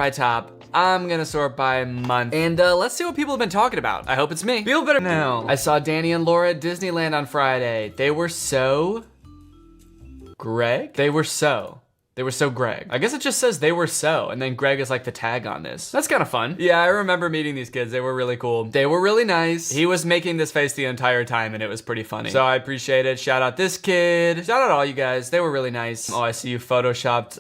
by top. I'm gonna sort by month. And let's see what people have been talking about. I hope it's me. Feel better now. I saw Danny and Laura at Disneyland on Friday. They were so... Greg? They were so Greg. I guess it just says they were so, and then Greg is like the tag on this. That's kind of fun. Yeah, I remember meeting these kids. They were really cool. They were really nice. He was making this face the entire time, and it was pretty funny. So I appreciate it. Shout out this kid. Shout out all you guys. They were really nice. Oh, I see you photoshopped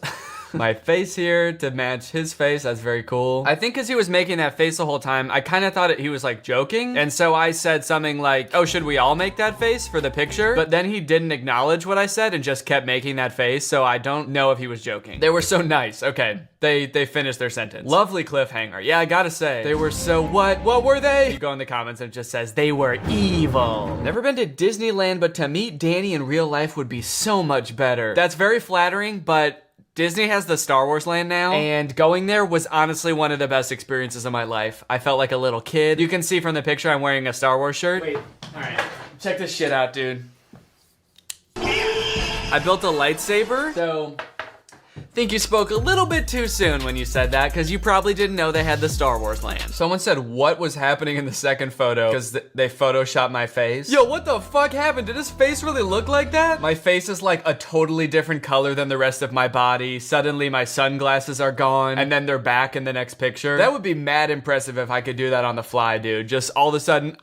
my face here to match his face. That's very cool. I think because he was making that face the whole time, I kind of thought he was like joking. And so I said something like, oh, should we all make that face for the picture? But then he didn't acknowledge what I said and just kept making that face. So I don't know if he was joking. They were so nice. Okay. They finished their sentence. Lovely cliffhanger. Yeah, I gotta say. They were so what? What were they? You go in the comments and it just says, they were evil. Never been to Disneyland, but to meet Danny in real life would be so much better. That's very flattering, but Disney has the Star Wars land now, and going there was honestly one of the best experiences of my life. I felt like a little kid. You can see from the picture I'm wearing a Star Wars shirt. Wait, all right. Check this shit out, dude. I built a lightsaber, so... think you spoke a little bit too soon when you said that, because you probably didn't know they had the Star Wars land. Someone said what was happening in the second photo because they photoshopped my face. Yo, what the fuck happened? Did his face really look like that? My face is like a totally different color than the rest of my body. Suddenly my sunglasses are gone and then they're back in the next picture. That would be mad impressive if I could do that on the fly, dude. Just all of a sudden,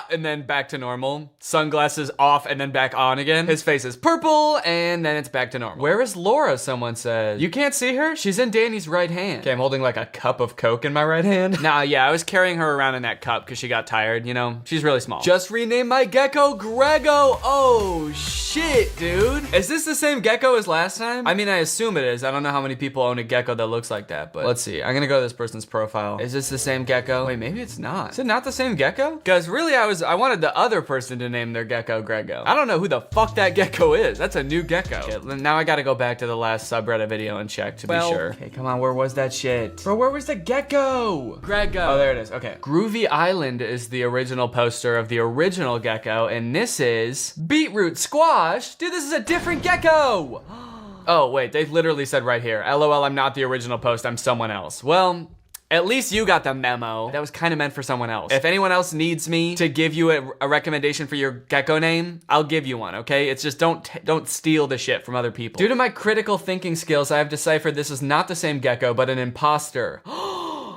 and then back to normal. Sunglasses off and then back on again. His face is purple and then it's back to normal. Where is Laura, someone said? You can't see her? She's in Danny's right hand. Okay, I'm holding like a cup of Coke in my right hand. Nah, yeah, I was carrying her around in that cup because she got tired, you know? She's really small. Just renamed my gecko Grego. Oh, shit, dude. Is this the same gecko as last time? I mean, I assume it is. I don't know how many people own a gecko that looks like that, but let's see. I'm gonna go to this person's profile. Is this the same gecko? Wait, maybe it's not. Is it not the same gecko? Because really, I wanted the other person to name their gecko Grego. I don't know who the fuck that gecko is. That's a new gecko. Okay, now I gotta go back to the last subreddit video and check to be sure. Okay, come on, where was that shit? Bro, where was the gecko? Grego. Oh, there it is, okay. Groovy Island is the original poster of the original gecko, and this is Beetroot Squash. Dude, this is a different gecko. Oh, wait, they literally said right here, LOL, I'm not the original post, I'm someone else. Well, at least you got the memo. That was kind of meant for someone else. If anyone else needs me to give you a recommendation for your gecko name, I'll give you one, okay? It's just don't steal the shit from other people. Due to my critical thinking skills, I have deciphered this is not the same gecko, but an imposter.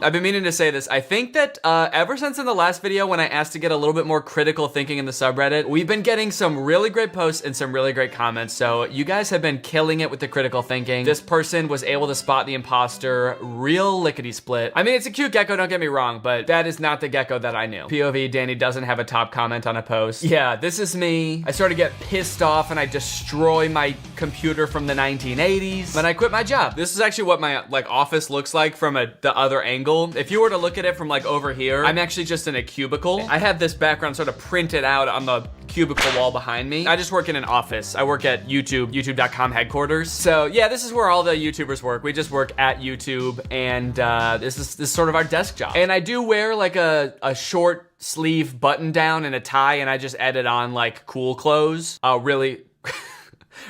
I've been meaning to say this. I think that ever since in the last video when I asked to get a little bit more critical thinking in the subreddit, we've been getting some really great posts and some really great comments. So you guys have been killing it with the critical thinking. This person was able to spot the imposter real lickety split. I mean, it's a cute gecko, don't get me wrong, but that is not the gecko that I knew. POV, Danny doesn't have a top comment on a post. Yeah, this is me. I sort of get pissed off and I destroy my computer from the 1980s. Then I quit my job. This is actually what my office looks like from the other angle. If you were to look at it from like over here, I'm actually just in a cubicle. I have this background sort of printed out on the cubicle wall behind me. I just work in an office. I work at youtube.com headquarters. So yeah, this is where all the YouTubers work. We just work at YouTube, and this is sort of our desk job. And I do wear like a short sleeve button down and a tie, and I just edit on like cool clothes.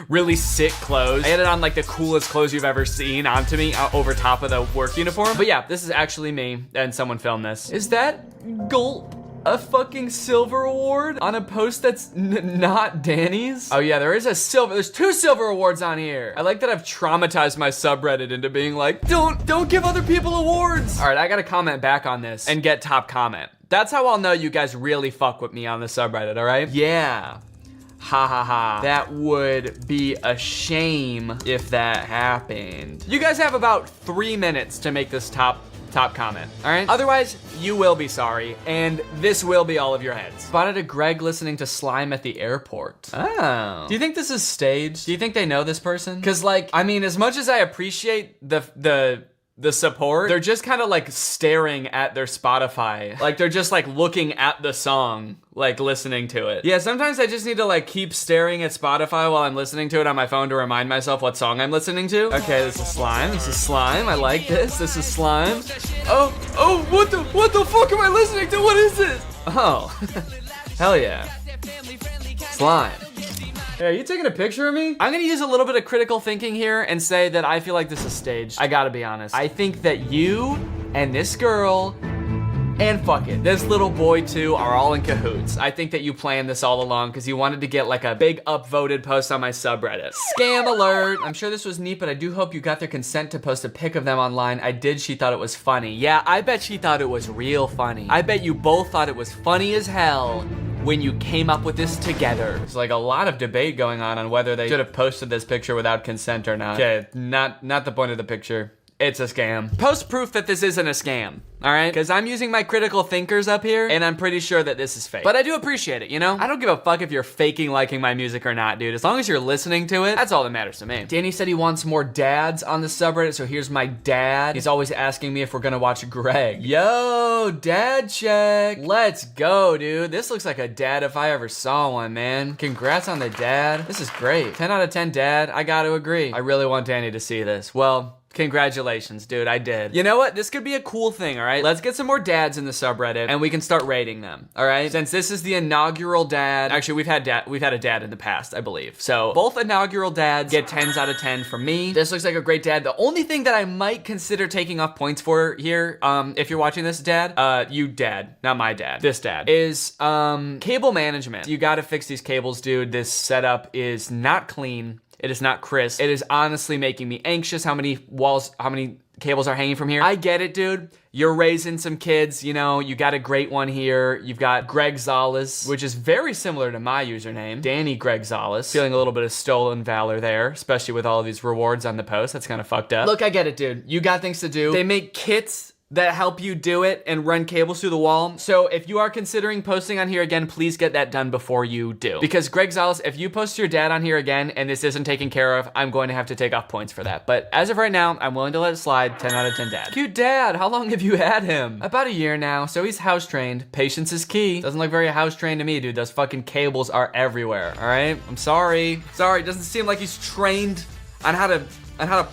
Really sick clothes. I added on like the coolest clothes you've ever seen onto me over top of the work uniform. But yeah, this is actually me, and someone filmed this. Is that a fucking silver award on a post that's not Danny's? Oh yeah, there's two silver awards on here. I like that I've traumatized my subreddit into being like, don't give other people awards. All right, I gotta comment back on this and get top comment. That's how I'll know you guys really fuck with me on the subreddit, all right? Yeah. Ha ha ha. That would be a shame if that happened. You guys have about 3 minutes to make this top comment, all right? Otherwise, you will be sorry, and this will be all of your heads. Spotted a Greg listening to Slime at the airport. Oh. Do you think this is staged? Do you think they know this person? Because like, I mean, as much as I appreciate the support, they're just kind of like staring at their Spotify. Like they're just like looking at the song, like listening to it. Yeah, sometimes I just need to like keep staring at Spotify while I'm listening to it on my phone to remind myself what song I'm listening to. Okay, this is Slime. This is Slime. I like this. This is Slime. Oh, what the fuck am I listening to? What is this? Oh, hell yeah. Slime. Hey, are you taking a picture of me? I'm gonna use a little bit of critical thinking here and say that I feel like this is staged. I gotta be honest. I think that you and this girl and fuck it, this little boy too are all in cahoots. I think that you planned this all along because you wanted to get like a big upvoted post on my subreddit. Scam alert. I'm sure this was neat, but I do hope you got their consent to post a pic of them online. I did. She thought it was funny. Yeah, I bet she thought it was real funny. I bet you both thought it was funny as hell when you came up with this together. There's like a lot of debate going on whether they should have posted this picture without consent or not. Okay, not the point of the picture. It's a scam. Post proof that this isn't a scam, all right? Because I'm using my critical thinkers up here, and I'm pretty sure that this is fake. But I do appreciate it, you know? I don't give a fuck if you're faking liking my music or not, dude. As long as you're listening to it, that's all that matters to me. Danny said he wants more dads on the subreddit, so here's my dad. He's always asking me if we're gonna watch Greg. Yo, dad check. Let's go, dude. This looks like a dad if I ever saw one, man. Congrats on the dad. This is great. 10 out of 10 dad. I gotta agree. I really want Danny to see this. Well, congratulations, dude, I did. You know what? This could be a cool thing, all right? Let's get some more dads in the subreddit and we can start rating them, all right? Since this is the inaugural dad, actually we've had a dad in the past, I believe. So both inaugural dads get 10s out of 10 from me. This looks like a great dad. The only thing that I might consider taking off points for here, if you're watching this, dad, you dad, not my dad, this dad, is cable management. You gotta fix these cables, dude. This setup is not clean. It is not crisp. It is honestly making me anxious how many cables are hanging from here. I get it, dude. You're raising some kids, you know, you got a great one here. You've got Greg Gonzalez, which is very similar to my username, Danny Gonzalez. Feeling a little bit of stolen valor there, especially with all of these rewards on the post. That's kind of fucked up. Look, I get it, dude. You got things to do. They make kits that help you do it and run cables through the wall. So if you are considering posting on here again, please get that done before you do. Because Greg Gonzalez, if you post your dad on here again and this isn't taken care of, I'm going to have to take off points for that. But as of right now, I'm willing to let it slide. 10 out of 10 dad. Cute dad. How long have you had him? About a year now. So he's house trained. Patience is key. Doesn't look very house trained to me, dude. Those fucking cables are everywhere. All right. I'm sorry. Sorry. Doesn't seem like he's trained on how to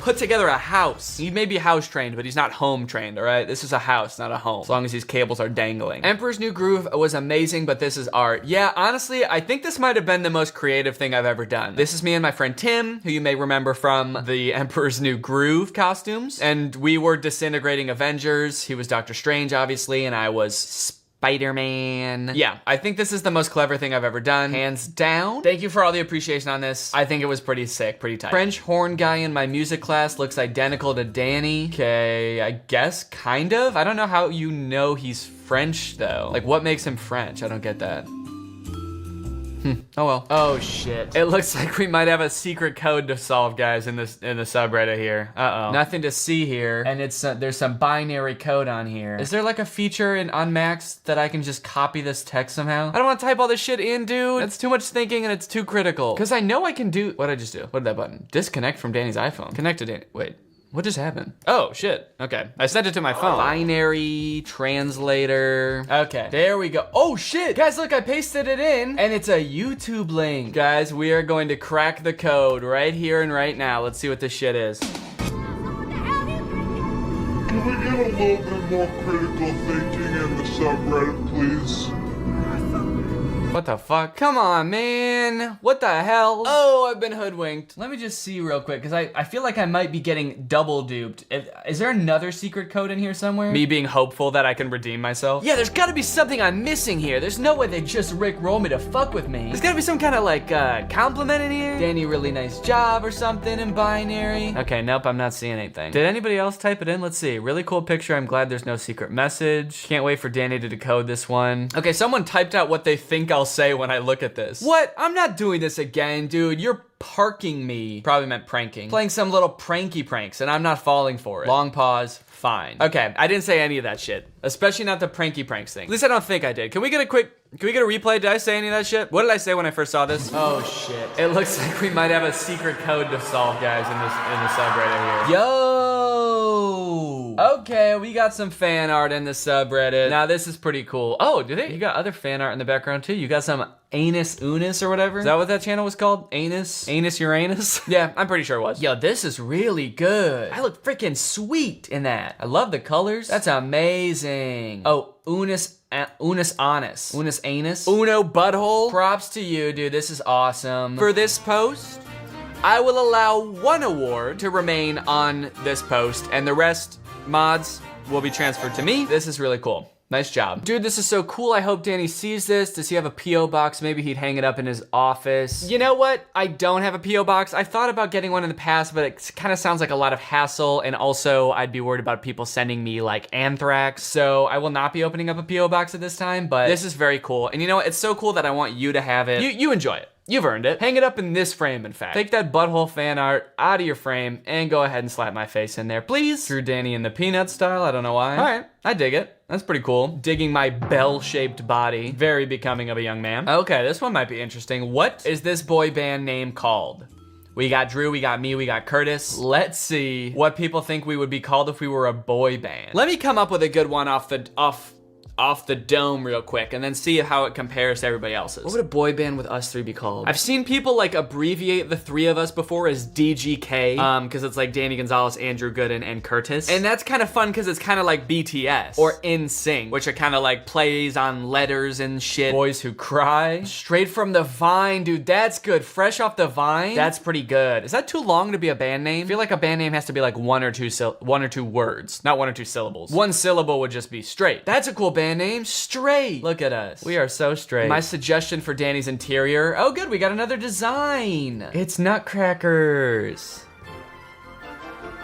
put together a house. He may be house trained, but he's not home trained, all right? This is a house, not a home, as long as these cables are dangling. Emperor's New Groove was amazing, but this is art. Yeah, honestly, I think this might have been the most creative thing I've ever done. This is me and my friend Tim, who you may remember from the Emperor's New Groove costumes, and we were disintegrating Avengers. He was Doctor Strange, obviously, and I was Spider-Man. Yeah, I think this is the most clever thing I've ever done, hands down. Thank you for all the appreciation on this. I think it was pretty sick, pretty tight. French horn guy in my music class looks identical to Danny. Okay, I guess kind of. I don't know how you know he's French though. Like what makes him French? I don't get that. Oh well. Oh shit. It looks like we might have a secret code to solve, guys, in the subreddit here. Uh-oh. Nothing to see here. And it's there's some binary code on here. Is there like a feature in Unmaxed that I can just copy this text somehow? I don't want to type all this shit in, dude. That's too much thinking and it's too critical. Because I know I can do... What'd I just do? What did that button? Disconnect from Danny's iPhone. Connect to Danny. Wait. What just happened? Oh, shit. Okay. I sent it to my phone. Binary translator. Okay. There we go. Oh, shit. Guys, look, I pasted it in and it's a YouTube link. Guys, we are going to crack the code right here and right now. Let's see what this shit is. Can we get a little bit more critical thinking in the subreddit, please? What the fuck? Come on, man. What the hell? Oh, I've been hoodwinked. Let me just see real quick, because I feel like I might be getting double duped. Is there another secret code in here somewhere? Me being hopeful that I can redeem myself? Yeah, there's gotta be something I'm missing here. There's no way they just rickroll me to fuck with me. There's gotta be some kind of like compliment in here. Danny, really nice job or something in binary. Okay, nope, I'm not seeing anything. Did anybody else type it in? Let's see. Really cool picture. I'm glad there's no secret message. Can't wait for Danny to decode this one. Okay, someone typed out what they think I'll say when I look at this. What? I'm not doing this again, dude. You're parking me. Probably meant pranking. Playing some little pranky pranks, and I'm not falling for it. Long pause. Fine. Okay, I didn't say any of that shit. Especially not the pranky pranks thing. At least I don't think I did. Can we get a replay? Did I say any of that shit? What did I say when I first saw this? Oh shit. It looks like we might have a secret code to solve, guys, in the subreddit here. Yo! Okay, we got some fan art in the subreddit. Now this is pretty cool. Oh, you got other fan art in the background too? You got some Anus Unis or whatever? Is that what that channel was called? Anus Uranus? Yeah, I'm pretty sure it was. Yo, this is really good. I look freaking sweet in that. I love the colors. That's amazing. Oh, Unis anus. Uno butthole. Props to you, dude. This is awesome. For this post, I will allow 1 award to remain on this post, and the rest mods will be transferred to me. This is really cool. Nice job. Dude, this is so cool. I hope Danny sees this. Does he have a P.O. box? Maybe he'd hang it up in his office. You know what? I don't have a P.O. box. I thought about getting one in the past, but it kind of sounds like a lot of hassle, and also I'd be worried about people sending me like anthrax. So I will not be opening up a P.O. box at this time, but this is very cool. And you know what? It's so cool that I want you to have it. You enjoy it. You've earned it. Hang it up in this frame, in fact. Take that butthole fan art out of your frame and go ahead and slap my face in there, please. Drew Danny in the peanut style, I don't know why. All right, I dig it. That's pretty cool. Digging my bell-shaped body. Very becoming of a young man. Okay, this one might be interesting. What is this boy band name called? We got Drew, we got me, we got Curtis. Let's see what people think we would be called if we were a boy band. Let me come up with a good one off the dome real quick and then see how it compares to everybody else's. What would a boy band with us three be called? I've seen people like abbreviate the three of us before as DGK, because it's like Danny Gonzalez, Andrew Gooden, and Curtis. And that's kind of fun because it's kind of like BTS or NSYNC, which are kind of like plays on letters and shit. Boys Who Cry. Straight from the Vine, dude, that's good. Fresh off the Vine. That's pretty good. Is that too long to be a band name? I feel like a band name has to be like one or two words, not 1 or 2 syllables. 1 syllable would just be straight. That's a cool band name. Straight. Look at us. We are so straight. My suggestion for Danny's interior. Oh, good. We got another design. It's nutcrackers.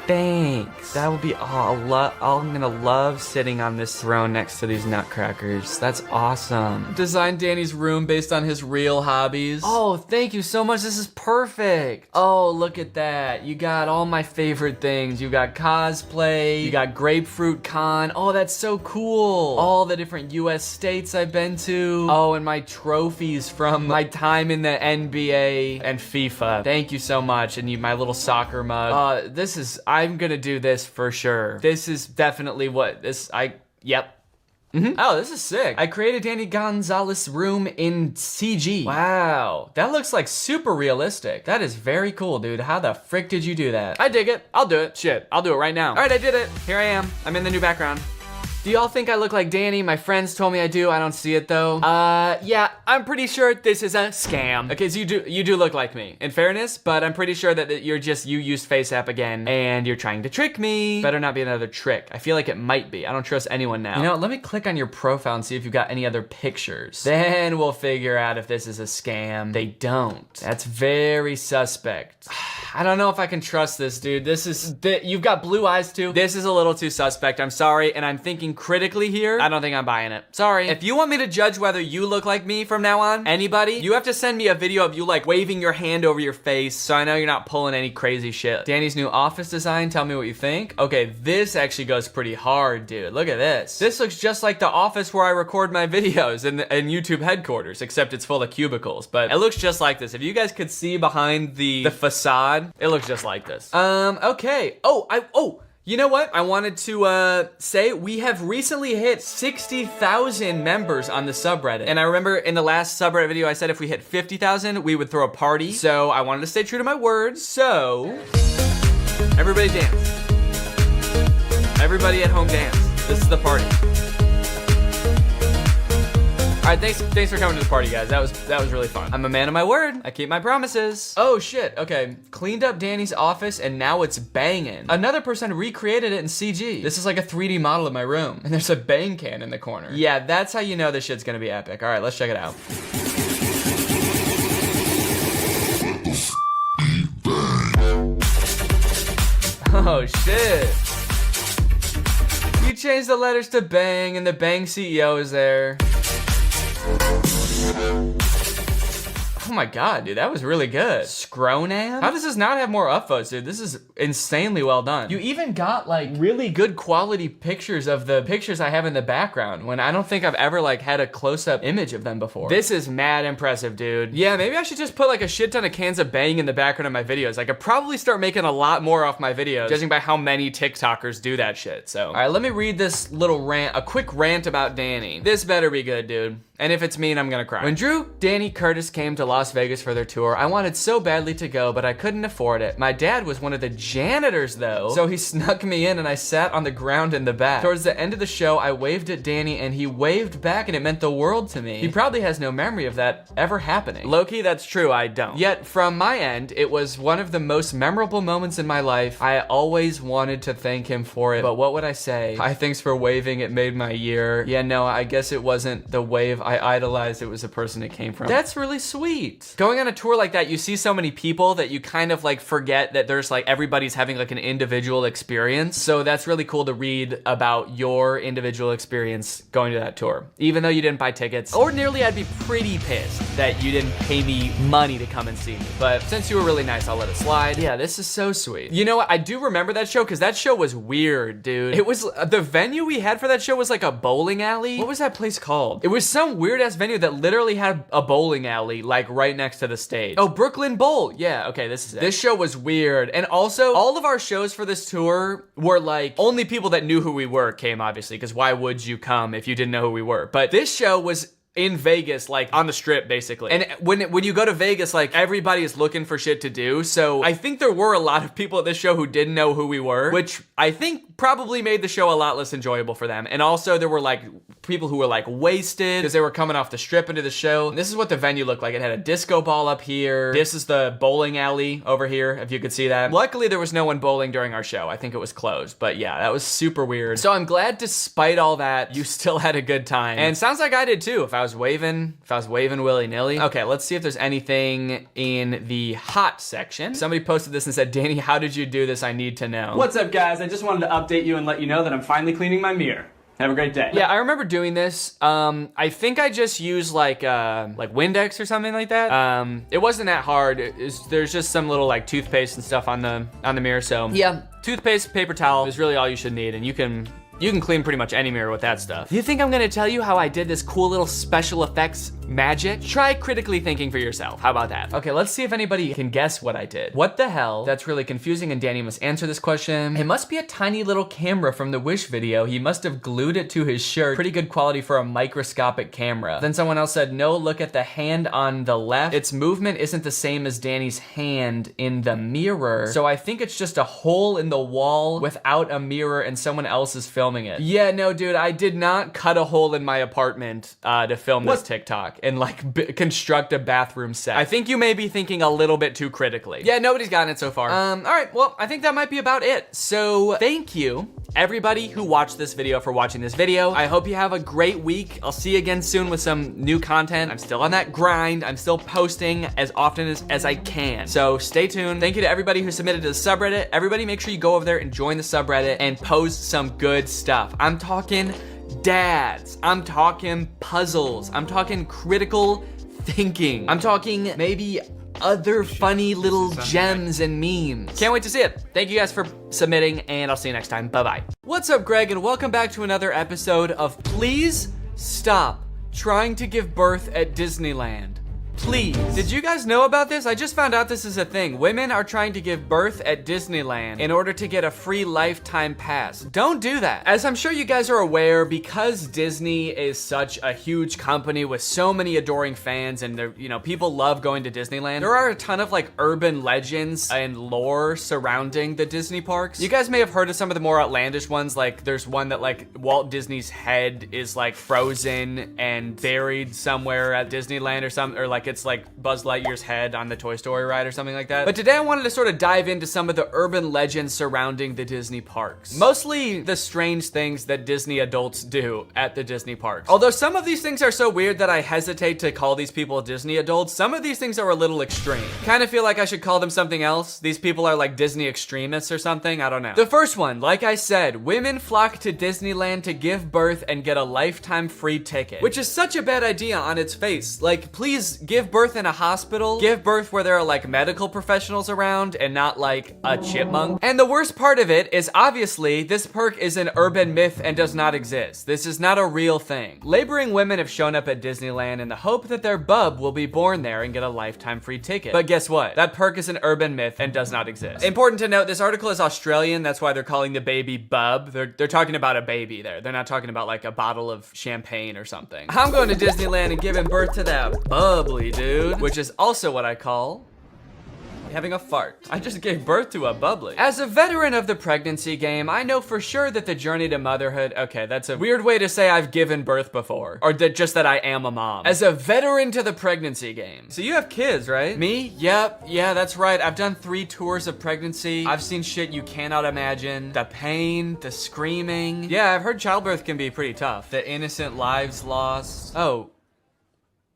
Thanks. That would be, I'm gonna love sitting on this throne next to these nutcrackers. That's awesome. Designed Danny's room based on his real hobbies. Oh, thank you so much. This is perfect. Oh, look at that. You got all my favorite things. You got cosplay. You got grapefruit con. Oh, that's so cool. All the different US states I've been to. Oh, and my trophies from my time in the NBA and FIFA. Thank you so much. And my little soccer mug. I'm gonna do this for sure. This is definitely yep. Oh, this is sick. I created Danny Gonzalez room in CG. Wow, that looks like super realistic. That is very cool, dude. How the frick did you do that? I dig it. I'll do it. Shit, I'll do it right now. All right, I did it. Here I am. I'm in the new background. Do y'all think I look like Danny? My friends told me I do. I don't see it though. Yeah, I'm pretty sure this is a scam. Okay, so you do look like me, in fairness, but I'm pretty sure that you used FaceApp again and you're trying to trick me. Better not be another trick. I feel like it might be. I don't trust anyone now. You know, let me click on your profile and see if you've got any other pictures. Then we'll figure out if this is a scam. They don't. That's very suspect. I don't know if I can trust this, dude. You've got blue eyes too. This is a little too suspect. I'm sorry, and I'm thinking critically here. I don't think I'm buying it. Sorry. If you want me to judge whether you look like me from now on, anybody, you have to send me a video of you like waving your hand over your face so I know you're not pulling any crazy shit. Danny's new office design. Tell me what you think. Okay, this actually goes pretty hard, dude. Look at this. This looks just like the office where I record my videos in YouTube headquarters, except it's full of cubicles, but it looks just like this. If you guys could see behind the facade, it looks just like this. Okay. You know what? I wanted to say we have recently hit 60,000 members on the subreddit. And I remember in the last subreddit video, I said if we hit 50,000, we would throw a party. So I wanted to stay true to my word. So everybody dance. Everybody at home dance. This is the party. All right, thanks for coming to the party, guys. That was really fun. I'm a man of my word. I keep my promises. Oh shit, okay. Cleaned up Danny's office and now it's banging. Another person recreated it in CG. This is like a 3D model of my room. And there's a bang can in the corner. Yeah, that's how you know this shit's gonna be epic. All right, let's check it out. Oh shit. You changed the letters to bang and the bang CEO is there. Oh my god, dude, that was really good. Scronam? How does this not have more upvotes, dude? This is insanely well done. You even got like really good quality pictures of the pictures I have in the background when I don't think I've ever like had a close-up image of them before. This is mad impressive, dude. Yeah, maybe I should just put like a shit ton of cans of bang in the background of my videos. I could probably start making a lot more off my videos, judging by how many TikTokers do that shit, so. All right, let me read this little rant, a quick rant about Danny. This better be good, dude. And if it's mean, I'm gonna cry. When Drew, Danny, Curtis came to life, Las Vegas for their tour. I wanted so badly to go, but I couldn't afford it. My dad was one of the janitors though, so he snuck me in and I sat on the ground in the back. Towards the end of the show, I waved at Danny and he waved back and it meant the world to me. He probably has no memory of that ever happening. Low-key, that's true, I don't. Yet from my end, it was one of the most memorable moments in my life. I always wanted to thank him for it, but what would I say? Hi, thanks for waving, it made my year. Yeah, no, I guess it wasn't the wave I idolized, it was the person it came from. That's really sweet. Going on a tour like that, you see so many people that you kind of like forget that there's like everybody's having like an individual experience. So that's really cool to read about your individual experience going to that tour. Even though you didn't buy tickets, ordinarily I'd be pretty pissed that you didn't pay me money to come and see me. But since you were really nice, I'll let it slide. Yeah, this is so sweet. You know what? I do remember that show because that show was weird, dude. It was, the venue we had for that show was like a bowling alley. What was that place called? It was some weird ass venue that literally had a bowling alley like right next to the stage. Oh, Brooklyn Bowl. Yeah, okay, this is it. This show was weird. And also, all of our shows for this tour were like, only people that knew who we were came, obviously, because why would you come if you didn't know who we were? But this show was in Vegas, like on the strip basically. And when you go to Vegas, like everybody is looking for shit to do. So I think there were a lot of people at this show who didn't know who we were, which I think probably made the show a lot less enjoyable for them. And also there were like people who were like wasted because they were coming off the strip into the show. And this is what the venue looked like. It had a disco ball up here. This is the bowling alley over here, if you could see that. Luckily there was no one bowling during our show. I think it was closed, but yeah, that was super weird. So I'm glad despite all that, you still had a good time. And sounds like I did too, if I was waving willy-nilly. Okay, let's see if there's anything in the hot section. Somebody posted this and said, Danny, how did you do this? I need to know. What's up, guys? I just wanted to update you and let you know that I'm finally cleaning my mirror. Have a great day. Yeah, I remember doing this. I think I just used like Windex or something like that. It wasn't that hard. There's just some little like toothpaste and stuff on the mirror. So yeah, toothpaste, paper towel is really all you should need, and you can clean pretty much any mirror with that stuff. You think I'm gonna tell you how I did this cool little special effects magic? Try critically thinking for yourself. How about that? Okay, let's see if anybody can guess what I did. What the hell? That's really confusing and Danny must answer this question. It must be a tiny little camera from the Wish video. He must have glued it to his shirt. Pretty good quality for a microscopic camera. Then someone else said, no, look at the hand on the left. Its movement isn't the same as Danny's hand in the mirror. So I think it's just a hole in the wall without a mirror and someone else is filming it. Yeah, no, dude, I did not cut a hole in my apartment to film this TikTok and like construct a bathroom set. I think you may be thinking a little bit too critically. Yeah, nobody's gotten it so far. All right, well, I think that might be about it. So thank you everybody who watched this video for watching this video. I hope you have a great week. I'll see you again soon with some new content. I'm still on that grind. I'm still posting as often as I can. So stay tuned. Thank you to everybody who submitted to the subreddit. Everybody make sure you go over there and join the subreddit and post some good stuff. I'm talking dads. I'm talking puzzles. I'm talking critical thinking. I'm talking maybe other funny little gems and memes. Can't wait to see it. Thank you guys for submitting, and I'll see you next time. Bye-bye. What's up, Greg, and welcome back to another episode of Please Stop Trying to Give Birth at Disneyland. Please. Did you guys know about this? I just found out this is a thing. Women are trying to give birth at Disneyland in order to get a free lifetime pass. Don't do that. As I'm sure you guys are aware, because Disney is such a huge company with so many adoring fans and people love going to Disneyland, there are a ton of like urban legends and lore surrounding the Disney parks. You guys may have heard of some of the more outlandish ones, like there's one that like Walt Disney's head is like frozen and buried somewhere at Disneyland or something, or like it's like Buzz Lightyear's head on the Toy Story ride or something like that. But today I wanted to sort of dive into some of the urban legends surrounding the Disney parks. Mostly the strange things that Disney adults do at the Disney parks. Although some of these things are so weird that I hesitate to call these people Disney adults, some of these things are a little extreme. Kind of feel like I should call them something else. These people are like Disney extremists or something, I don't know. The first one, like I said, women flock to Disneyland to give birth and get a lifetime free ticket. Which is such a bad idea on its face. Like, please give birth in a hospital, give birth where there are like medical professionals around and not like a chipmunk. And the worst part of it is obviously this perk is an urban myth and does not exist. This is not a real thing. Laboring women have shown up at Disneyland in the hope that their bub will be born there and get a lifetime free ticket. But guess what? That perk is an urban myth and does not exist. Important to note, this article is Australian. That's why they're calling the baby bub. They're talking about a baby there. They're not talking about like a bottle of champagne or something. I'm going to Disneyland and giving birth to that bubbly bubbly, dude. Which is also what I call having a fart. I just gave birth to a bubbly. As a veteran of the pregnancy game, I know for sure that the journey to motherhood, okay, that's a weird way to say I've given birth before, or just that I am a mom. As a veteran to the pregnancy game. So you have kids, right? Me? Yep, yeah, that's right. I've done 3 tours of pregnancy. I've seen shit you cannot imagine. The pain, the screaming. Yeah, I've heard childbirth can be pretty tough. The innocent lives lost. Oh.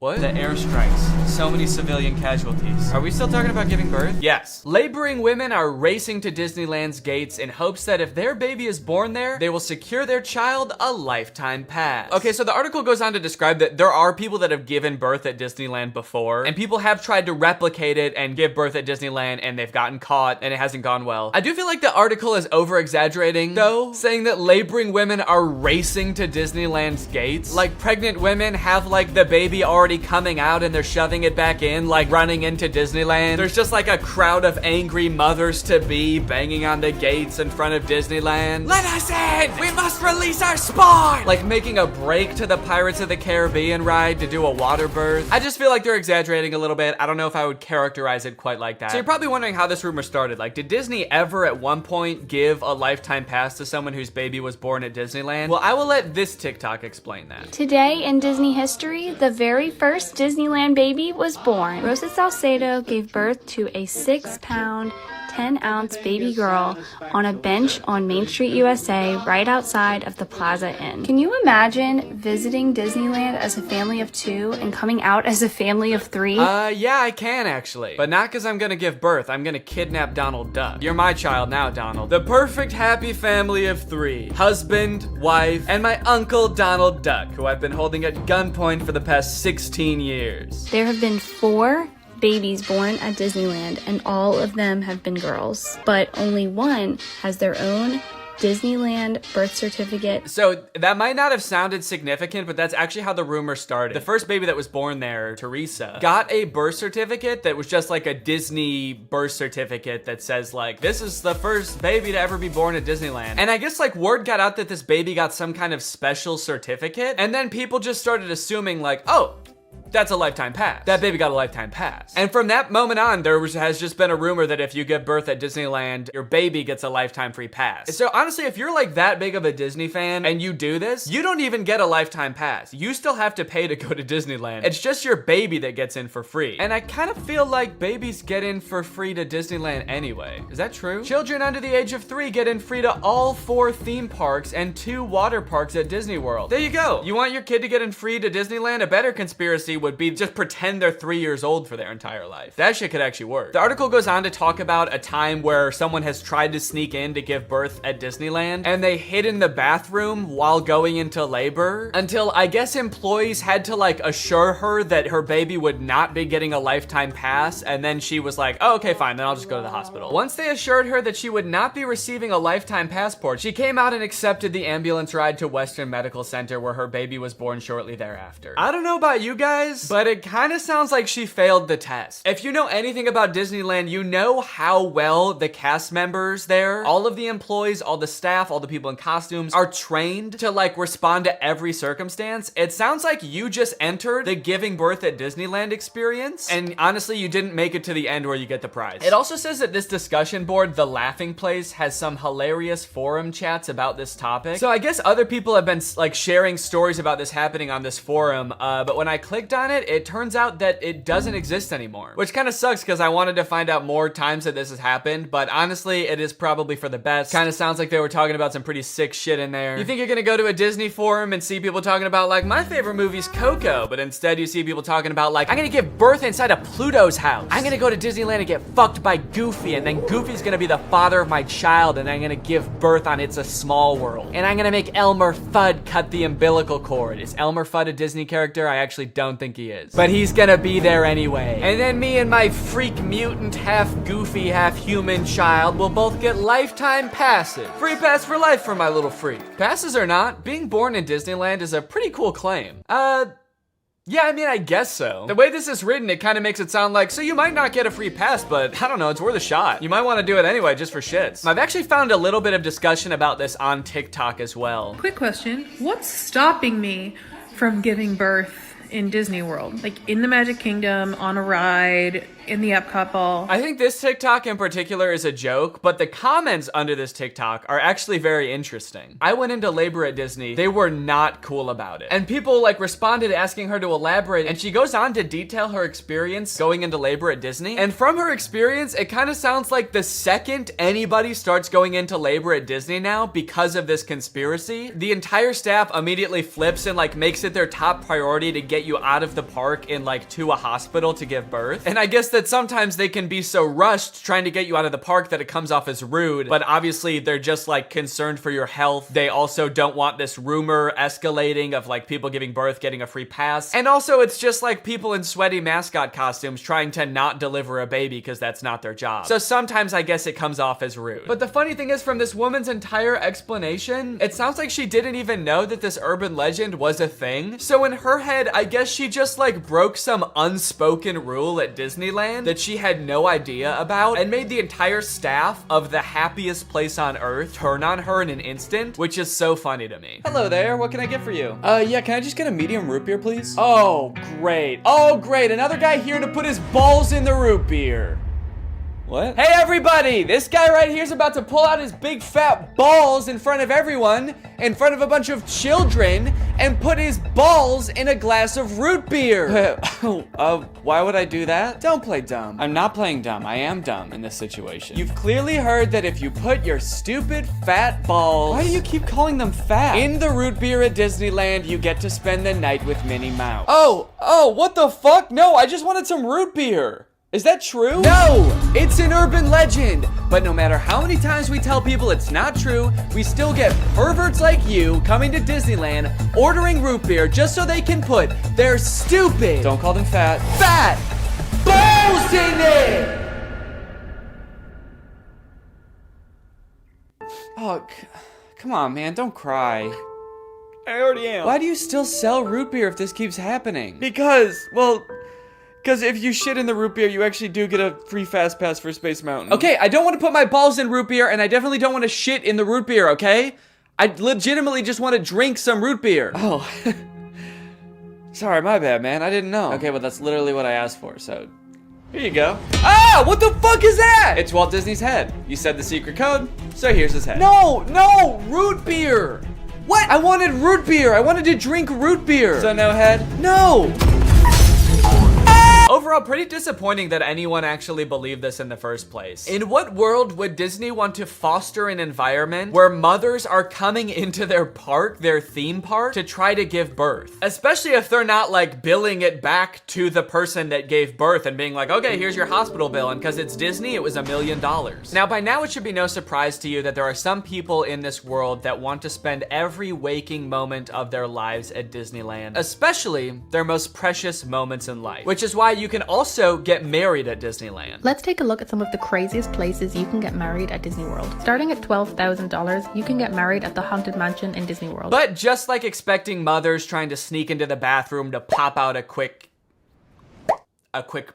What? The airstrikes. So many civilian casualties. Are we still talking about giving birth? Yes. Laboring women are racing to Disneyland's gates in hopes that if their baby is born there, they will secure their child a lifetime pass. Okay, so the article goes on to describe that there are people that have given birth at Disneyland before, and people have tried to replicate it and give birth at Disneyland, and they've gotten caught, and it hasn't gone well. I do feel like the article is over-exaggerating, though, saying that laboring women are racing to Disneyland's gates. Like, pregnant women have, like, the baby already coming out and they're shoving it back in, like running into Disneyland. There's just like a crowd of angry mothers-to-be banging on the gates in front of Disneyland. Let us in! We must release our spawn! Like making a break to the Pirates of the Caribbean ride to do a water birth. I just feel like they're exaggerating a little bit. I don't know if I would characterize it quite like that. So you're probably wondering how this rumor started. Like, did Disney ever at one point give a lifetime pass to someone whose baby was born at Disneyland? Well, I will let this TikTok explain that. Today in Disney history, the very first Disneyland baby was born. Rosa Salcedo gave birth to a 6-pound, 10-ounce baby girl on a bench on Main Street, USA, right outside of the Plaza Inn. Can you imagine visiting Disneyland as a family of 2 and coming out as a family of 3? Yeah, I can actually. But not because I'm gonna give birth. I'm gonna kidnap Donald Duck. You're my child now, Donald. The perfect happy family of 3. Husband, wife, and my uncle Donald Duck, who I've been holding at gunpoint for the past 16 years. There have been 4 babies born at Disneyland, and all of them have been girls, but only one has their own Disneyland birth certificate. So that might not have sounded significant, but that's actually how the rumor started. The first baby that was born there, Teresa, got a birth certificate that was just like a Disney birth certificate that says like, this is the first baby to ever be born at Disneyland. And I guess like word got out that this baby got some kind of special certificate, and then people just started assuming like, oh, that's a lifetime pass. That baby got a lifetime pass. And from that moment on, has just been a rumor that if you give birth at Disneyland, your baby gets a lifetime free pass. So honestly, if you're like that big of a Disney fan and you do this, you don't even get a lifetime pass. You still have to pay to go to Disneyland. It's just your baby that gets in for free. And I kind of feel like babies get in for free to Disneyland anyway. Is that true? Children under the age of 3 get in free to all 4 theme parks and 2 water parks at Disney World. There you go. You want your kid to get in free to Disneyland? A better conspiracy would be just pretend they're 3 years old for their entire life. That shit could actually work. The article goes on to talk about a time where someone has tried to sneak in to give birth at Disneyland, and they hid in the bathroom while going into labor until I guess employees had to like assure her that her baby would not be getting a lifetime pass, and then she was like, oh, okay, fine, then I'll just go to the hospital. Once they assured her that she would not be receiving a lifetime passport, she came out and accepted the ambulance ride to Western Medical Center where her baby was born shortly thereafter. I don't know about you guys, but it kind of sounds like she failed the test. If you know anything about Disneyland, you know how well the cast members there, all of the employees, all the staff, all the people in costumes are trained to like respond to every circumstance. It sounds like you just entered the giving birth at Disneyland experience, and honestly, you didn't make it to the end where you get the prize. It also says that this discussion board, The Laughing Place, has some hilarious forum chats about this topic. So I guess other people have been like sharing stories about this happening on this forum, but when I clicked on it, it turns out that it doesn't exist anymore, which kind of sucks because I wanted to find out more times that this has happened, but honestly, it is probably for the best. Kind of sounds like they were talking about some pretty sick shit in there. You think you're gonna go to a Disney forum and see people talking about like, my favorite movie's Coco, but instead you see people talking about like, I'm gonna give birth inside of Pluto's house. I'm gonna go to Disneyland and get fucked by Goofy, and then Goofy's gonna be the father of my child, and I'm gonna give birth on It's a Small World. And I'm gonna make Elmer Fudd cut the umbilical cord. Is Elmer Fudd a Disney character? I actually don't think he is. But he's gonna be there anyway. And then me and my freak mutant, half goofy, half human child will both get lifetime passes. Free pass for life for my little freak. Passes or not, being born in Disneyland is a pretty cool claim. Yeah, I mean, I guess so. The way this is written, it kind of makes it sound like, so you might not get a free pass, but I don't know, it's worth a shot. You might want to do it anyway, just for shits. I've actually found a little bit of discussion about this on TikTok as well. Quick question, what's stopping me from giving birth in Disney World, like in the Magic Kingdom, on a ride, in the Epcot ball. I think this TikTok in particular is a joke, but the comments under this TikTok are actually very interesting. I went into labor at Disney. They were not cool about it. And people like responded asking her to elaborate, and she goes on to detail her experience going into labor at Disney. And from her experience, it kind of sounds like the second anybody starts going into labor at Disney now because of this conspiracy, the entire staff immediately flips and like makes it their top priority to get you out of the park and like to a hospital to give birth. And I guess that sometimes they can be so rushed trying to get you out of the park that it comes off as rude, but obviously they're just like concerned for your health. They also don't want this rumor escalating of like people giving birth getting a free pass. And also it's just like people in sweaty mascot costumes trying to not deliver a baby because that's not their job. So sometimes I guess it comes off as rude. But the funny thing is, from this woman's entire explanation, it sounds like she didn't even know that this urban legend was a thing. So in her head, I guess she just like broke some unspoken rule at Disneyland that she had no idea about and made the entire staff of the happiest place on earth turn on her in an instant, which is so funny to me. Hello there, what can I get for you? Yeah, can I just get a medium root beer, please? Oh, great. Oh, great, another guy here to put his balls in the root beer. What? Hey everybody, this guy right here is about to pull out his big fat balls in front of everyone, in front of a bunch of children, and put his balls in a glass of root beer. Why would I do that? Don't play dumb. I'm not playing dumb. I am dumb in this situation. You've clearly heard that if you put your stupid fat balls— Why do you keep calling them fat? In the root beer at Disneyland, you get to spend the night with Minnie Mouse. Oh, what the fuck? No, I just wanted some root beer. Is that true? No, it's an urban legend. But no matter how many times we tell people it's not true, we still get perverts like you coming to Disneyland, ordering root beer just so they can put their stupid— Don't call them fat balls in it! Oh, come on, man, don't cry. I already am. Why do you still sell root beer if this keeps happening? Because if you shit in the root beer, you actually do get a free fast pass for Space Mountain. Okay, I don't want to put my balls in root beer, and I definitely don't want to shit in the root beer, okay? I legitimately just want to drink some root beer. Oh. Sorry, my bad, man. I didn't know. Okay, well, that's literally what I asked for, so here you go. Ah, what the fuck is that? It's Walt Disney's head. You said the secret code, so here's his head. No, root beer. What? I wanted root beer. I wanted to drink root beer. So no head? No. Overall, pretty disappointing that anyone actually believed this in the first place. In what world would Disney want to foster an environment where mothers are coming into their park, their theme park, to try to give birth? Especially if they're not like billing it back to the person that gave birth and being like, okay, here's your hospital bill, and because it's Disney, it was $1 million. Now, by now, it should be no surprise to you that there are some people in this world that want to spend every waking moment of their lives at Disneyland, especially their most precious moments in life, which is why you can also get married at Disneyland. Let's take a look at some of the craziest places you can get married at Disney World. Starting at $12,000, you can get married at the Haunted Mansion in Disney World. But just like expecting mothers trying to sneak into the bathroom to pop out a quick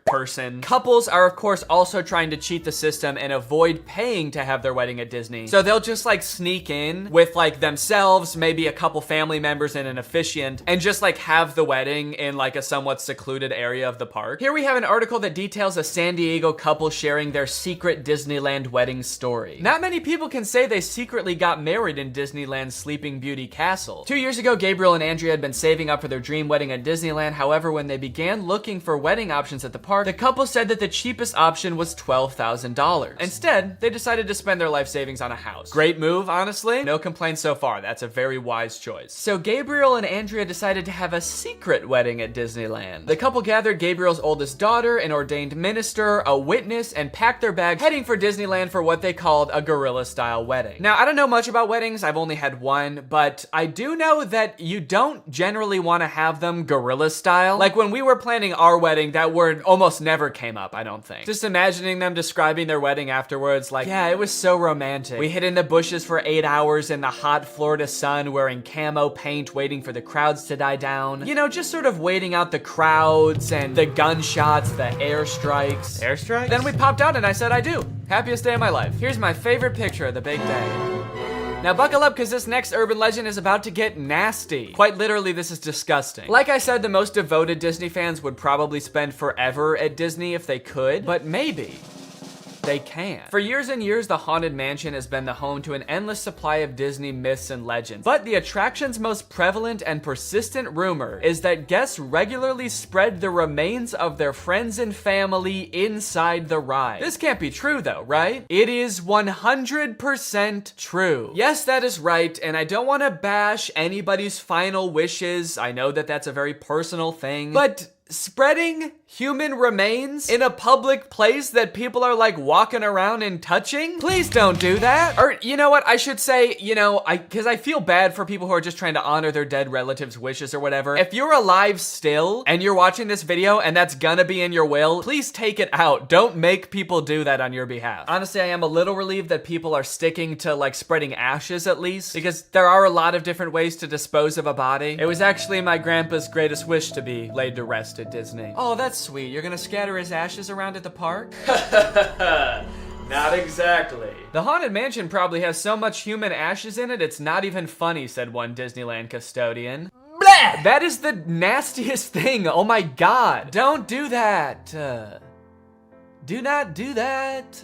person, couples are of course also trying to cheat the system and avoid paying to have their wedding at Disney. So they'll just like sneak in with like themselves, maybe a couple family members and an officiant, and just like have the wedding in like a somewhat secluded area of the park. Here we have an article that details a San Diego couple sharing their secret Disneyland wedding story. Not many people can say they secretly got married in Disneyland's Sleeping Beauty Castle. 2 years ago, Gabriel and Andrea had been saving up for their dream wedding at Disneyland. However, when they began looking for wedding options at the park, the couple said that the cheapest option was $12,000. Instead, they decided to spend their life savings on a house. Great move, honestly. No complaints so far. That's a very wise choice. So Gabriel and Andrea decided to have a secret wedding at Disneyland. The couple gathered Gabriel's oldest daughter, an ordained minister, a witness, and packed their bags, heading for Disneyland for what they called a guerrilla-style wedding. Now, I don't know much about weddings. I've only had one, but I do know that you don't generally want to have them guerrilla-style. Like when we were planning our wedding, that word almost never came up, I don't think. Just imagining them describing their wedding afterwards, like, yeah, it was so romantic. We hid in the bushes for 8 hours in the hot Florida sun wearing camo paint, waiting for the crowds to die down. You know, just sort of waiting out the crowds and the gunshots, the airstrikes. Airstrikes? Then we popped out and I said I do. Happiest day of my life. Here's my favorite picture of the big day. Now buckle up, because this next urban legend is about to get nasty. Quite literally, this is disgusting. Like I said, the most devoted Disney fans would probably spend forever at Disney if they could, but maybe they can. For years and years, the Haunted Mansion has been the home to an endless supply of Disney myths and legends. But the attraction's most prevalent and persistent rumor is that guests regularly spread the remains of their friends and family inside the ride. This can't be true though, right? It is 100% true. Yes, that is right, and I don't want to bash anybody's final wishes. I know that that's a very personal thing, but spreading human remains in a public place that people are like walking around and touching? Please don't do that. Or you know what, I should say, because I feel bad for people who are just trying to honor their dead relatives' wishes or whatever. If you're alive still and you're watching this video and that's gonna be in your will, please take it out. Don't make people do that on your behalf. Honestly, I am a little relieved that people are sticking to like spreading ashes at least, because there are a lot of different ways to dispose of a body. It was actually my grandpa's greatest wish to be laid to rest at Disney. Oh, that's sweet. You're gonna scatter his ashes around at the park? Not exactly. The Haunted Mansion probably has so much human ashes in it, it's not even funny, said one Disneyland custodian. Blah! That is the nastiest thing. Oh my God. Don't do that. Do not do that.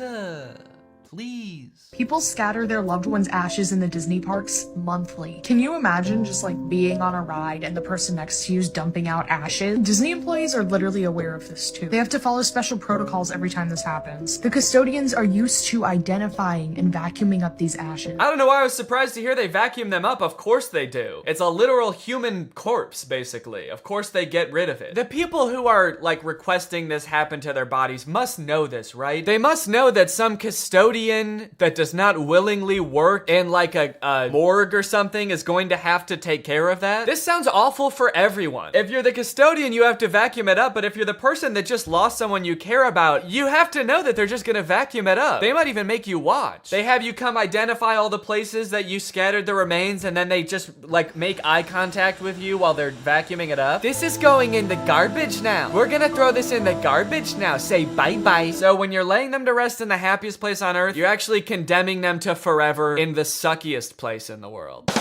Please. People scatter their loved ones' ashes in the Disney parks monthly. Can you imagine just like being on a ride and the person next to you is dumping out ashes? Disney employees are literally aware of this too. They have to follow special protocols every time this happens. The custodians are used to identifying and vacuuming up these ashes. I don't know why I was surprised to hear they vacuum them up. Of course they do. It's a literal human corpse, basically. Of course they get rid of it. The people who are like requesting this happen to their bodies must know this, right? They must know that some custodian that does not willingly work in like a morgue or something is going to have to take care of that. This sounds awful for everyone. If you're the custodian, you have to vacuum it up, but if you're the person that just lost someone you care about, you have to know that they're just gonna vacuum it up. They might even make you watch. They have you come identify all the places that you scattered the remains, and then they just like make eye contact with you while they're vacuuming it up. This is going in the garbage now. We're gonna throw this in the garbage now. Say bye-bye. So when you're laying them to rest in the happiest place on earth, you're actually condemning them to forever in the suckiest place in the world.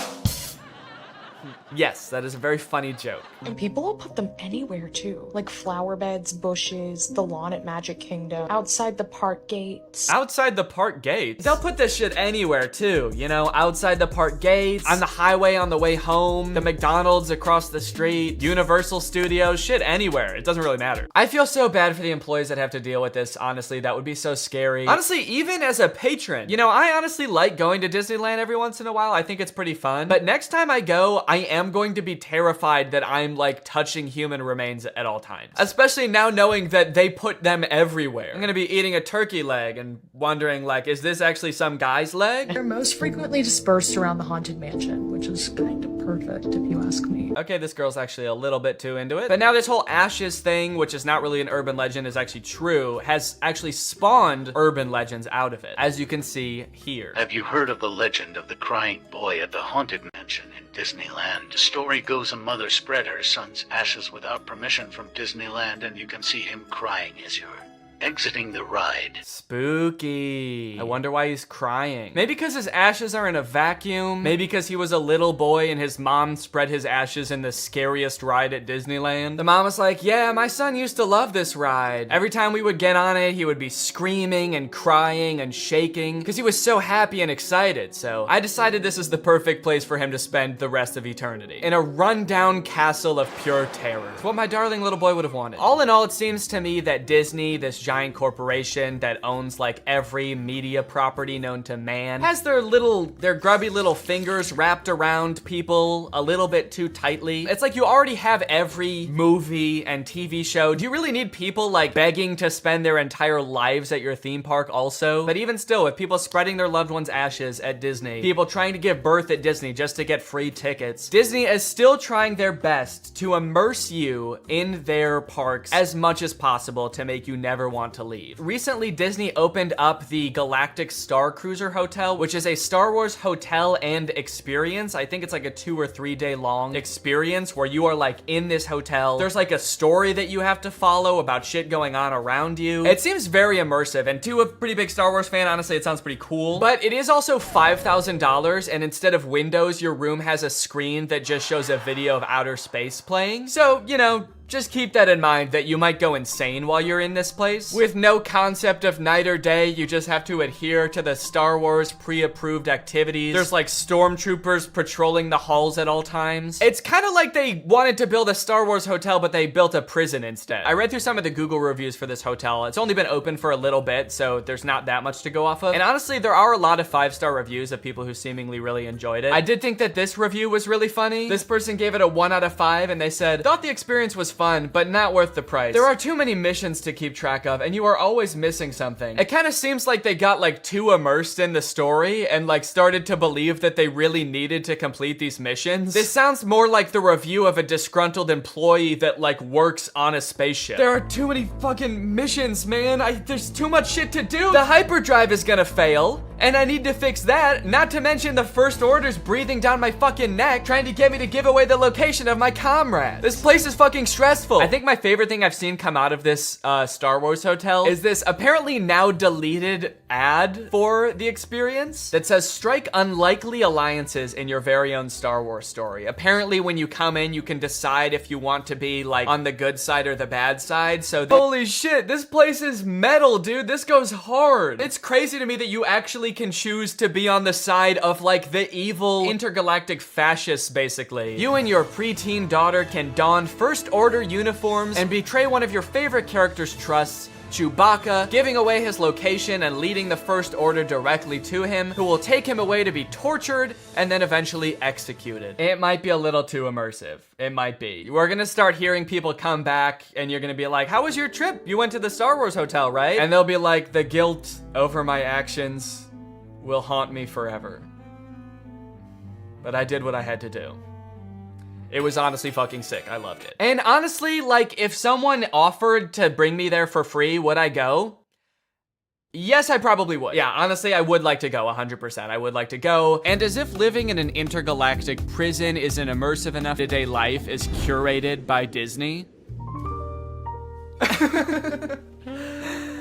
Yes, that is a very funny joke. And people will put them anywhere too. Like flower beds, bushes, the lawn at Magic Kingdom, outside the park gates. Outside the park gates? They'll put this shit anywhere too, outside the park gates, on the highway on the way home, the McDonald's across the street, Universal Studios, shit anywhere. It doesn't really matter. I feel so bad for the employees that have to deal with this, honestly. That would be so scary. Honestly, even as a patron, I honestly like going to Disneyland every once in a while. I think it's pretty fun. But next time I go, I am going to be terrified that I'm like touching human remains at all times. Especially now knowing that they put them everywhere. I'm gonna be eating a turkey leg and wondering like, is this actually some guy's leg? They're most frequently dispersed around the Haunted Mansion, which is kind of perfect if you ask me. Okay, this girl's actually a little bit too into it. But now this whole ashes thing, which is not really an urban legend, is actually true, has actually spawned urban legends out of it, as you can see here. Have you heard of the legend of the crying boy at the Haunted Mansion in Disneyland? The story goes a mother spread her son's ashes without permission from Disneyland, and you can see him crying as you're exiting the ride. Spooky. I wonder why he's crying. Maybe because his ashes are in a vacuum. Maybe because he was a little boy and his mom spread his ashes in the scariest ride at Disneyland. The mom was like, yeah, my son used to love this ride. Every time we would get on it, he would be screaming and crying and shaking because he was so happy and excited. So I decided this is the perfect place for him to spend the rest of eternity. In a rundown castle of pure terror. It's what my darling little boy would have wanted. All in all, it seems to me that Disney, this giant corporation that owns like every media property known to man, has their grubby little fingers wrapped around people a little bit too tightly. It's like you already have every movie and TV show. Do you really need people like begging to spend their entire lives at your theme park also? But even still, with people spreading their loved ones' ashes at Disney, people trying to give birth at Disney just to get free tickets, Disney is still trying their best to immerse you in their parks as much as possible to make you never want want to leave. Recently, Disney opened up the Galactic Star Cruiser Hotel, which is a Star Wars hotel and experience. I think it's like a 2 or 3 day long experience where you are like in this hotel. There's like a story that you have to follow about shit going on around you. It seems very immersive, and to a pretty big Star Wars fan, honestly, it sounds pretty cool. But it is also $5,000, and instead of windows, your room has a screen that just shows a video of outer space playing. So, you know, just keep that in mind that you might go insane while you're in this place. With no concept of night or day, you just have to adhere to the Star Wars pre-approved activities. There's like stormtroopers patrolling the halls at all times. It's kind of like they wanted to build a Star Wars hotel, but they built a prison instead. I read through some of the Google reviews for this hotel. It's only been open for a little bit, so there's not that much to go off of. And honestly, there are a lot of 5-star reviews of people who seemingly really enjoyed it. I did think that this review was really funny. This person gave it a 1 out of 5, and they said, thought the experience was fun, but not worth the price. There are too many missions to keep track of, and you are always missing something. It kind of seems like they got like too immersed in the story and like started to believe that they really needed to complete these missions. This sounds more like the review of a disgruntled employee that like works on a spaceship. There are too many fucking missions, man. There's too much shit to do. The hyperdrive is gonna fail, and I need to fix that, not to mention the First Order's breathing down my fucking neck, trying to get me to give away the location of my comrade. This place is fucking stressful. I think my favorite thing I've seen come out of this Star Wars hotel is this apparently now deleted ad for the experience that says, strike unlikely alliances in your very own Star Wars story. Apparently when you come in, you can decide if you want to be like on the good side or the bad side. So holy shit, this place is metal, dude. This goes hard. It's crazy to me that you actually can choose to be on the side of like the evil intergalactic fascists, basically. You and your preteen daughter can don First Order uniforms and betray one of your favorite character's trusts, Chewbacca, giving away his location and leading the First Order directly to him, who will take him away to be tortured and then eventually executed. It might be a little too immersive. It might be. We're gonna start hearing people come back and you're gonna be like, how was your trip? You went to the Star Wars hotel, right? And they'll be like, the guilt over my actions will haunt me forever. But I did what I had to do. It was honestly fucking sick. I loved it. And honestly, like, if someone offered to bring me there for free, would I go? Yes, I probably would. Yeah, honestly, I would like to go 100%. I would like to go. And as if living in an intergalactic prison isn't immersive enough, day-to-day life is curated by Disney.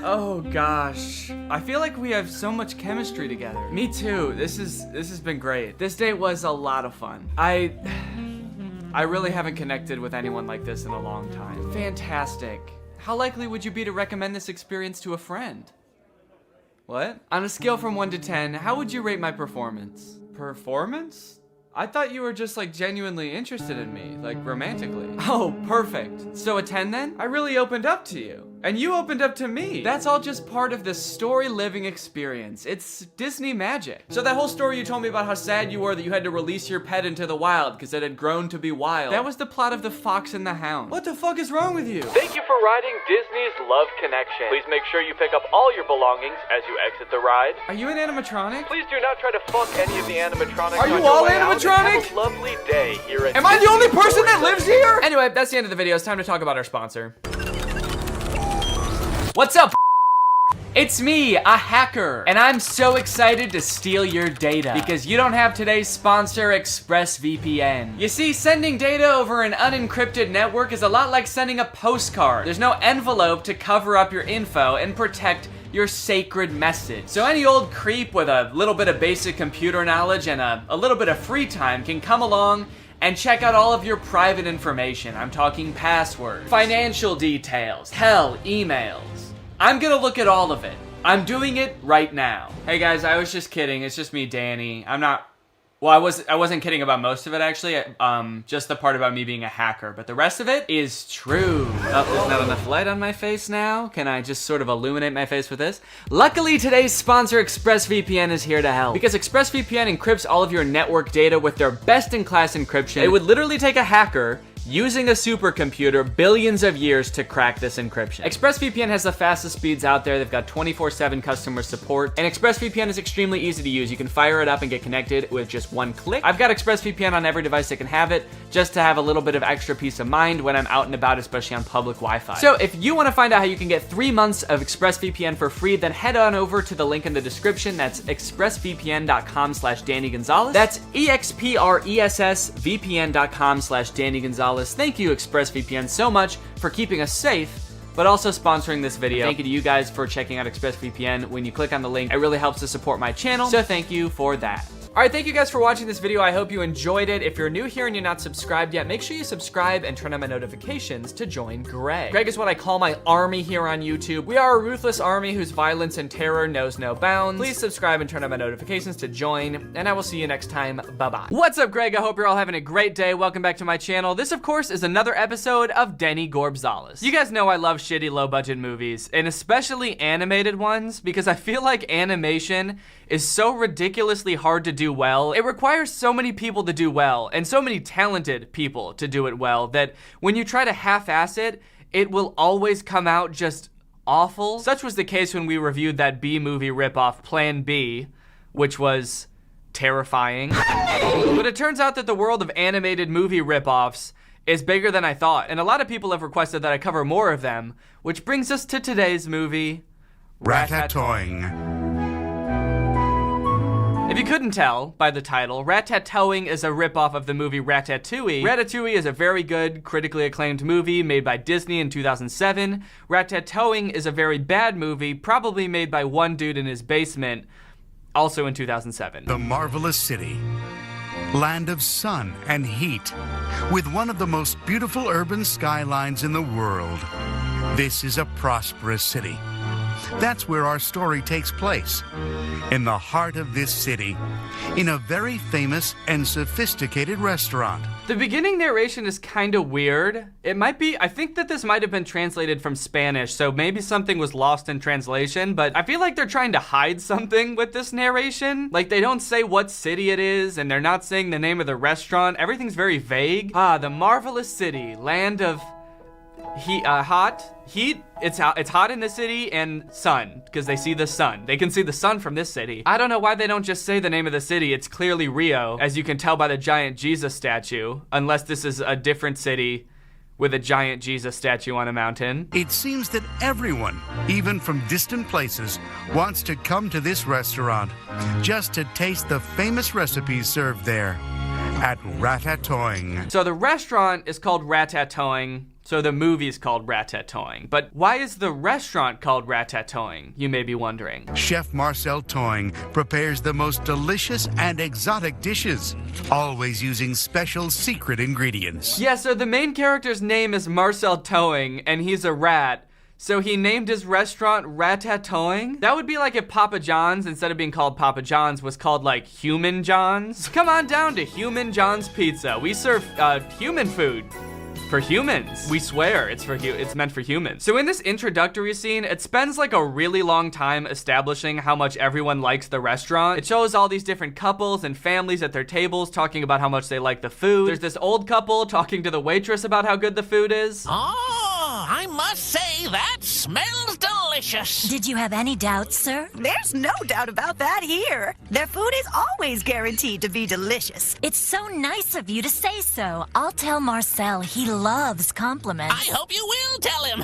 Oh gosh, I feel like we have so much chemistry together. Me too. This has been great. This date was a lot of fun. I really haven't connected with anyone like this in a long time. Fantastic. How likely would you be to recommend this experience to a friend? What? On a scale from 1 to 10, how would you rate my performance? Performance? I thought you were just like genuinely interested in me, like romantically. Oh, perfect. So a 10 then? I really opened up to you. And you opened up to me. That's all just part of the story living experience. It's Disney magic. So that whole story you told me about how sad you were that you had to release your pet into the wild because it had grown to be wild. That was the plot of The Fox and the Hound. What the fuck is wrong with you? Thank you for riding Disney's Love Connection. Please make sure you pick up all your belongings as you exit the ride. Are you an animatronic? Please do not try to fuck any of the animatronics. Are you all animatronic? Have a lovely day here at Am I the only person that lives here? Anyway, that's the end of the video. It's time to talk about our sponsor. What's up? It's me, a hacker, and I'm so excited to steal your data because you don't have today's sponsor, ExpressVPN. You see, sending data over an unencrypted network is a lot like sending a postcard. There's no envelope to cover up your info and protect your sacred message. So any old creep with a little bit of basic computer knowledge and a little bit of free time can come along and check out all of your private information. I'm talking passwords, financial details, hell, emails. I'm gonna look at all of it. I'm doing it right now. Hey guys, I was just kidding. It's just me, Danny. I wasn't kidding about most of it actually. Just the part about me being a hacker, but the rest of it is true. Oh, there's not enough light on my face now. Can I just sort of illuminate my face with this? Luckily, today's sponsor, ExpressVPN, is here to help. Because ExpressVPN encrypts all of your network data with their best-in-class encryption. It would literally take a hacker using a supercomputer billions of years to crack this encryption. ExpressVPN has the fastest speeds out there. They've got 24/7 customer support, and ExpressVPN is extremely easy to use. You can fire it up and get connected with just one click. I've got ExpressVPN on every device that can have it, just to have a little bit of extra peace of mind when I'm out and about, especially on public Wi-Fi. So if you want to find out how you can get 3 months of ExpressVPN for free, then head on over to the link in the description. That's expressvpn.com/Danny Gonzalez. That's expressvpn.com/Danny Gonzalez. Thank you, ExpressVPN, so much for keeping us safe, but also sponsoring this video. Thank you to you guys for checking out ExpressVPN. When you click on the link, it really helps to support my channel, so thank you for that. All right, thank you guys for watching this video. I hope you enjoyed it. If you're new here and you're not subscribed yet, make sure you subscribe and turn on my notifications to join Greg. Greg is what I call my army here on YouTube. We are a ruthless army whose violence and terror knows no bounds. Please subscribe and turn on my notifications to join, and I will see you next time. Bye-bye. What's up, Greg? I hope you're all having a great day. Welcome back to my channel. This, of course, is another episode of Danny Gonzalez. You guys know I love shitty low-budget movies, and especially animated ones, because I feel like animation is so ridiculously hard to do well. It requires so many people to do well, and so many talented people to do it well, that when you try to half-ass it, it will always come out just awful. Such was the case when we reviewed that B-movie ripoff, Plan B, which was terrifying. But it turns out that the world of animated movie ripoffs is bigger than I thought, and a lot of people have requested that I cover more of them, which brings us to today's movie, Ratatouille. If you couldn't tell by the title, Ratatouille is a ripoff of the movie Ratatouille. Ratatouille is a very good, critically acclaimed movie made by Disney in 2007. Ratatouille is a very bad movie, probably made by one dude in his basement, also in 2007. The marvelous city, land of sun and heat, with one of the most beautiful urban skylines in the world. This is a prosperous city. That's where our story takes place, in the heart of this city, in a very famous and sophisticated restaurant. The beginning narration is kind of weird. It might be, I think that this might have been translated from Spanish, so maybe something was lost in translation, but I feel like they're trying to hide something with this narration. Like, they don't say what city it is, and they're not saying the name of the restaurant. Everything's very vague. The marvelous city, land of heat. It's hot in the city, and sun, because they see the sun. They can see the sun from this city. I don't know why they don't just say the name of the city. It's clearly Rio, as you can tell by the giant Jesus statue, unless this is a different city with a giant Jesus statue on a mountain. It seems that everyone, even from distant places, wants to come to this restaurant just to taste the famous recipes served there at Ratatouille. So the restaurant is called Ratatouille, so the movie's called Ratatouille. But why is the restaurant called Ratatouille, you may be wondering? Chef Marcel Touing prepares the most delicious and exotic dishes, always using special secret ingredients. Yeah, so the main character's name is Marcel Touing, and he's a rat. So he named his restaurant Ratatouille? That would be like if Papa John's, instead of being called Papa John's, was called like Human John's. Come on down to Human John's Pizza. We serve human food. For humans. We swear it's meant for humans. So in this introductory scene, it spends like a really long time establishing how much everyone likes the restaurant. It shows all these different couples and families at their tables talking about how much they like the food. There's this old couple talking to the waitress about how good the food is. Oh, I must say that smells delicious. Did you have any doubts, sir? There's no doubt about that here. Their food is always guaranteed to be delicious. It's so nice of you to say so. I'll tell Marcel he loves compliments. I hope you will tell him.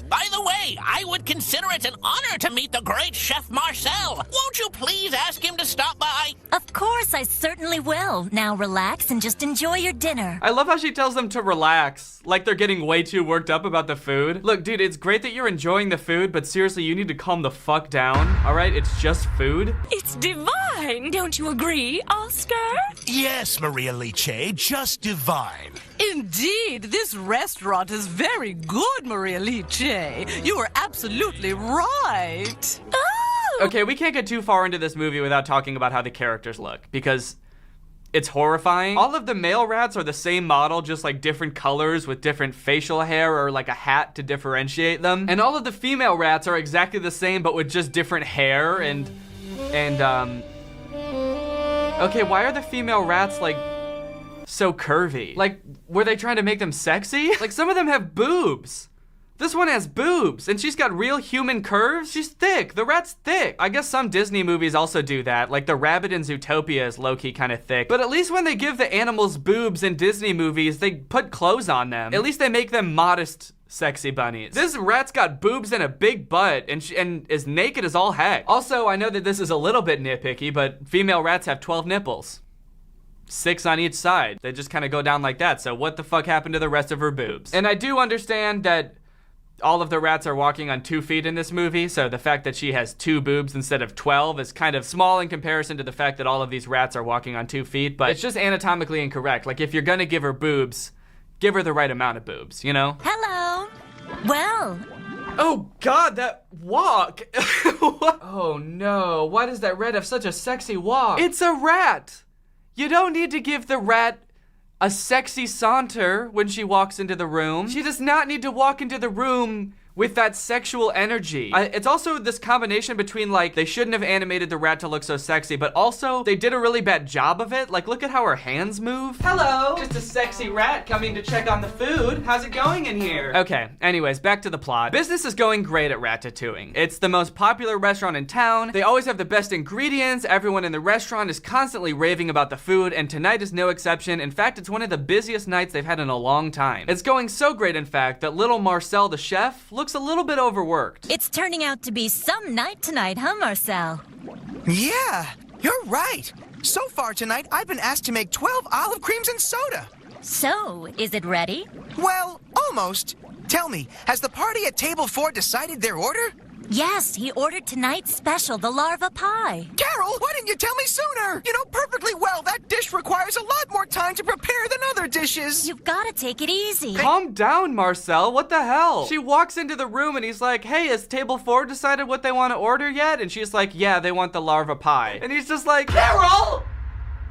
By the way, I would consider it an honor to meet the great Chef Marcel. Won't you please ask him to stop by? Of course, I certainly will. Now relax and just enjoy your dinner. I love how she tells them to relax, like they're getting way too worked up about the food. Look, dude, it's great that you're enjoying the food, but seriously, you need to calm the fuck down, all right? It's just food. It's divine, don't you agree, Oscar? Yes, Maria Liche, just divine. Indeed, this restaurant is very good, Maria Liche. You are absolutely right. Oh! Okay, we can't get too far into this movie without talking about how the characters look, because it's horrifying. All of the male rats are the same model, just like different colors with different facial hair or like a hat to differentiate them. And all of the female rats are exactly the same, but with just different hair and okay, why are the female rats like so curvy. Like, were they trying to make them sexy? Like, some of them have boobs. This one has boobs, and she's got real human curves. She's thick. The rat's thick. I guess some Disney movies also do that. Like the rabbit in Zootopia is low-key kind of thick. But at least when they give the animals boobs in Disney movies, they put clothes on them. At least they make them modest, sexy bunnies. This rat's got boobs and a big butt and is naked as all heck. Also, I know that this is a little bit nitpicky, but female rats have 12 nipples. 6 on each side. They just kind of go down like that. So what the fuck happened to the rest of her boobs? And I do understand that all of the rats are walking on 2 feet in this movie, so the fact that she has 2 boobs instead of 12 is kind of small in comparison to the fact that all of these rats are walking on 2 feet, but it's just anatomically incorrect. Like, if you're gonna give her boobs, give her the right amount of boobs, you know? Hello. Well. Oh God, that walk. Oh no, why does that rat have such a sexy walk? It's a rat. You don't need to give the rat a sexy saunter when she walks into the room. She does not need to walk into the room with that sexual energy. It's also this combination between, like, they shouldn't have animated the rat to look so sexy, but also they did a really bad job of it. Like, look at how her hands move. Hello, just a sexy rat coming to check on the food. How's it going in here? Okay, anyways, back to the plot. Business is going great at Ratatouille. It's the most popular restaurant in town. They always have the best ingredients. Everyone in the restaurant is constantly raving about the food, and tonight is no exception. In fact, it's one of the busiest nights they've had in a long time. It's going so great, in fact, that little Marcel, the chef, looks a little bit overworked. It's turning out to be some night tonight, huh, Marcel? Yeah, you're right. So far tonight, I've been asked to make 12 olive creams and soda. So, is it ready? Well, almost. Tell me, has the party at table 4 decided their order? Yes, he ordered tonight's special, the larva pie. Carol, why didn't you tell me sooner? You know perfectly well that dish requires a lot more time to prepare than other dishes. You've got to take it easy. Calm down, Marcel. What the hell? She walks into the room and he's like, hey, has table 4 decided what they want to order yet? And she's like, yeah, they want the larva pie. And he's just like, Carol!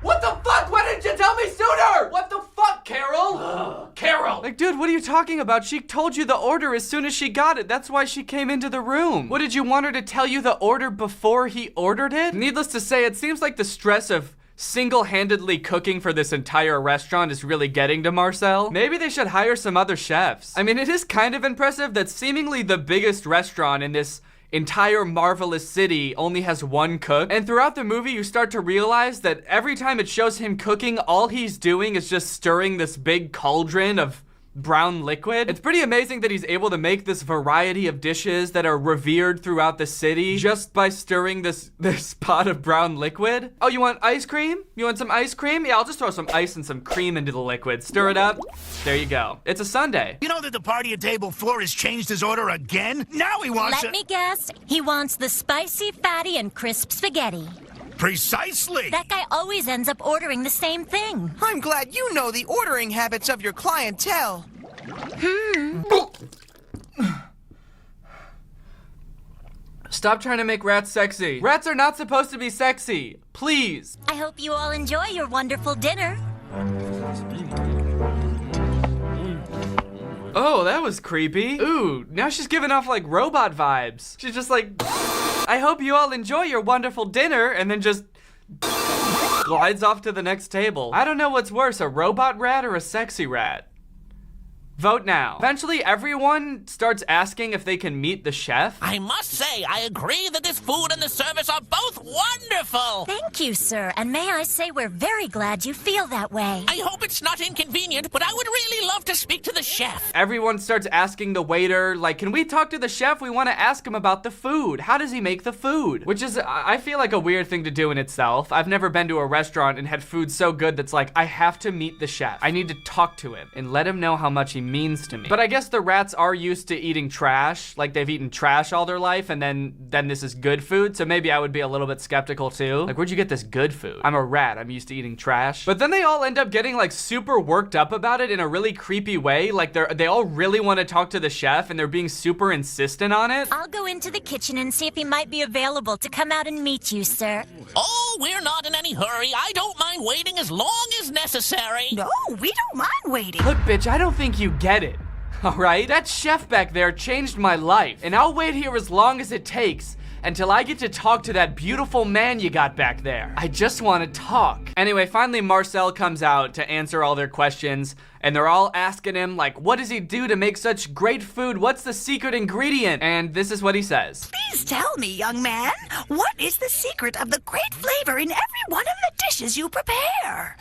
What the fuck? Why didn't you tell me sooner? What the fuck, Carol? Carol! Like, dude, what are you talking about? She told you the order as soon as she got it. That's why she came into the room. What, did you want her to tell you the order before he ordered it? Needless to say, it seems like the stress of single-handedly cooking for this entire restaurant is really getting to Marcel. Maybe they should hire some other chefs. I mean, it is kind of impressive that seemingly the biggest restaurant in this entire marvelous city only has 1 cook. And throughout the movie, you start to realize that every time it shows him cooking, all he's doing is just stirring this big cauldron of brown liquid. It's pretty amazing that he's able to make this variety of dishes that are revered throughout the city just by stirring this pot of brown liquid. Oh, you want ice cream? You want some ice cream? Yeah, I'll just throw some ice and some cream into the liquid. Stir it up. There you go. It's a sundae. You know that the party at table 4 has changed his order again? Now he wants Let me guess. He wants the spicy, fatty, and crisp spaghetti. Precisely. That guy always ends up ordering the same thing. I'm glad you know the ordering habits of your clientele. Stop trying to make rats sexy. Rats are not supposed to be sexy. Please. I hope you all enjoy your wonderful dinner. Oh, that was creepy. Ooh, now she's giving off like robot vibes. She's just like, I hope you all enjoy your wonderful dinner, and then just glides off to the next table. I don't know what's worse, a robot rat or a sexy rat. Vote now. Eventually, everyone starts asking if they can meet the chef. I must say, I agree that this food and the service are both wonderful. Thank you, sir. And may I say we're very glad you feel that way. I hope it's not inconvenient, but I would really love to speak to the chef. Everyone starts asking the waiter, like, can we talk to the chef? We want to ask him about the food. How does he make the food? Which is, I feel like a weird thing to do in itself. I've never been to a restaurant and had food so good that's like, I have to meet the chef. I need to talk to him and let him know how much he means to me. But I guess the rats are used to eating trash. Like, they've eaten trash all their life, and then this is good food, so maybe I would be a little bit skeptical too. Like, where'd you get this good food? I'm a rat. I'm used to eating trash. But then they all end up getting like super worked up about it in a really creepy way. Like, they all really want to talk to the chef, and they're being super insistent on it. I'll go into the kitchen and see if he might be available to come out and meet you, sir. Oh, we're not in any hurry. I don't mind waiting as long as necessary. No, we don't mind waiting. Look, bitch, I don't think you get it. All right? That chef back there changed my life, and I'll wait here as long as it takes, until I get to talk to that beautiful man you got back there. I just want to talk. Anyway, finally Marcel comes out to answer all their questions, and they're all asking him, like, what does he do to make such great food? What's the secret ingredient? And this is what he says. Please tell me, young man, what is the secret of the great flavor in every one of the dishes you prepare?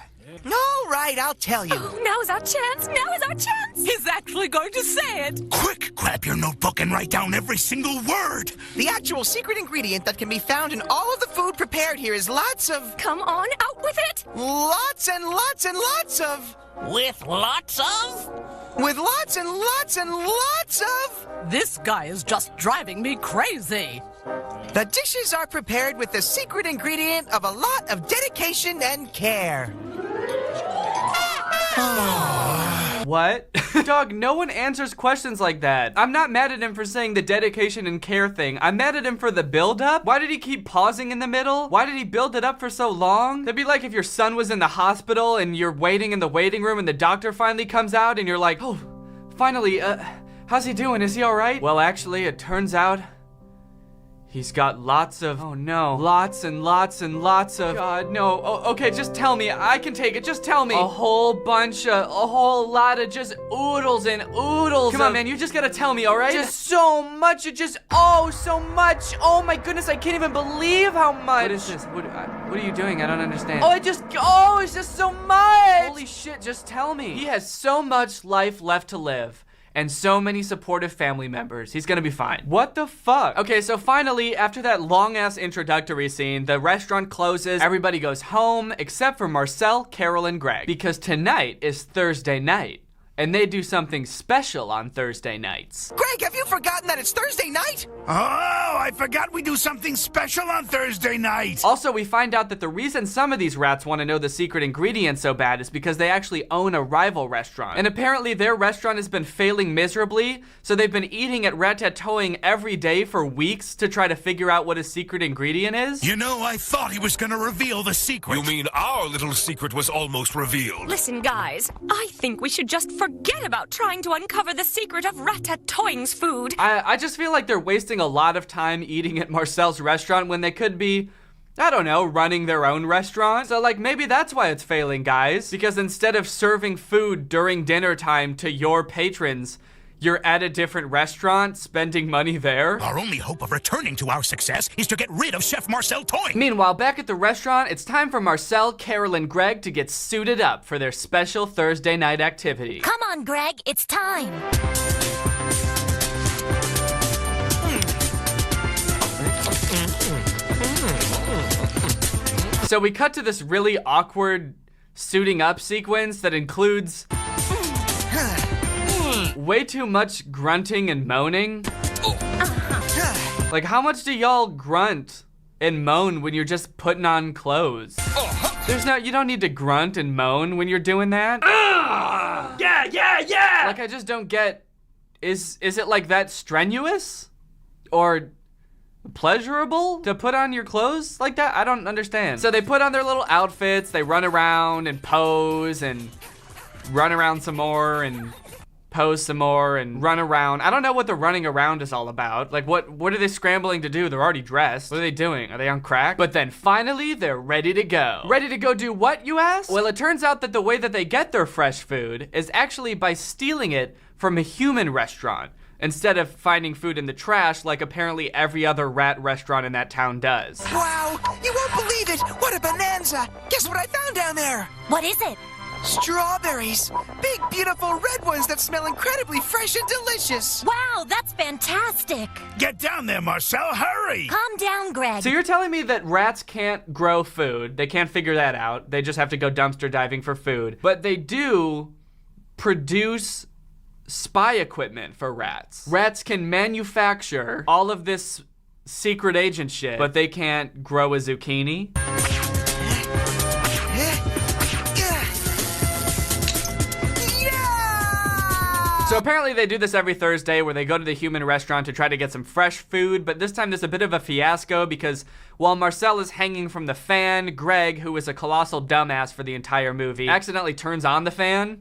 All right, I'll tell you. Oh, now's our chance. Now is our chance. He's actually going to say it. Quick, grab your notebook and write down every single word. The actual secret ingredient that can be found in all of the food prepared here is lots of... Come on, out with it. Lots and lots and lots of... With lots of? With lots and lots and lots of... This guy is just driving me crazy. The dishes are prepared with the secret ingredient of a lot of dedication and care. What? Dog, no one answers questions like that. I'm not mad at him for saying the dedication and care thing. I'm mad at him for the build-up. Why did he keep pausing in the middle? Why did he build it up for so long? That'd be like if your son was in the hospital and you're waiting in the waiting room and the doctor finally comes out and you're like, oh, finally, how's he doing? Is he all right? Well, actually, it turns out he's got lots of, oh no, lots and lots and lots of, God, no. Oh, okay, just tell me. I can take it. Just tell me. A whole lot of just oodles and oodles. Come on, man, you just gotta tell me, all right? Just so much. So much. Oh my goodness, I can't even believe how much. What is this? What are you doing? I don't understand. It's just so much. Holy shit, just tell me. He has so much life left to live. And so many supportive family members. He's gonna be fine. What the fuck? Okay, so finally, after that long-ass introductory scene, the restaurant closes, everybody goes home, except for Marcel, Carol, and Greg. Because tonight is Thursday night. And they do something special on Thursday nights. Greg, have you forgotten that it's Thursday night? Oh, I forgot we do something special on Thursday night. Also, we find out that the reason some of these rats want to know the secret ingredient so bad is because they actually own a rival restaurant. And apparently their restaurant has been failing miserably, so they've been eating at Ratatouille every day for weeks to try to figure out what his secret ingredient is. You know, I thought he was gonna reveal the secret. You mean our little secret was almost revealed? Listen, guys, I think we should just forget about trying to uncover the secret of Ratatouille's food. I just feel like they're wasting a lot of time eating at Marcel's restaurant when they could be, I don't know, running their own restaurant. So like maybe that's why it's failing, guys. Because instead of serving food during dinner time to your patrons, you're at a different restaurant, spending money there. Our only hope of returning to our success is to get rid of Chef Marcel Toy. Meanwhile, back at the restaurant, it's time for Marcel, Carol, and Greg to get suited up for their special Thursday night activity. Come on, Greg, it's time. So we cut to this really awkward suiting up sequence that includes way too much grunting and moaning. Like, how much do y'all grunt and moan when you're just putting on clothes? You don't need to grunt and moan when you're doing that. Yeah. Like, I just don't get, is it like that strenuous? Or pleasurable to put on your clothes like that? I don't understand. So they put on their little outfits, they run around and pose and run around some more and pose some more and run around. I don't know what the running around is all about. Like, what are they scrambling to do? They're already dressed. What are they doing? Are they on crack? But then finally, they're ready to go. Ready to go do what, you ask? Well, it turns out that the way that they get their fresh food is actually by stealing it from a human restaurant, instead of finding food in the trash like apparently every other rat restaurant in that town does. Wow, you won't believe it! What a bonanza! Guess what I found down there? What is it? Strawberries! Big, beautiful red ones that smell incredibly fresh and delicious! Wow, that's fantastic! Get down there, Marcel, hurry! Calm down, Greg. So you're telling me that rats can't grow food, they can't figure that out, they just have to go dumpster diving for food, but they do produce spy equipment for rats. Rats can manufacture all of this secret agent shit, but they can't grow a zucchini? So apparently they do this every Thursday where they go to the human restaurant to try to get some fresh food, but this time there's a bit of a fiasco because while Marcel is hanging from the fan, Greg, who is a colossal dumbass for the entire movie, accidentally turns on the fan.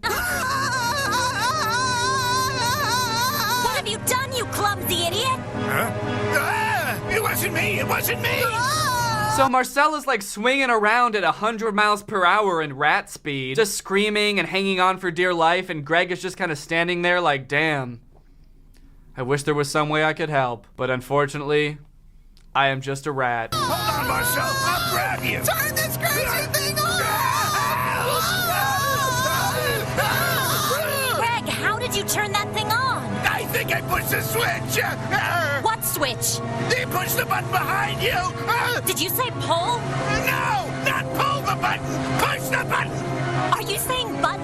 What have you done, you clumsy idiot? Huh? You were wasn't me! It wasn't me! So Marcel is like swinging around at 100 miles per hour in rat speed, just screaming and hanging on for dear life, and Greg is just kind of standing there like, damn, I wish there was some way I could help, but unfortunately, I am just a rat. Hold on, Marcel, I'll grab you! Turn this crazy thing on! Greg, how did you turn that thing on? I think I pushed the switch! What switch? You push the button behind you! Did you say pull? No! Not pull the button! Push the button! Are you saying button?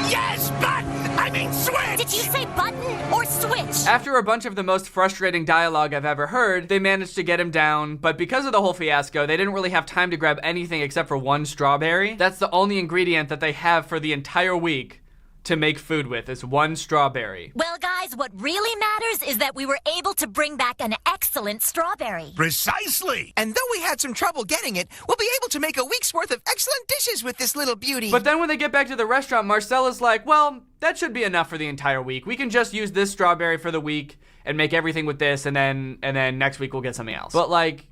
Yes, button! I mean switch! Did you say button or switch? After a bunch of the most frustrating dialogue I've ever heard, they managed to get him down, but because of the whole fiasco, they didn't really have time to grab anything except for one strawberry. That's the only ingredient that they have for the entire week to make food with, is one strawberry. Well, guys, what really matters is that we were able to bring back an excellent strawberry. Precisely! And though we had some trouble getting it, we'll be able to make a week's worth of excellent dishes with this little beauty. But then when they get back to the restaurant, Marcel is like, well, that should be enough for the entire week. We can just use this strawberry for the week and make everything with this, and then next week we'll get something else. But like,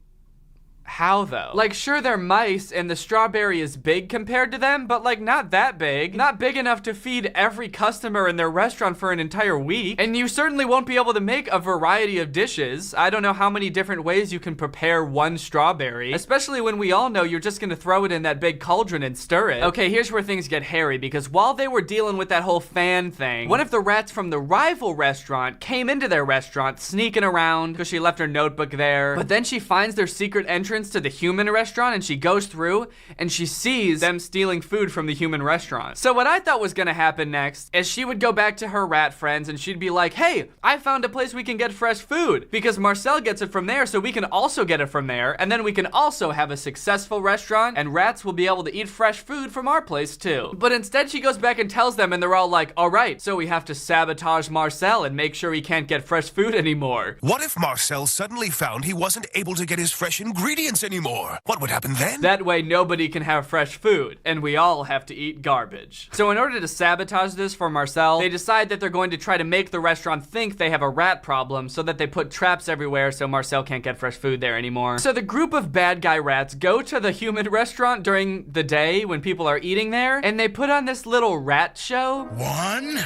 how though? Like, sure, they're mice and the strawberry is big compared to them, but like not that big. Not big enough to feed every customer in their restaurant for an entire week. And you certainly won't be able to make a variety of dishes. I don't know how many different ways you can prepare one strawberry, especially when we all know you're just gonna throw it in that big cauldron and stir it. Okay, here's where things get hairy, because while they were dealing with that whole fan thing, one of the rats from the rival restaurant came into their restaurant sneaking around because she left her notebook there. But then she finds their secret entrance to the human restaurant, and she goes through and she sees them stealing food from the human restaurant. So what I thought was gonna happen next is she would go back to her rat friends and she'd be like, hey, I found a place we can get fresh food because Marcel gets it from there, so we can also get it from there, and then we can also have a successful restaurant and rats will be able to eat fresh food from our place too. But instead she goes back and tells them, and they're all like, all right, so we have to sabotage Marcel and make sure he can't get fresh food anymore. What if Marcel suddenly found he wasn't able to get his fresh ingredients anymore? What would happen then? That way nobody can have fresh food, and we all have to eat garbage. So in order to sabotage this for Marcel, they decide that they're going to try to make the restaurant think they have a rat problem so that they put traps everywhere so Marcel can't get fresh food there anymore. So the group of bad guy rats go to the human restaurant during the day when people are eating there, and they put on this little rat show. 1,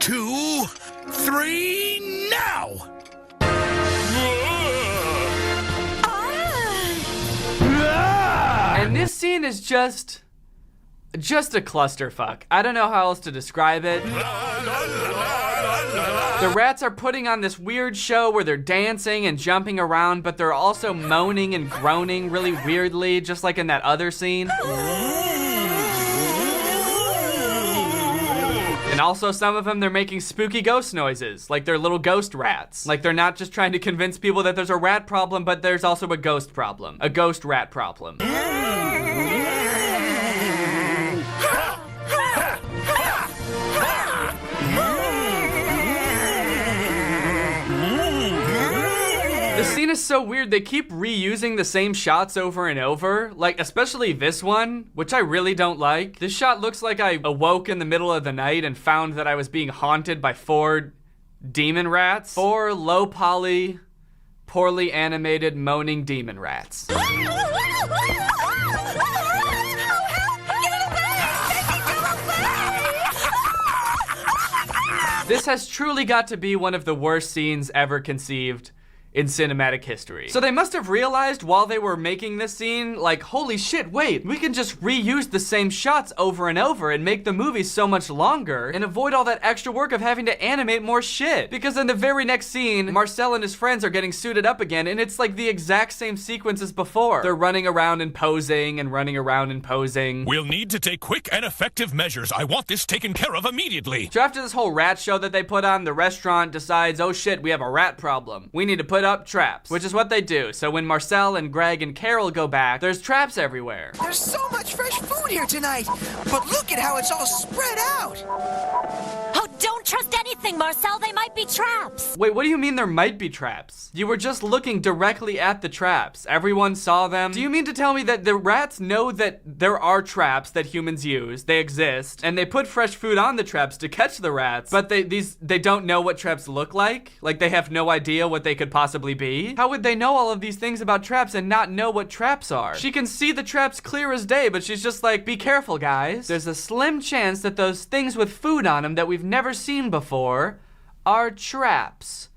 2, 3, now! And this scene is just a clusterfuck. I don't know how else to describe it. The rats are putting on this weird show where they're dancing and jumping around, but they're also moaning and groaning really weirdly, just like in that other scene. And also some of them, they're making spooky ghost noises, like they're little ghost rats. Like they're not just trying to convince people that there's a rat problem, but there's also a ghost problem. A ghost rat problem. The scene is so weird, they keep reusing the same shots over and over, like especially this one, which I really don't like. This shot looks like I awoke in the middle of the night and found that I was being haunted by 4 demon rats. 4 low poly, poorly animated moaning demon rats. This has truly got to be one of the worst scenes ever conceived in cinematic history. So they must have realized while they were making this scene, like, holy shit, wait, we can just reuse the same shots over and over and make the movie so much longer and avoid all that extra work of having to animate more shit. Because in the very next scene, Marcel and his friends are getting suited up again, and it's like the exact same sequence as before. They're running around and posing and running around and posing. We'll need to take quick and effective measures. I want this taken care of immediately. So after this whole rat show that they put on, the restaurant decides, oh shit, we have a rat problem. We need to put up traps, which is what they do. So when Marcel and Greg and Carol go back, there's traps everywhere. There's so much fresh food here tonight, but look at how it's all spread out. Oh, don't trust anything anything, Marcel. They might be traps. Wait, what do you mean there might be traps? You were just looking directly at the traps. Everyone saw them. Do you mean to tell me that the rats know that there are traps that humans use, they exist, and they put fresh food on the traps to catch the rats, but they don't know what traps look like? Like they have no idea what they could possibly be? How would they know all of these things about traps and not know what traps are? She can see the traps clear as day, but she's just like, be careful, guys. There's a slim chance that those things with food on them that we've never seen before are traps.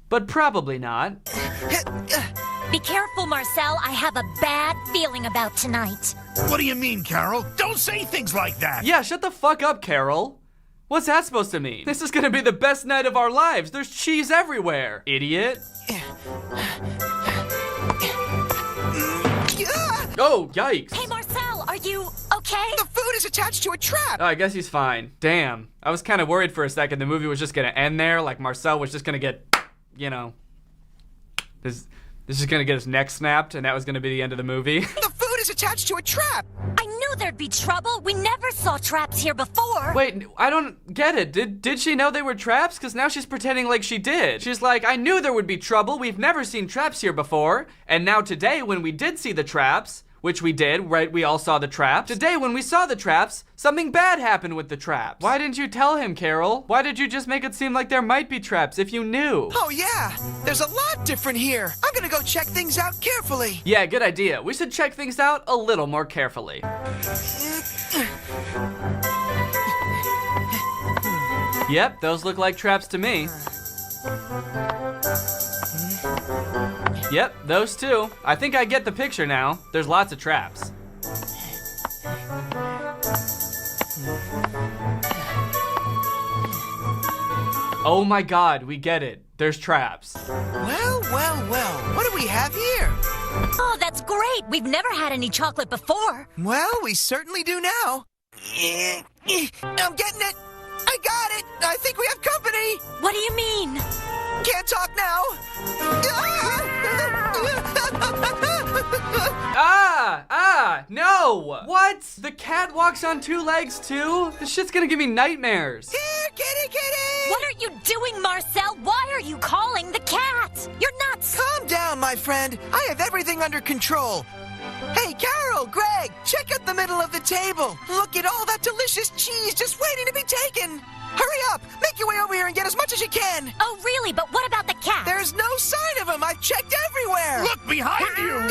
But probably not. Be careful, Marcel. I have a bad feeling about tonight. What do you mean, Carol? Don't say things like that. Yeah, shut the fuck up, Carol. What's that supposed to mean? This is gonna be the best night of our lives. There's cheese everywhere, idiot. Oh, yikes. Hey, Marcel, are you okay? The food is attached to a trap. Oh, I guess he's fine. Damn. I was kind of worried for a second the movie was just gonna end there, like Marcel was just gonna get, you know, this is gonna get his neck snapped, and that was gonna be the end of the movie. The food is attached to a trap. I knew there'd be trouble. We never saw traps here before. Wait, I don't get it. Did she know they were traps? Because now she's pretending like she did. She's like, I knew there would be trouble. We've never seen traps here before. And now today, when we did see the traps, which we did, right? We all saw the traps. Today, when we saw the traps, something bad happened with the traps. Why didn't you tell him, Carol? Why did you just make it seem like there might be traps if you knew? Oh yeah, there's a lot different here. I'm gonna go check things out carefully. Yeah, good idea. We should check things out a little more carefully. Yep, those look like traps to me. Yep, those two. I think I get the picture now. There's lots of traps. Oh my god, we get it. There's traps. Well, what do we have here? Oh, that's great. We've never had any chocolate before. Well, we certainly do now. I'm getting it. I got it. I think we have company. What do you mean? Can't talk now. No! What? The cat walks on two legs too? This shit's gonna give me nightmares. Here, kitty! What are you doing, Marcel? Why are you calling the cat? You're nuts. Calm down, my friend. I have everything under control. Hey, Carol, Greg, check out the middle of the table. Look at all that delicious cheese just waiting to be taken. Hurry up! Make your way over here and get as much as you can! Oh, really? But what about the cat? There's no sign of him! I've checked everywhere! Look behind you!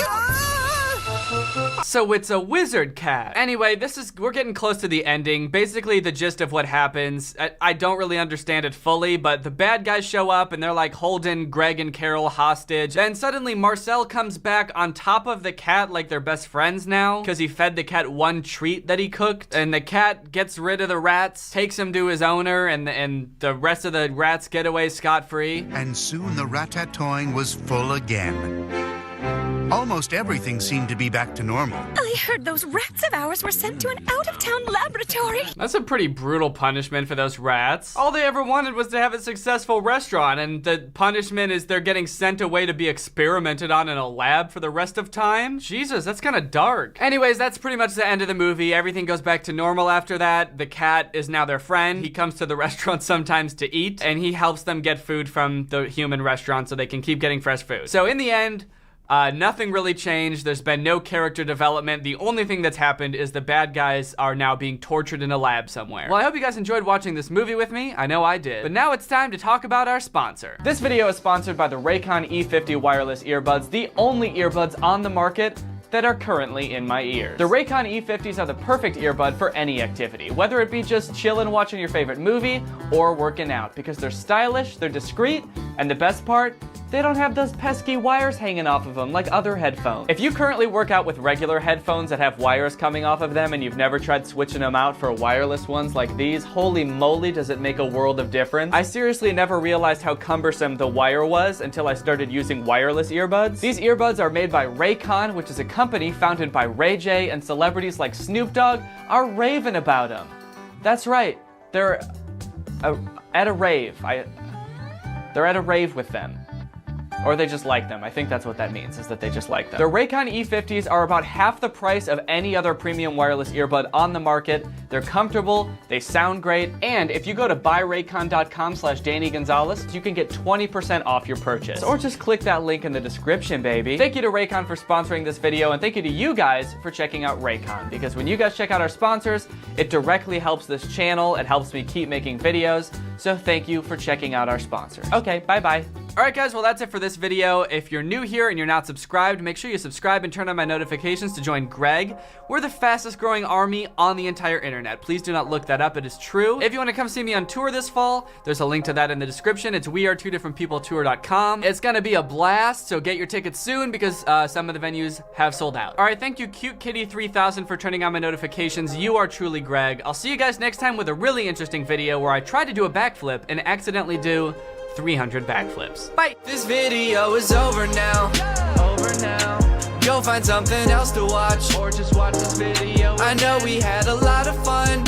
So it's a wizard cat. Anyway, we're getting close to the ending. Basically, the gist of what happens, I don't really understand it fully, but the bad guys show up and they're like holding Greg and Carol hostage. Then suddenly Marcel comes back on top of the cat like they're best friends now, because he fed the cat one treat that he cooked, and the cat gets rid of the rats, takes him to his owner, and the rest of the rats get away scot-free. And soon the ratatouille was full again. Almost everything seemed to be back to normal. I heard those rats of ours were sent to an out-of-town laboratory. That's a pretty brutal punishment for those rats. All they ever wanted was to have a successful restaurant, and the punishment is they're getting sent away to be experimented on in a lab for the rest of time? Jesus, that's kind of dark. Anyways, that's pretty much the end of the movie. Everything goes back to normal after that. The cat is now their friend. He comes to the restaurant sometimes to eat, and he helps them get food from the human restaurant so they can keep getting fresh food. So in the end, nothing really changed. There's been no character development. The only thing that's happened is the bad guys are now being tortured in a lab somewhere. Well, I hope you guys enjoyed watching this movie with me. I know I did. But now it's time to talk about our sponsor. This video is sponsored by the Raycon E50 wireless earbuds, the only earbuds on the market that are currently in my ears. The Raycon E50s are the perfect earbud for any activity, whether it be just chilling watching your favorite movie or working out, because they're stylish, they're discreet, and the best part, they don't have those pesky wires hanging off of them like other headphones. If you currently work out with regular headphones that have wires coming off of them and you've never tried switching them out for wireless ones like these, holy moly does it make a world of difference. I seriously never realized how cumbersome the wire was until I started using wireless earbuds. These earbuds are made by Raycon, which is a company founded by Ray J, and celebrities like Snoop Dogg are raving about them. That's right, they're at a rave. They're at a rave with them. Or they just like them. I think that's what that means, is that they just like them. The Raycon E50s are about half the price of any other premium wireless earbud on the market. They're comfortable, they sound great, and if you go to buyraycon.com/Danny Gonzalez, you can get 20% off your purchase. Or just click that link in the description, baby. Thank you to Raycon for sponsoring this video, and thank you to you guys for checking out Raycon, because when you guys check out our sponsors, it directly helps this channel, it helps me keep making videos, so thank you for checking out our sponsors. Okay, bye-bye. Alright guys, well that's it for this video. If you're new here and you're not subscribed, make sure you subscribe and turn on my notifications to join Greg. We're the fastest growing army on the entire internet. Please do not look that up, it is true. If you want to come see me on tour this fall, there's a link to that in the description. It's wearetwodifferentpeopletour.com. It's gonna be a blast, so get your tickets soon because some of the venues have sold out. Alright, thank you Cute Kitty 3000 for turning on my notifications. You are truly Greg. I'll see you guys next time with a really interesting video where I try to do a backflip and accidentally do 300 backflips. Bye. This video is over now. Go find something else to watch, or just watch this video. I know we had a lot of fun,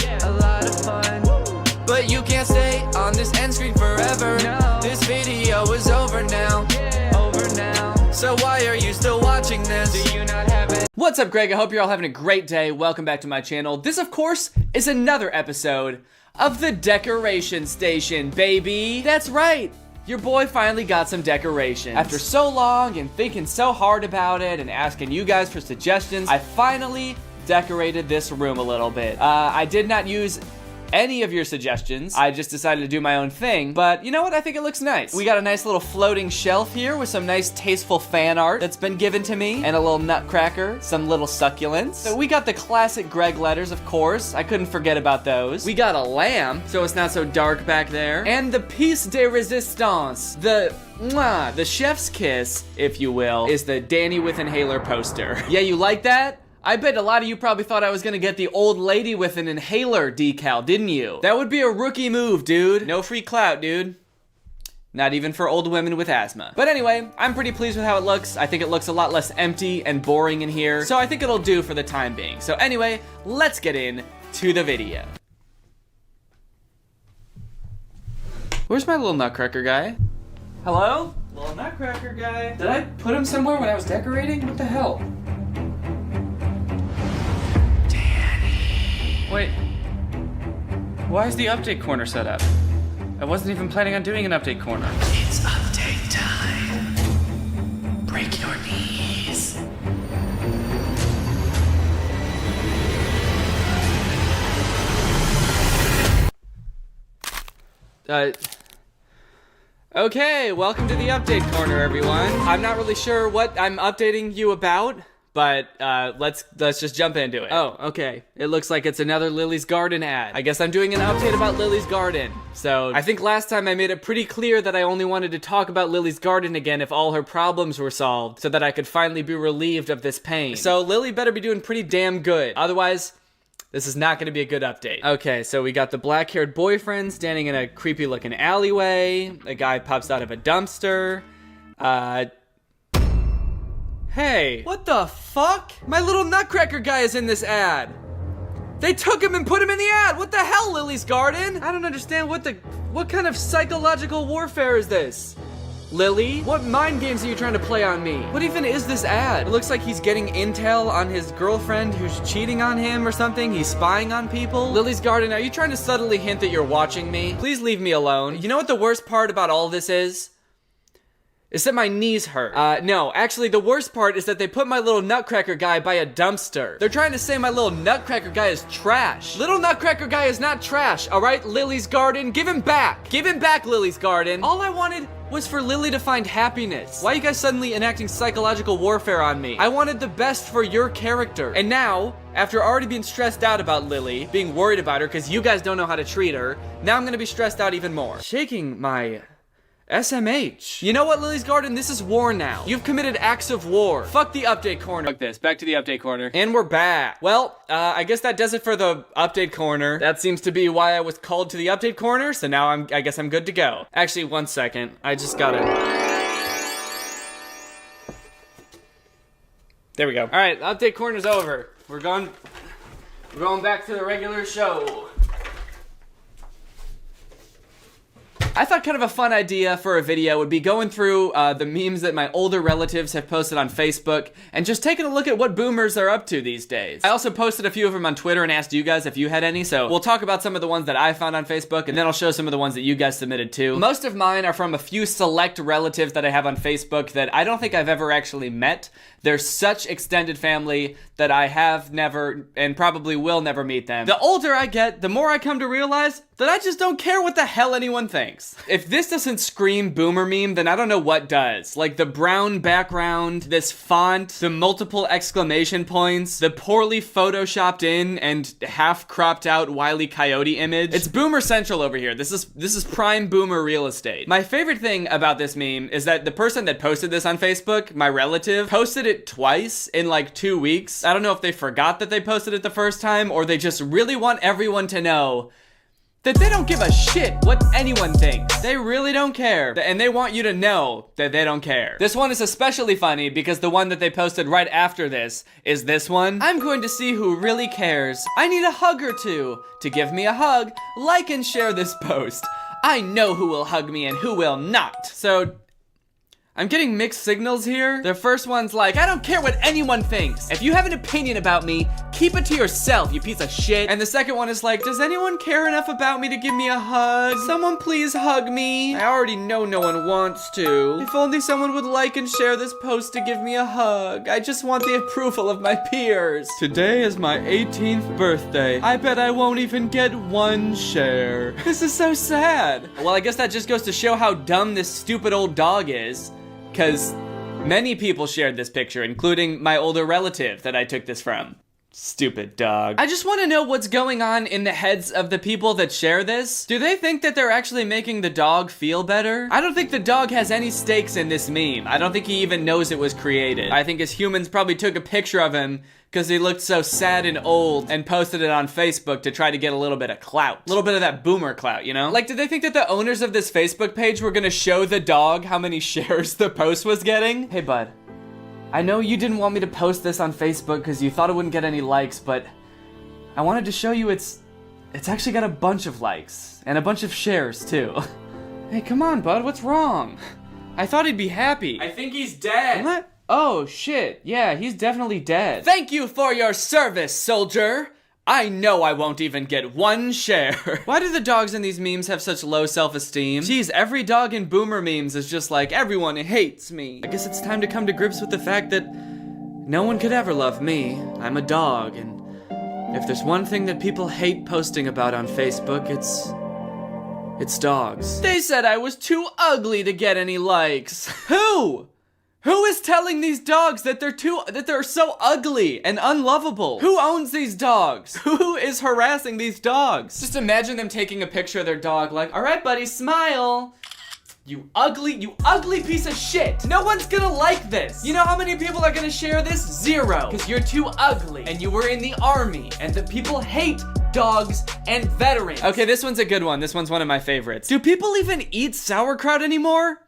but you can't stay on this end screen forever. No. This video is over now. So why are you still watching this? Do you not have it? What's up, Greg? I hope you're all having a great day. Welcome back to my channel. This, of course, is another episode of the Decoration Station, baby. That's right. Your boy finally got some decorations. After so long and thinking so hard about it and asking you guys for suggestions, I finally decorated this room a little bit. I did not use any of your suggestions. I just decided to do my own thing, but you know what? I think it looks nice. We got a nice little floating shelf here with some nice tasteful fan art that's been given to me, and a little nutcracker, some little succulents. So we got the classic Greg letters, of course. I couldn't forget about those. We got a lamp, so it's not so dark back there. And the piece de resistance, the chef's kiss, if you will, is the Danny with inhaler poster. Yeah, you like that? I bet a lot of you probably thought I was gonna get the old lady with an inhaler decal, didn't you? That would be a rookie move, dude. No free clout, dude. Not even for old women with asthma. But anyway, I'm pretty pleased with how it looks. I think it looks a lot less empty and boring in here, so I think it'll do for the time being. So anyway, let's get in to the video. Where's my little nutcracker guy? Hello? Little nutcracker guy. Did I put him somewhere when I was decorating? What the hell? Wait, why is the update corner set up? I wasn't even planning on doing an update corner. It's update time. Break your knees. Okay, welcome to the update corner, everyone. I'm not really sure what I'm updating you about, but let's just jump into it. Oh, okay. It looks like it's another Lily's Garden ad. I guess I'm doing an update about Lily's Garden. So I think last time I made it pretty clear that I only wanted to talk about Lily's Garden again if all her problems were solved, so that I could finally be relieved of this pain. So Lily better be doing pretty damn good. Otherwise, this is not gonna be a good update. Okay, so we got the black-haired boyfriend standing in a creepy-looking alleyway. A guy pops out of a dumpster. Hey, what the fuck? My little nutcracker guy is in this ad. They took him and put him in the ad. What the hell, Lily's Garden? I don't understand what kind of psychological warfare is this? Lily, what mind games are you trying to play on me? What even is this ad? It looks like he's getting intel on his girlfriend who's cheating on him or something. He's spying on people. Lily's Garden, are you trying to subtly hint that you're watching me? Please leave me alone. You know what the worst part about all this is? Is that my knees hurt. No, actually the worst part is that they put my little nutcracker guy by a dumpster. They're trying to say my little nutcracker guy is trash. Little nutcracker guy is not trash, all right? Lily's Garden, give him back. Give him back, Lily's Garden. All I wanted was for Lily to find happiness. Why are you guys suddenly enacting psychological warfare on me? I wanted the best for your character. And now, after already being stressed out about Lily, being worried about her because you guys don't know how to treat her, now I'm gonna be stressed out even more. Shaking my SMH. You know what, Lily's Garden? This is war now. You've committed acts of war. Fuck the update corner. Fuck this. Back to the update corner. And we're back. Well, I guess that does it for the update corner. That seems to be why I was called to the update corner, so now I guess I'm good to go. Actually, one second. I just gotta... There we go. All right, update corner's over. We're going back to the regular show. I thought kind of a fun idea for a video would be going through the memes that my older relatives have posted on Facebook and just taking a look at what boomers are up to these days. I also posted a few of them on Twitter and asked you guys if you had any, so we'll talk about some of the ones that I found on Facebook, and then I'll show some of the ones that you guys submitted too. Most of mine are from a few select relatives that I have on Facebook that I don't think I've ever actually met. They're such extended family that I have never and probably will never meet them. The older I get, the more I come to realize that I just don't care what the hell anyone thinks. If this doesn't scream boomer meme, then I don't know what does. Like the brown background, this font, the multiple exclamation points, the poorly photoshopped in and half cropped out Wile E. Coyote image. It's boomer central over here. This is prime boomer real estate. My favorite thing about this meme is that the person that posted this on Facebook, my relative, posted it twice in like 2 weeks. I don't know if they forgot that they posted it the first time or they just really want everyone to know that they don't give a shit what anyone thinks. They really don't care. And they want you to know that they don't care. This one is especially funny because the one that they posted right after this is this one. I'm going to see who really cares. I need a hug or two. To give me a hug, like and share this post. I know who will hug me and who will not. So, I'm getting mixed signals here. The first one's like, I don't care what anyone thinks. If you have an opinion about me, keep it to yourself, you piece of shit. And the second one is like, does anyone care enough about me to give me a hug? Someone please hug me. I already know no one wants to. If only someone would like and share this post to give me a hug. I just want the approval of my peers. Today is my 18th birthday. I bet I won't even get one share. This is so sad. Well, I guess that just goes to show how dumb this stupid old dog is. Because many people shared this picture, including my older relative that I took this from. Stupid dog. I just want to know what's going on in the heads of the people that share this. Do they think that they're actually making the dog feel better? I don't think the dog has any stakes in this meme. I don't think he even knows it was created. I think as humans probably took a picture of him because he looked so sad and old and posted it on Facebook to try to get a little bit of clout. A little bit of that boomer clout, you know? Like, did they think that the owners of this Facebook page were gonna show the dog how many shares the post was getting? Hey, bud. I know you didn't want me to post this on Facebook because you thought it wouldn't get any likes, but I wanted to show you it's actually got a bunch of likes and a bunch of shares too. Hey, come on, bud, what's wrong? I thought he'd be happy. I think he's dead. What? Oh, shit. Yeah, he's definitely dead. Thank you for your service, soldier. I know I won't even get one share. Why do the dogs in these memes have such low self-esteem? Geez, every dog in boomer memes is just like, everyone hates me. I guess it's time to come to grips with the fact that no one could ever love me. I'm a dog, and if there's one thing that people hate posting about on Facebook, it's dogs. They said I was too ugly to get any likes. Who? Who is telling these dogs that they're so ugly and unlovable? Who owns these dogs? Who is harassing these dogs? Just imagine them taking a picture of their dog like, all right, buddy, smile. You ugly piece of shit. No one's gonna like this. You know how many people are gonna share this? 0. Because you're too ugly and you were in the army and the people hate dogs and veterans. Okay, this one's a good one. This one's one of my favorites. Do people even eat sauerkraut anymore?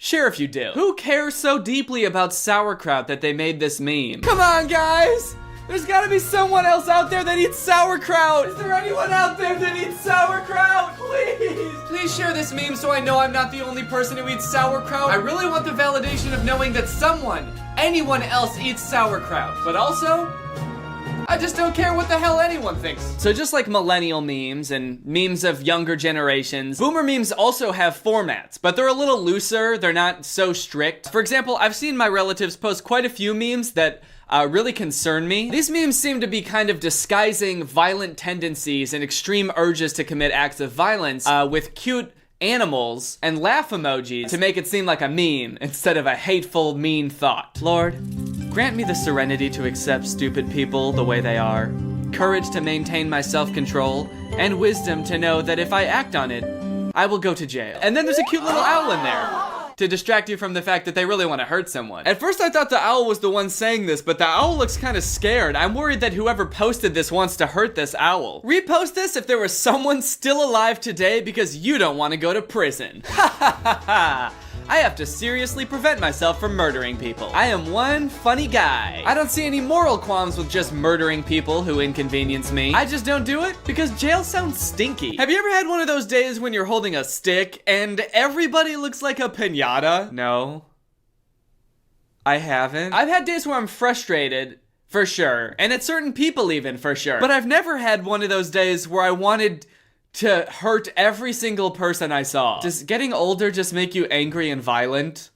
Sure if you do. Who cares so deeply about sauerkraut that they made this meme? Come on, guys! There's gotta be someone else out there that eats sauerkraut! Is there anyone out there that eats sauerkraut? Please! Please share this meme so I know I'm not the only person who eats sauerkraut. I really want the validation of knowing that anyone else eats sauerkraut. But also, I just don't care what the hell anyone thinks. So just like millennial memes and memes of younger generations, boomer memes also have formats, but they're a little looser. They're not so strict. For example, I've seen my relatives post quite a few memes that really concern me. These memes seem to be kind of disguising violent tendencies and extreme urges to commit acts of violence with cute animals and laugh emojis to make it seem like a meme instead of a hateful, mean thought. Lord, grant me the serenity to accept stupid people the way they are, courage to maintain my self-control, and wisdom to know that if I act on it, I will go to jail. And then there's a cute little owl in there to distract you from the fact that they really want to hurt someone. At first I thought the owl was the one saying this, but the owl looks kind of scared. I'm worried that whoever posted this wants to hurt this owl. Repost this if there was someone still alive today because you don't want to go to prison. Ha ha ha ha! I have to seriously prevent myself from murdering people. I am one funny guy. I don't see any moral qualms with just murdering people who inconvenience me. I just don't do it because jail sounds stinky. Have you ever had one of those days when you're holding a stick and everybody looks like a piñata? No. I haven't. I've had days where I'm frustrated, for sure. And at certain people even, for sure. But I've never had one of those days where I wanted to hurt every single person I saw. Does getting older just make you angry and violent?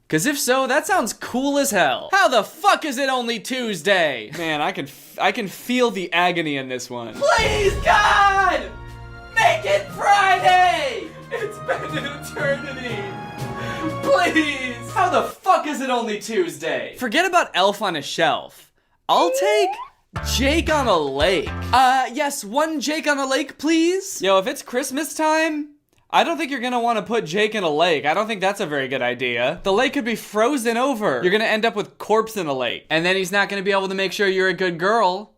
Cause if so, that sounds cool as hell. How the fuck is it only Tuesday? Man, I can feel the agony in this one. Please, God! Make it Friday! It's been an eternity. Please! How the fuck is it only Tuesday? Forget about Elf on a Shelf. I'll take Jake on a Lake. Yes, one Jake on a Lake, please. Yo, if it's Christmas time, I don't think you're gonna want to put Jake in a lake. I don't think that's a very good idea. The lake could be frozen over. You're gonna end up with corpse in a lake. And then he's not gonna be able to make sure you're a good girl.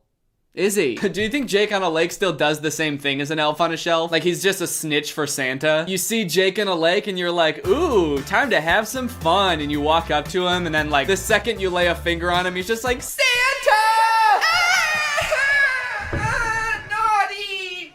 Is he? Do you think Jake on a Lake still does the same thing as an Elf on a Shelf? Like he's just a snitch for Santa? You see Jake in a lake and you're like, ooh, time to have some fun. And you walk up to him and then like the second you lay a finger on him, he's just like, Santa! Naughty!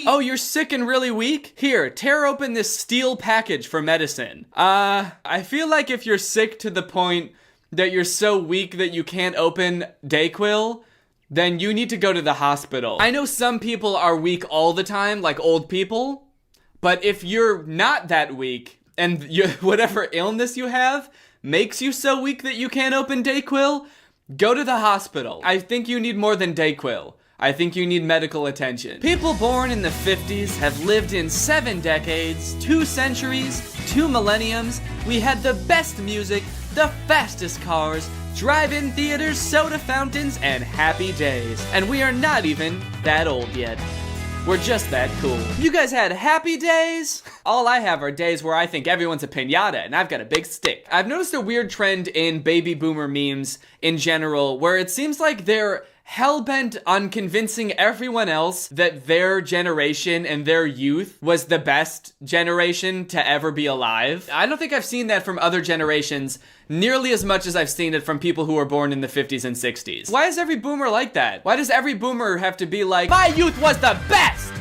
Oh, you're sick and really weak? Here, tear open this steel package for medicine. I feel like if you're sick to the point that you're so weak that you can't open Dayquil, then you need to go to the hospital. I know some people are weak all the time, like old people, but if you're not that weak, and whatever illness you have makes you so weak that you can't open Dayquil, go to the hospital. I think you need more than Dayquil. I think you need medical attention. People born in the 50s have lived in 7 decades, 2 centuries, 2 millenniums. We had the best music, the fastest cars, drive-in theaters, soda fountains, and happy days. And we are not even that old yet. We're just that cool. You guys had happy days? All I have are days where I think everyone's a piñata and I've got a big stick. I've noticed a weird trend in baby boomer memes in general where it seems like they're hell-bent on convincing everyone else that their generation and their youth was the best generation to ever be alive. I don't think I've seen that from other generations nearly as much as I've seen it from people who were born in the 50s and 60s. Why is every boomer like that? Why does every boomer have to be like, my youth was the best!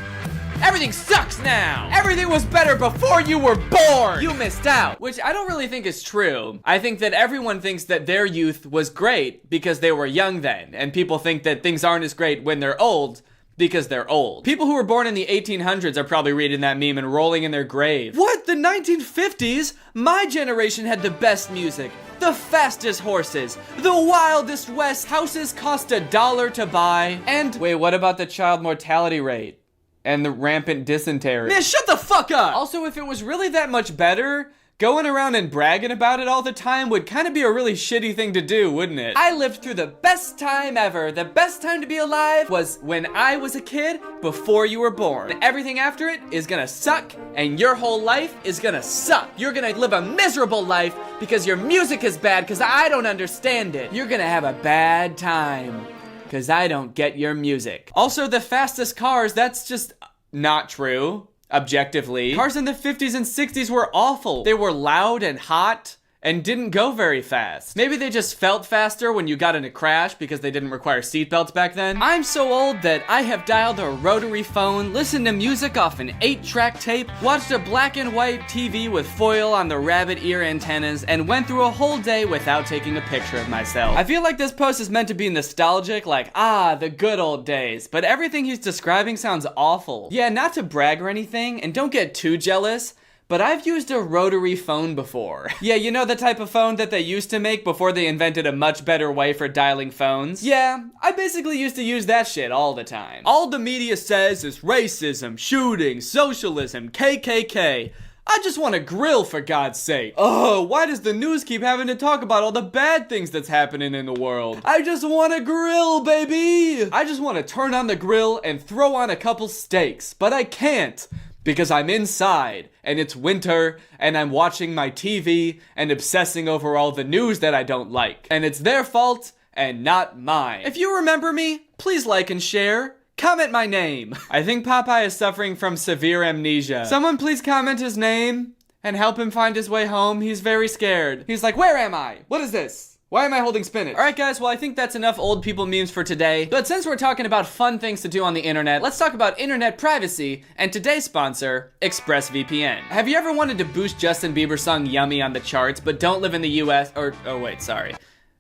Everything sucks now! Everything was better before you were born! You missed out! Which I don't really think is true. I think that everyone thinks that their youth was great because they were young then, and people think that things aren't as great when they're old because they're old. People who were born in the 1800s are probably reading that meme and rolling in their grave. What? The 1950s? My generation had the best music, the fastest horses, the wildest west, houses cost $1 to buy, and wait, what about the child mortality rate? And the rampant dysentery. Man, shut the fuck up! Also, if it was really that much better, going around and bragging about it all the time would kind of be a really shitty thing to do, wouldn't it? I lived through the best time ever. The best time to be alive was when I was a kid before you were born. And everything after it is gonna suck, and your whole life is gonna suck. You're gonna live a miserable life because your music is bad because I don't understand it. You're gonna have a bad time because I don't get your music. Also, the fastest cars, that's just not true, objectively. Cars in the 50s and 60s were awful. They were loud and hot and didn't go very fast. Maybe they just felt faster when you got in a crash because they didn't require seatbelts back then. I'm so old that I have dialed a rotary phone, listened to music off an 8-track tape, watched a black and white TV with foil on the rabbit ear antennas, and went through a whole day without taking a picture of myself. I feel like this post is meant to be nostalgic, like, the good old days, but everything he's describing sounds awful. Yeah, not to brag or anything, and don't get too jealous, but I've used a rotary phone before. Yeah, you know the type of phone that they used to make before they invented a much better way for dialing phones? Yeah, I basically used to use that shit all the time. All the media says is racism, shooting, socialism, KKK. I just want to grill, for God's sake. Oh, why does the news keep having to talk about all the bad things that's happening in the world? I just want to grill, baby! I just want to turn on the grill and throw on a couple steaks, but I can't. Because I'm inside, and it's winter, and I'm watching my TV, and obsessing over all the news that I don't like. And it's their fault, and not mine. If you remember me, please like and share. Comment my name. I think Popeye is suffering from severe amnesia. Someone please comment his name, and help him find his way home. He's very scared. He's like, where am I? What is this? Why am I holding spinach? All right, guys, well, I think that's enough old people memes for today. But since we're talking about fun things to do on the internet, let's talk about internet privacy and today's sponsor, ExpressVPN. Have you ever wanted to boost Justin Bieber's song Yummy on the charts, but don't live in the US, oh wait, sorry.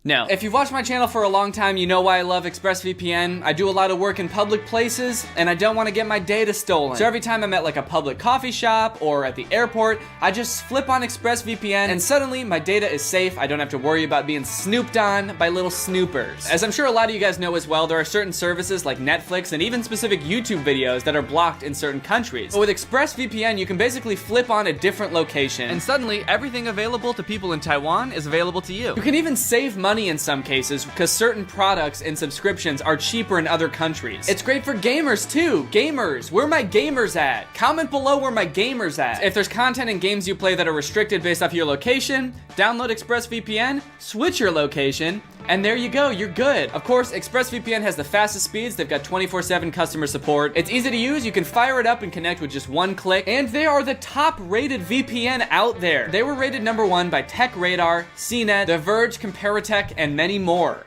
No. If you've watched my channel for a long time, you know why I love ExpressVPN. I do a lot of work in public places, and I don't want to get my data stolen. So every time I'm at like a public coffee shop or at the airport, I just flip on ExpressVPN, and suddenly my data is safe. I don't have to worry about being snooped on by little snoopers. As I'm sure a lot of you guys know as well, there are certain services like Netflix and even specific YouTube videos that are blocked in certain countries. But with ExpressVPN, you can basically flip on a different location, and suddenly everything available to people in Taiwan is available to you. You can even save money in some cases because certain products and subscriptions are cheaper in other countries. It's great for gamers too. Gamers, where my gamers at? Comment below where my gamers at. If there's content in games you play that are restricted based off your location, download ExpressVPN, switch your location, and there you go, you're good. Of course, ExpressVPN has the fastest speeds. They've got 24/7 customer support. It's easy to use. You can fire it up and connect with just one click. And they are the top rated VPN out there. They were rated #1 by TechRadar, CNET, The Verge, Comparitech, and many more.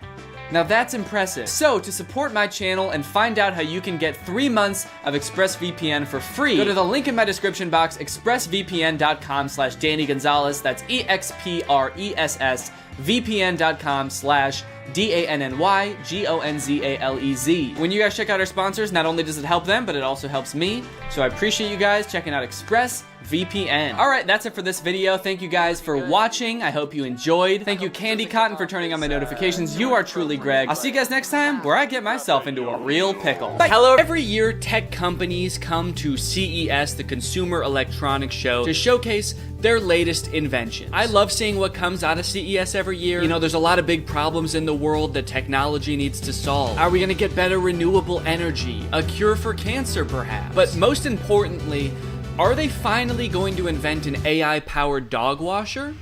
Now that's impressive. So to support my channel and find out how you can get 3 months of ExpressVPN for free, go to the link in my description box, expressvpn.com/Danny Gonzalez. That's EXPRESS VPN.com/DANNYGONZALEZ. When you guys check out our sponsors, not only does it help them, but it also helps me. So I appreciate you guys checking out ExpressVPN. All right, that's it for this video. Thank you guys for watching. I hope you enjoyed. Thank you, Candy Cotton, for turning on my notifications. You are truly Greg. I'll see you guys next time where I get myself into a real pickle. Bye. Hello. Every year, tech companies come to CES, the Consumer Electronics Show, to showcase their latest inventions. I love seeing what comes out of CES every year. You know, there's a lot of big problems in the world that technology needs to solve. Are we gonna get better renewable energy? A cure for cancer, perhaps? But most importantly, are they finally going to invent an AI-powered dog washer?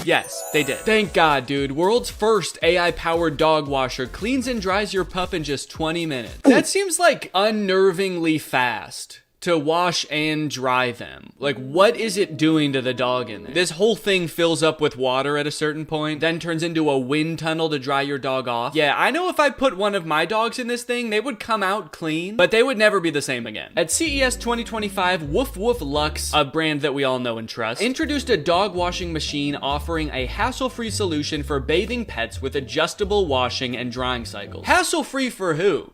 Yes, they did. Thank God, dude. World's first AI-powered dog washer cleans and dries your pup in just 20 minutes. That seems like unnervingly fast to wash and dry them. Like, what is it doing to the dog in there? This whole thing fills up with water at a certain point, then turns into a wind tunnel to dry your dog off. Yeah, I know if I put one of my dogs in this thing, they would come out clean, but they would never be the same again. At CES 2025, Woof Woof Luxe, a brand that we all know and trust, introduced a dog washing machine offering a hassle-free solution for bathing pets with adjustable washing and drying cycles. Hassle-free for who?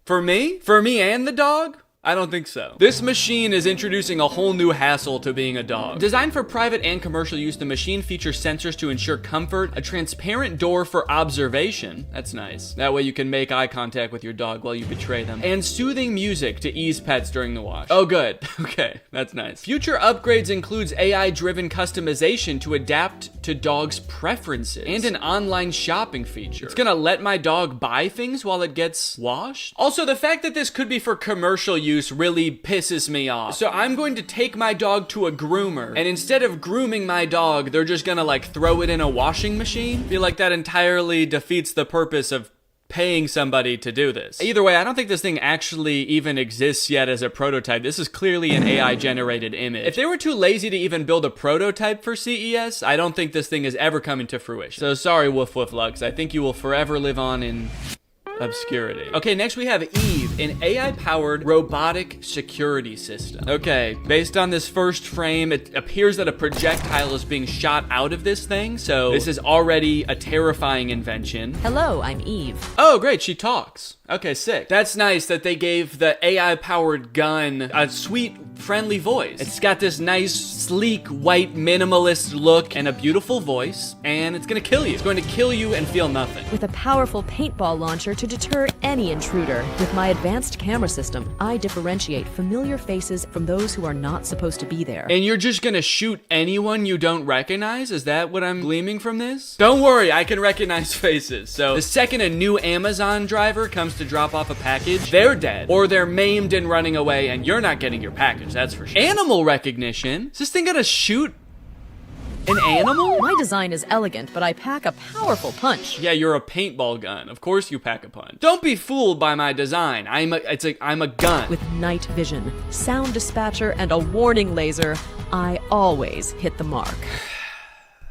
For me? For me and the dog? I don't think so. This machine is introducing a whole new hassle to being a dog. Designed for private and commercial use, the machine features sensors to ensure comfort, a transparent door for observation. That's nice. That way you can make eye contact with your dog while you betray them. And soothing music to ease pets during the wash. Oh, good. Okay, that's nice. Future upgrades includes AI-driven customization to adapt to dogs' preferences and an online shopping feature. It's gonna let my dog buy things while it gets washed. Also, the fact that this could be for commercial use really pisses me off. So I'm going to take my dog to a groomer, and instead of grooming my dog, they're just gonna like throw it in a washing machine? I feel like that entirely defeats the purpose of paying somebody to do this. Either way, I don't think this thing actually even exists yet as a prototype. This is clearly an AI generated image. If they were too lazy to even build a prototype for CES, I don't think this thing is ever coming to fruition. So sorry, Woof Woof Lux. I think you will forever live on in obscurity. Okay, next we have Eve, an AI-powered robotic security system. Okay, based on this first frame, it appears that a projectile is being shot out of this thing, so this is already a terrifying invention. Hello, I'm Eve. Oh, great, she talks. Okay, sick. That's nice that they gave the AI-powered gun a sweet, friendly voice. It's got this nice, sleek, white, minimalist look and a beautiful voice, and it's gonna kill you. It's going to kill you and feel nothing. With a powerful paintball launcher to deter any intruder. With my advanced camera system, I differentiate familiar faces from those who are not supposed to be there. And you're just gonna shoot anyone you don't recognize? Is that what I'm gleaming from this? Don't worry, I can recognize faces. So the second a new Amazon driver comes to drop off a package, they're dead, or they're maimed and running away, and you're not getting your package, that's for sure. Animal recognition? Is this thing gonna shoot an animal? My design is elegant, but I pack a powerful punch. Yeah, you're a paintball gun. Of course you pack a punch. Don't be fooled by my design. I'm a gun. With night vision, sound dispatcher, and a warning laser, I always hit the mark.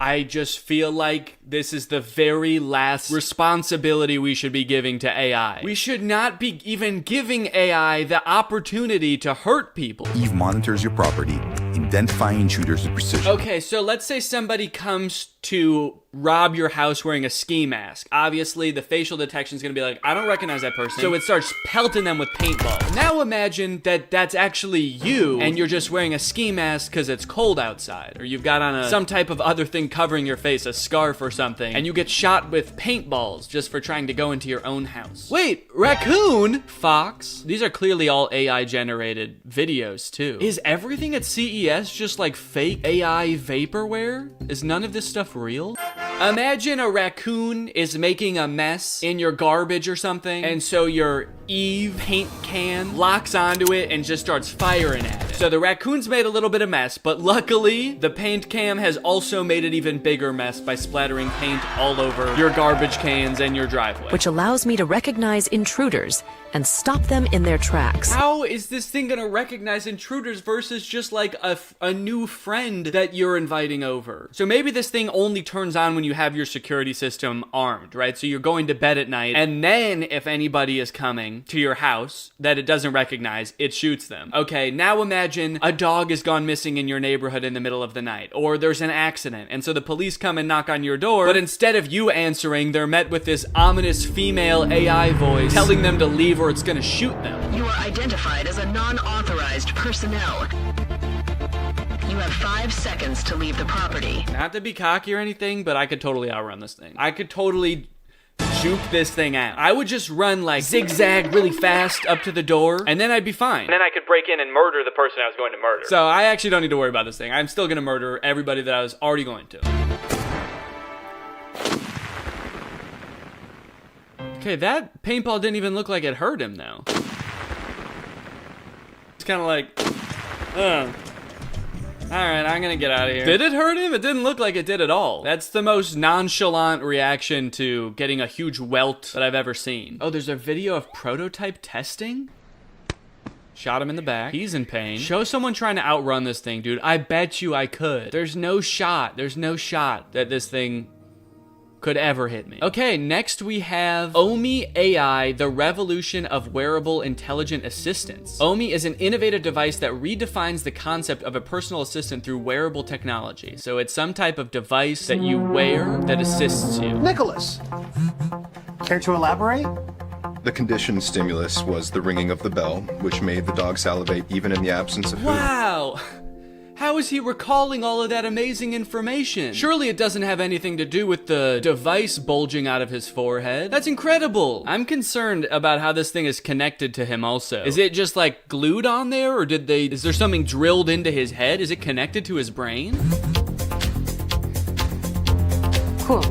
I just feel like this is the very last responsibility we should be giving to AI. We should not be even giving AI the opportunity to hurt people. Eve monitors your property, identifying intruders with precision. Okay, so let's say somebody comes to rob your house wearing a ski mask. Obviously, the facial detection is going to be like, I don't recognize that person. So it starts pelting them with paintballs. Now imagine that that's actually you, and you're just wearing a ski mask because it's cold outside, or you've got on some type of other thing covering your face, a scarf or something, and you get shot with paintballs just for trying to go into your own house. Wait, raccoon? Fox? These are clearly all AI generated videos too. Is everything at CES just like fake AI vaporware? Is none of this stuff real? Imagine a raccoon is making a mess in your garbage or something, and so your Eve paint can locks onto it and just starts firing at it. So the raccoon's made a little bit of mess, but luckily the paint cam has also made an even bigger mess by splattering paint all over your garbage cans and your driveway. Which allows me to recognize intruders and stop them in their tracks. How is this thing gonna recognize intruders versus just like a new friend that you're inviting over? So maybe this thing only turns on when you have your security system armed, right? So you're going to bed at night, and then if anybody is coming to your house that it doesn't recognize, it shoots them. Okay, now imagine a dog has gone missing in your neighborhood in the middle of the night, or there's an accident, and so the police come and knock on your door, but instead of you answering, they're met with this ominous female AI voice telling them to leave or it's gonna shoot them. You are identified as a non-authorized personnel. You have 5 seconds to leave the property. Not to be cocky or anything, but I could totally outrun this thing. I could totally juke this thing out. I would just run like zigzag really fast up to the door, and then I'd be fine. And then I could break in and murder the person I was going to murder. So I actually don't need to worry about this thing. I'm still gonna murder everybody that I was already going to. Okay, that paintball didn't even look like it hurt him though. It's kind of like, Alright, I'm gonna get out of here. Did it hurt him? It didn't look like it did at all. That's the most nonchalant reaction to getting a huge welt that I've ever seen. Oh, there's a video of prototype testing? Shot him in the back. He's in pain. Show someone trying to outrun this thing, dude. I bet you I could. There's no shot that this thing could ever hit me. Okay, next we have Omi AI, the revolution of wearable intelligent assistants. Omi is an innovative device that redefines the concept of a personal assistant through wearable technology. So it's some type of device that you wear that assists you. Nicholas, care to elaborate? The conditioned stimulus was the ringing of the bell, which made the dog salivate even in the absence of food. Wow! How is he recalling all of that amazing information? Surely it doesn't have anything to do with the device bulging out of his forehead. That's incredible. I'm concerned about how this thing is connected to him also. Is it just like glued on there, or is there something drilled into his head? Is it connected to his brain? Cool.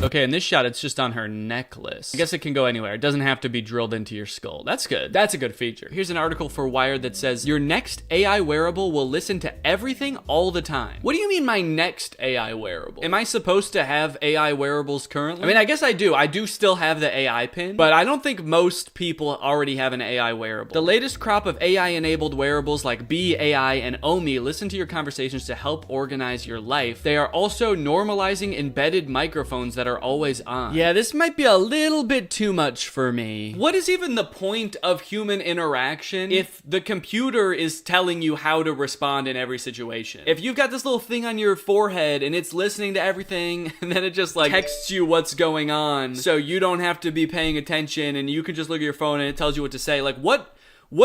Okay, in this shot, it's just on her necklace. I guess it can go anywhere. It doesn't have to be drilled into your skull. That's good. That's a good feature. Here's an article for Wired that says, your next AI wearable will listen to everything all the time. What do you mean my next AI wearable? Am I supposed to have AI wearables currently? I mean, I guess I do. I do still have the AI pin, but I don't think most people already have an AI wearable. The latest crop of AI-enabled wearables like Bee AI and Omi listen to your conversations to help organize your life. They are also normalizing embedded microphones that are always on. Yeah, this might be a little bit too much for me. What is even the point of human interaction if the computer is telling you how to respond in every situation? If you've got this little thing on your forehead and it's listening to everything, and then it just like texts you what's going on, so you don't have to be paying attention and you can just look at your phone and it tells you what to say, like what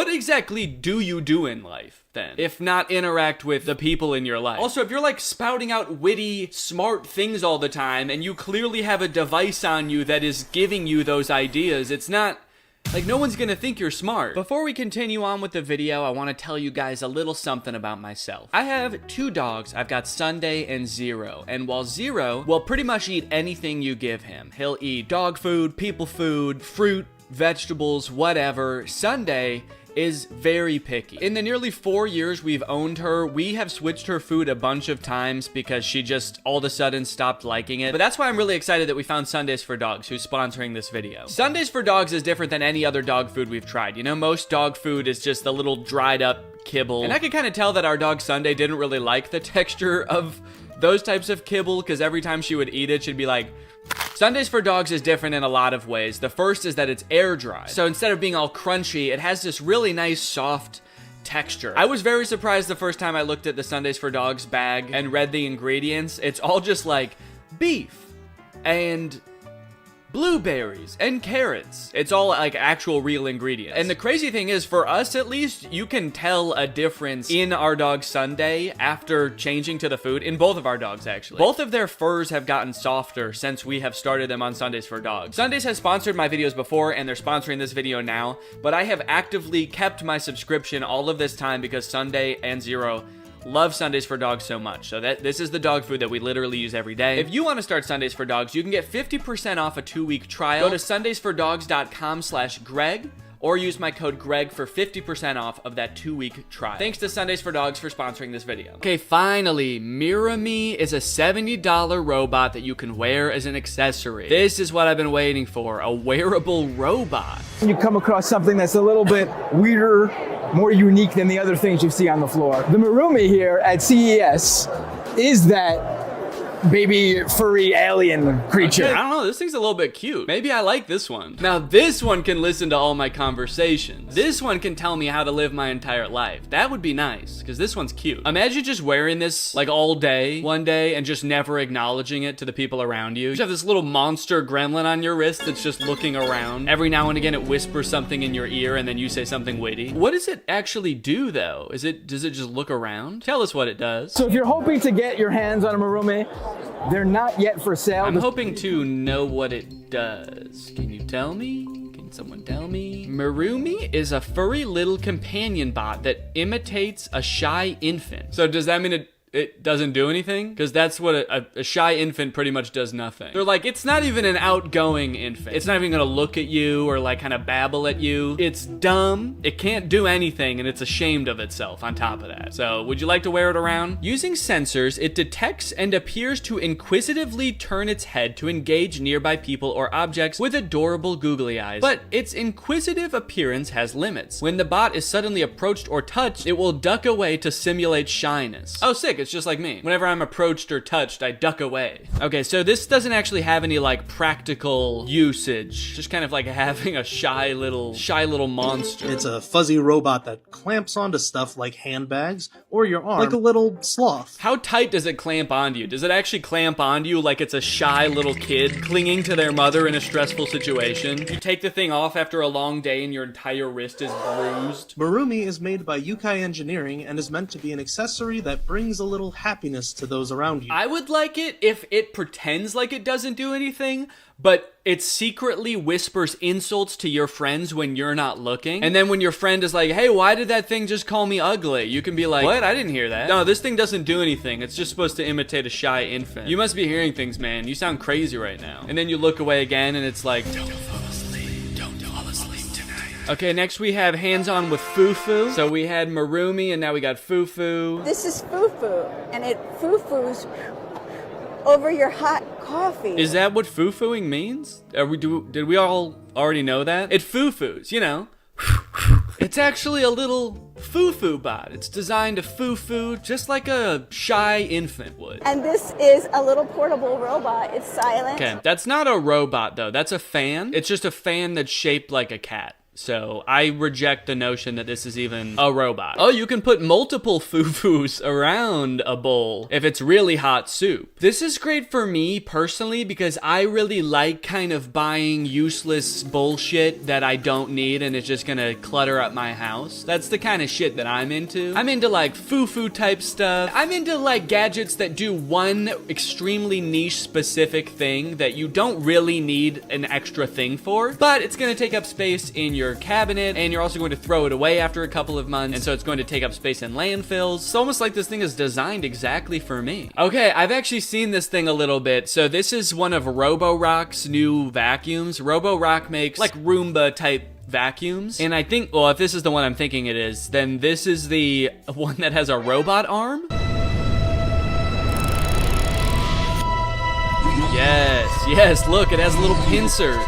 exactly do you do in life then, if not interact with the people in your life? Also, if you're like spouting out witty, smart things all the time, and you clearly have a device on you that is giving you those ideas, it's not, like, no one's gonna think you're smart. Before we continue on with the video, I wanna tell you guys a little something about myself. I have 2 dogs. I've got Sunday and Zero. And while Zero will pretty much eat anything you give him, he'll eat dog food, people food, fruit, vegetables, whatever, Sunday is very picky. In the nearly 4 years we've owned her, we have switched her food a bunch of times because she just all of a sudden stopped liking it. But that's why I'm really excited that we found Sundays for Dogs, who's sponsoring this video. Sundays for Dogs is different than any other dog food we've tried. You know, most dog food is just a little dried up kibble. And I could kind of tell that our dog Sunday didn't really like the texture of those types of kibble, because every time she would eat it, she'd be like, Sundays for Dogs is different in a lot of ways. The first is that it's air dry. So instead of being all crunchy, it has this really nice soft texture. I was very surprised the first time I looked at the Sundays for Dogs bag and read the ingredients. It's all just like beef and blueberries and carrots. It's all like actual real ingredients. And the crazy thing is, for us at least, you can tell a difference in our dog Sunday after changing to the food, in both of our dogs actually. Both of their furs have gotten softer since we have started them on Sundays for Dogs. Sundays has sponsored my videos before, and they're sponsoring this video now, but I have actively kept my subscription all of this time because Sunday and Zero love Sundays for Dogs so much. So this is the dog food that we literally use every day. If you want to start Sundays for Dogs, you can get 50% off a 2-week trial. Go to sundaysfordogs.com/Greg or use my code Greg for 50% off of that 2-week trial. Thanks to Sundays for Dogs for sponsoring this video. Okay, finally, Mirami is a $70 robot that you can wear as an accessory. This is what I've been waiting for, a wearable robot. You come across something that's a little bit weirder, more unique than the other things you see on the floor. The Mirumi here at CES is that baby furry alien creature. Okay, I don't know, this thing's a little bit cute. Maybe I like this one. Now this one can listen to all my conversations. This one can tell me how to live my entire life. That would be nice, because this one's cute. Imagine just wearing this like all day, one day, and just never acknowledging it to the people around you. You have this little monster gremlin on your wrist that's just looking around. Every now and again it whispers something in your ear and then you say something witty. What does it actually do though? Does it just look around? Tell us what it does. So if you're hoping to get your hands on a Mirumi, they're not yet for sale. I'm hoping to know what it does. Can you tell me? Can someone tell me? Mirumi is a furry little companion bot that imitates a shy infant. So does that mean it doesn't do anything? Because that's what a shy infant pretty much does nothing. They're like, it's not even an outgoing infant. It's not even gonna look at you or like kind of babble at you. It's dumb, it can't do anything, and it's ashamed of itself on top of that. So would you like to wear it around? Using sensors, it detects and appears to inquisitively turn its head to engage nearby people or objects with adorable googly eyes. But its inquisitive appearance has limits. When the bot is suddenly approached or touched, it will duck away to simulate shyness. Oh, sick. It's just like me. Whenever I'm approached or touched, I duck away. Okay, so this doesn't actually have any like practical usage. Just kind of like having a shy little monster. It's a fuzzy robot that clamps onto stuff like handbags or your arm, like a little sloth. How tight does it clamp onto you? Does it actually clamp onto you like it's a shy little kid clinging to their mother in a stressful situation? You take the thing off after a long day and your entire wrist is bruised. Mirumi is made by Yukai Engineering and is meant to be an accessory that brings a little happiness to those around you. I would like it if it pretends like it doesn't do anything, but it secretly whispers insults to your friends when you're not looking. And then when your friend is like, hey, why did that thing just call me ugly? You can be like, what? I didn't hear that. No, this thing doesn't do anything. It's just supposed to imitate a shy infant. You must be hearing things, man. You sound crazy right now. And then you look away again and it's like, don't fall asleep. Don't fall asleep tonight. Okay, next we have hands-on with Fufu. So we had Mirumi and now we got Fufu. This is Fufu, and it foo-foos over your hot coffee. Is that what foo-fooing means? Did we all already know that? It foo-foos, you know. It's actually a little foo-foo bot. It's designed to foo-foo just like a shy infant would. And this is a little portable robot. It's silent. Okay, that's not a robot though. That's a fan. It's just a fan that's shaped like a cat. So I reject the notion that this is even a robot. Oh, you can put multiple foo-foos around a bowl if it's really hot soup. This is great for me personally because I really like kind of buying useless bullshit that I don't need and it's just gonna clutter up my house. That's the kind of shit that I'm into. I'm into like foo-foo type stuff. I'm into like gadgets that do one extremely niche specific thing that you don't really need an extra thing for, but it's gonna take up space in your cabinet, and you're also going to throw it away after a couple of months, and so it's going to take up space in landfills. It's almost like this thing is designed exactly for me. Okay, I've actually seen this thing a little bit. So this is one of Roborock's new vacuums. Roborock makes like Roomba type vacuums. And I think, well, if this is the one I'm thinking it is, then this is the one that has a robot arm. Yes, look, it has little pincers.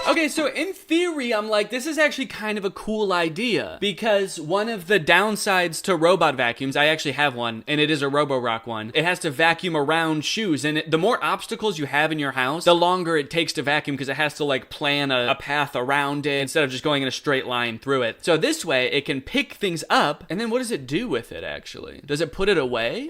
Okay, so in theory, I'm like, this is actually kind of a cool idea, because one of the downsides to robot vacuums, I actually have one, and it is a Roborock one, it has to vacuum around shoes, and the more obstacles you have in your house, the longer it takes to vacuum, because it has to like plan a path around it instead of just going in a straight line through it. So this way, it can pick things up, and then what does it do with it, actually? Does it put it away?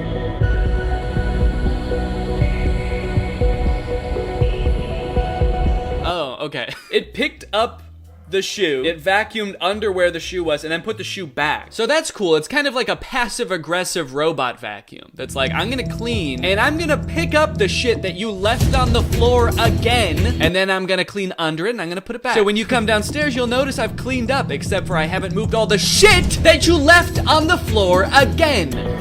Oh, okay. It picked up the shoe, it vacuumed under where the shoe was, and then put the shoe back. So that's cool. It's kind of like a passive-aggressive robot vacuum that's like, I'm gonna clean, and I'm gonna pick up the shit that you left on the floor again, and then I'm gonna clean under it, and I'm gonna put it back. So when you come downstairs, you'll notice I've cleaned up, except for I haven't moved all the shit that you left on the floor again.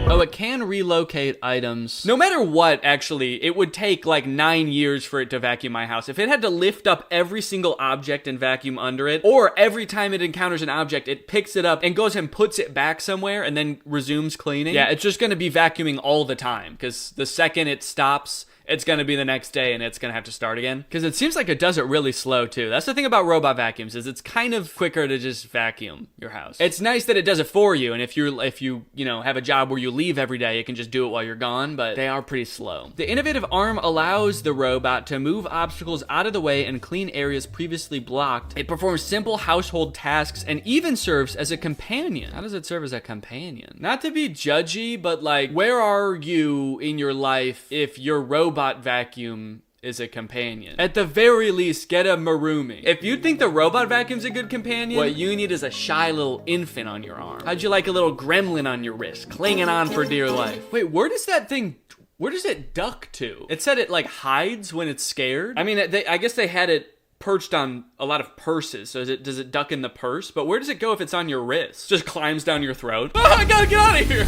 Oh, it can relocate items. No matter what, actually, it would take like 9 years for it to vacuum my house. If it had to lift up every single object and vacuum under it, or every time it encounters an object, it picks it up and goes and puts it back somewhere and then resumes cleaning. Yeah, it's just gonna be vacuuming all the time, because the second it stops, it's gonna be the next day and it's gonna have to start again. Because it seems like it does it really slow too. That's the thing about robot vacuums, is it's kind of quicker to just vacuum your house. It's nice that it does it for you, and if you know, have a job where you leave every day, it can just do it while you're gone, but they are pretty slow. The innovative arm allows the robot to move obstacles out of the way and clean areas previously blocked. It performs simple household tasks and even serves as a companion. How does it serve as a companion? Not to be judgy, but like, where are you in your life if your robot vacuum is a companion? At the very least, get a Marumi. If you think the robot vacuum's a good companion, what you need is a shy little infant on your arm. How'd you like a little gremlin on your wrist, clinging on for dear life? Wait, where does it duck to? It said it like hides when it's scared. I mean, I guess they had it perched on a lot of purses, so does it duck in the purse? But where does it go if it's on your wrist? Just climbs down your throat? Oh, I gotta get out of here!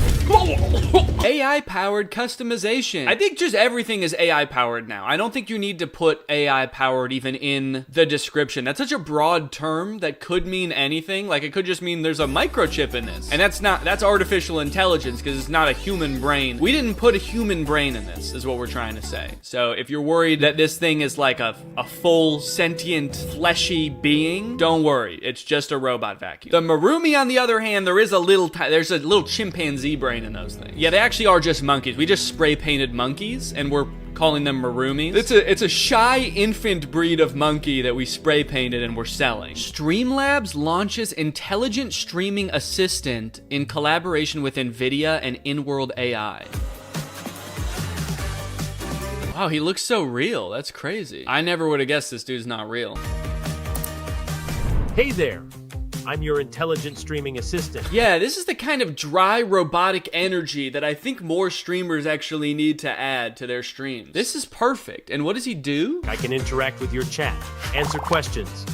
AI-powered customization. I think just everything is AI-powered now. I don't think you need to put AI-powered even in the description. That's such a broad term that could mean anything. Like, it could just mean there's a microchip in this. And that's artificial intelligence, because it's not a human brain. We didn't put a human brain in this, is what we're trying to say. So if you're worried that this thing is like a full sentient, fleshy being, don't worry. It's just a robot vacuum. The Marumi, on the other hand, there's a little chimpanzee brain in those things. Yeah, they actually are just monkeys. We just spray painted monkeys, and we're calling them Marumis. It's a shy infant breed of monkey that we spray painted and we're selling. Streamlabs launches intelligent streaming assistant in collaboration with NVIDIA and in-world AI. Wow, he looks so real. That's crazy. I never would have guessed this dude's not real. Hey there. I'm your intelligent streaming assistant. Yeah, this is the kind of dry robotic energy that I think more streamers actually need to add to their streams. This is perfect. And what does he do? I can interact with your chat, answer questions,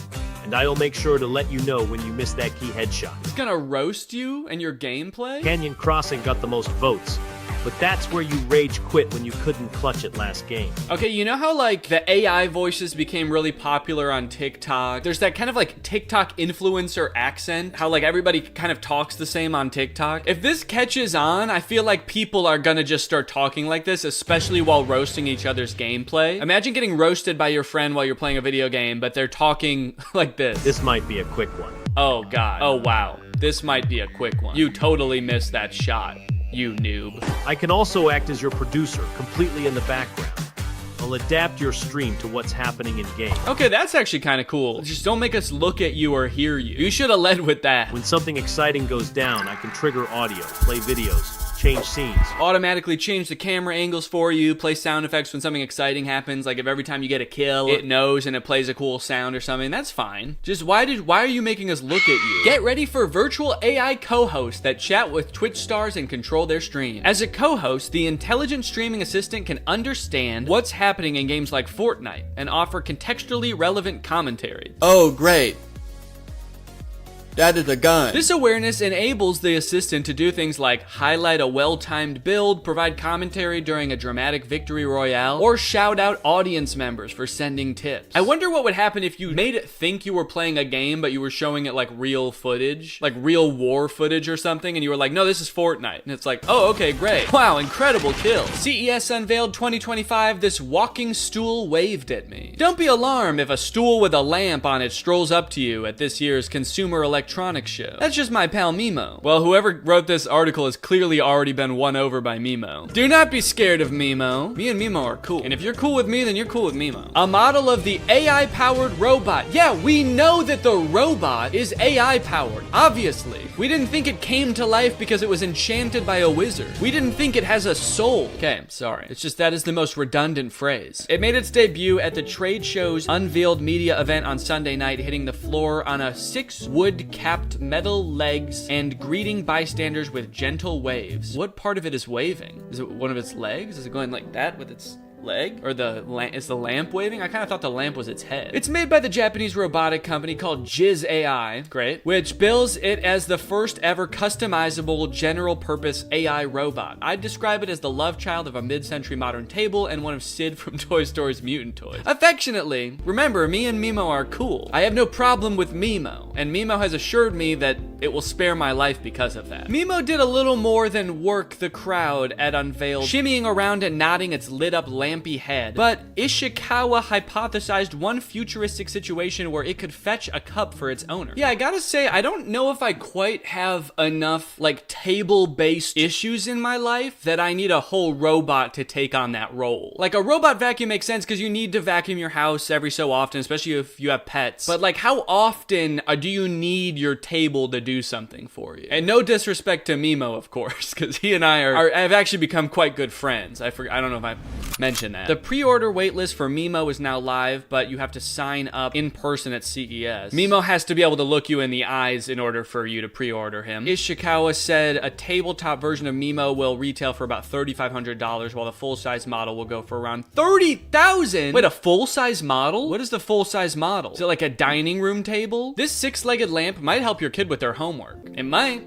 and I'll make sure to let you know when you miss that key headshot. He's gonna roast you and your gameplay? Canyon Crossing got the most votes, but that's where you rage quit when you couldn't clutch it last game. Okay, you know how like the AI voices became really popular on TikTok? There's that kind of like TikTok influencer accent, how like everybody kind of talks the same on TikTok. If this catches on, I feel like people are gonna just start talking like this, especially while roasting each other's gameplay. Imagine getting roasted by your friend while you're playing a video game, but they're talking like this. This might be a quick one. Oh God, oh wow. This might be a quick one. You totally missed that shot, you noob. I can also act as your producer, completely in the background. I'll adapt your stream to what's happening in game. Okay, that's actually kind of cool. Just don't make us look at you or hear you. You should have led with that. When something exciting goes down, I can trigger audio, play videos, change scenes. Automatically change the camera angles for you, play sound effects when something exciting happens, like if every time you get a kill, it knows and it plays a cool sound or something. That's fine. Just why are you making us look at you? Get ready for virtual AI co-hosts that chat with Twitch stars and control their stream. As a co-host, the intelligent streaming assistant can understand what's happening in games like Fortnite and offer contextually relevant commentary. Oh, great. That is a gun. This awareness enables the assistant to do things like highlight a well-timed build, provide commentary during a dramatic victory royale, or shout out audience members for sending tips. I wonder what would happen if you made it think you were playing a game, but you were showing it like real footage, like real war footage or something, and you were like, no, this is Fortnite. And it's like, oh, okay, great. Wow, incredible kill. CES unveiled 2025, this walking stool waved at me. Don't be alarmed if a stool with a lamp on it strolls up to you at this year's Consumer Electronics Show. That's just my pal Mimo. Well, whoever wrote this article has clearly already been won over by Mimo. Do not be scared of Mimo. Me and Mimo are cool. And if you're cool with me, then you're cool with Mimo. A model of the AI-powered robot. Yeah, we know that the robot is AI-powered, obviously. We didn't think it came to life because it was enchanted by a wizard. We didn't think it has a soul. Okay, I'm sorry. It's just that is the most redundant phrase. It made its debut at the trade show's Unveiled Media event on Sunday night, hitting the floor on a 6 wood-capped metal legs and greeting bystanders with gentle waves. What part of it is waving? Is it one of its legs? Is it going like that with its leg? Or is the lamp waving? I kind of thought the lamp was its head. It's made by the Japanese robotic company called Jizz AI, great, which bills it as the first ever customizable general purpose AI robot. I'd describe it as the love child of a mid-century modern table and one of Sid from Toy Story's Mutant Toys. Affectionately, remember, me and Mimo are cool. I have no problem with Mimo, and Mimo has assured me that it will spare my life because of that. Mimo did a little more than work the crowd at Unveiled, shimmying around and nodding its lit up lampy head. But Ishikawa hypothesized one futuristic situation where it could fetch a cup for its owner. Yeah, I gotta say, I don't know if I quite have enough like table-based issues in my life that I need a whole robot to take on that role. Like a robot vacuum makes sense because you need to vacuum your house every so often, especially if you have pets. But like how often do you need your table to do something for you? And no disrespect to Mimo, of course, because he and I have actually become quite good friends. I don't know if I mentioned that. The pre-order waitlist for Mimo is now live, but you have to sign up in person at CES. Mimo has to be able to look you in the eyes in order for you to pre-order him. Ishikawa said a tabletop version of Mimo will retail for about $3,500, while the full-size model will go for around $30,000. Wait, a full-size model? What is the full-size model? Is it like a dining room table? This 6-legged lamp might help your kid with their homework. It might.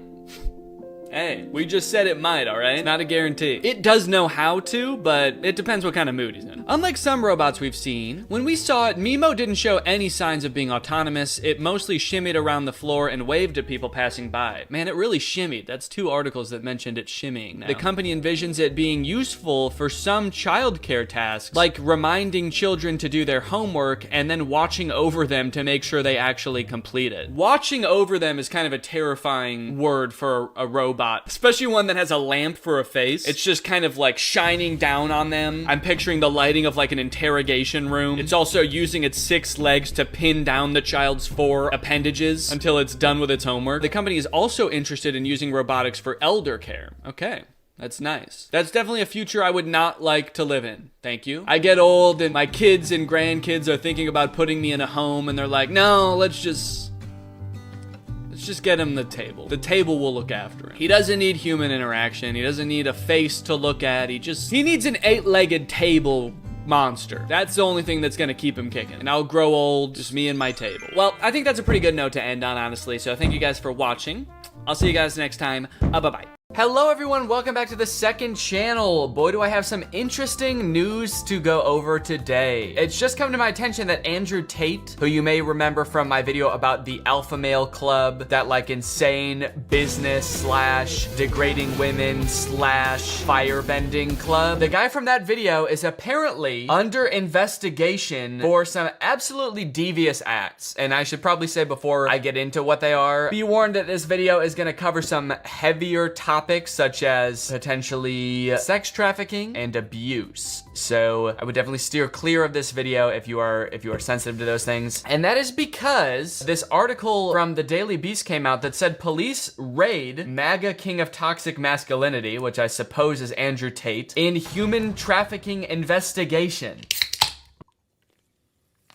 Hey, we just said it might, all right? Not a guarantee. It does know how to, but it depends what kind of mood he's in. Unlike some robots we've seen, when we saw it, Mimo didn't show any signs of being autonomous. It mostly shimmied around the floor and waved at people passing by. Man, it really shimmied. That's 2 articles that mentioned it shimmying now. The company envisions it being useful for some childcare tasks, like reminding children to do their homework and then watching over them to make sure they actually complete it. Watching over them is kind of a terrifying word for a robot, especially one that has a lamp for a face. It's just kind of like shining down on them. I'm picturing the lighting of like an interrogation room. It's also using its 6 legs to pin down the child's 4 appendages until it's done with its homework. The company is also interested in using robotics for elder care. Okay. That's nice. That's definitely a future I would not like to live in. Thank you. I get old and my kids and grandkids are thinking about putting me in a home and they're like, no, let's just get him the table. The table will look after him. He doesn't need human interaction. He doesn't need a face to look at. He needs an 8-legged table monster. That's the only thing that's gonna keep him kicking. And I'll grow old, just me and my table. Well, I think that's a pretty good note to end on, honestly. So thank you guys for watching. I'll see you guys next time. Bye-bye. Hello everyone, welcome back to the second channel. Boy, do I have some interesting news to go over today. It's just come to my attention that Andrew Tate, who you may remember from my video about the Alpha Male Club, that like insane business / degrading / firebending club, the guy from that video is apparently under investigation for some absolutely devious acts. And I should probably say before I get into what they are, be warned that this video is gonna cover some heavier topics such as potentially sex trafficking and abuse. So I would definitely steer clear of this video if you are sensitive to those things. And that is because this article from the Daily Beast came out that said police raid MAGA king of toxic masculinity, which I suppose is Andrew Tate, in human trafficking investigation.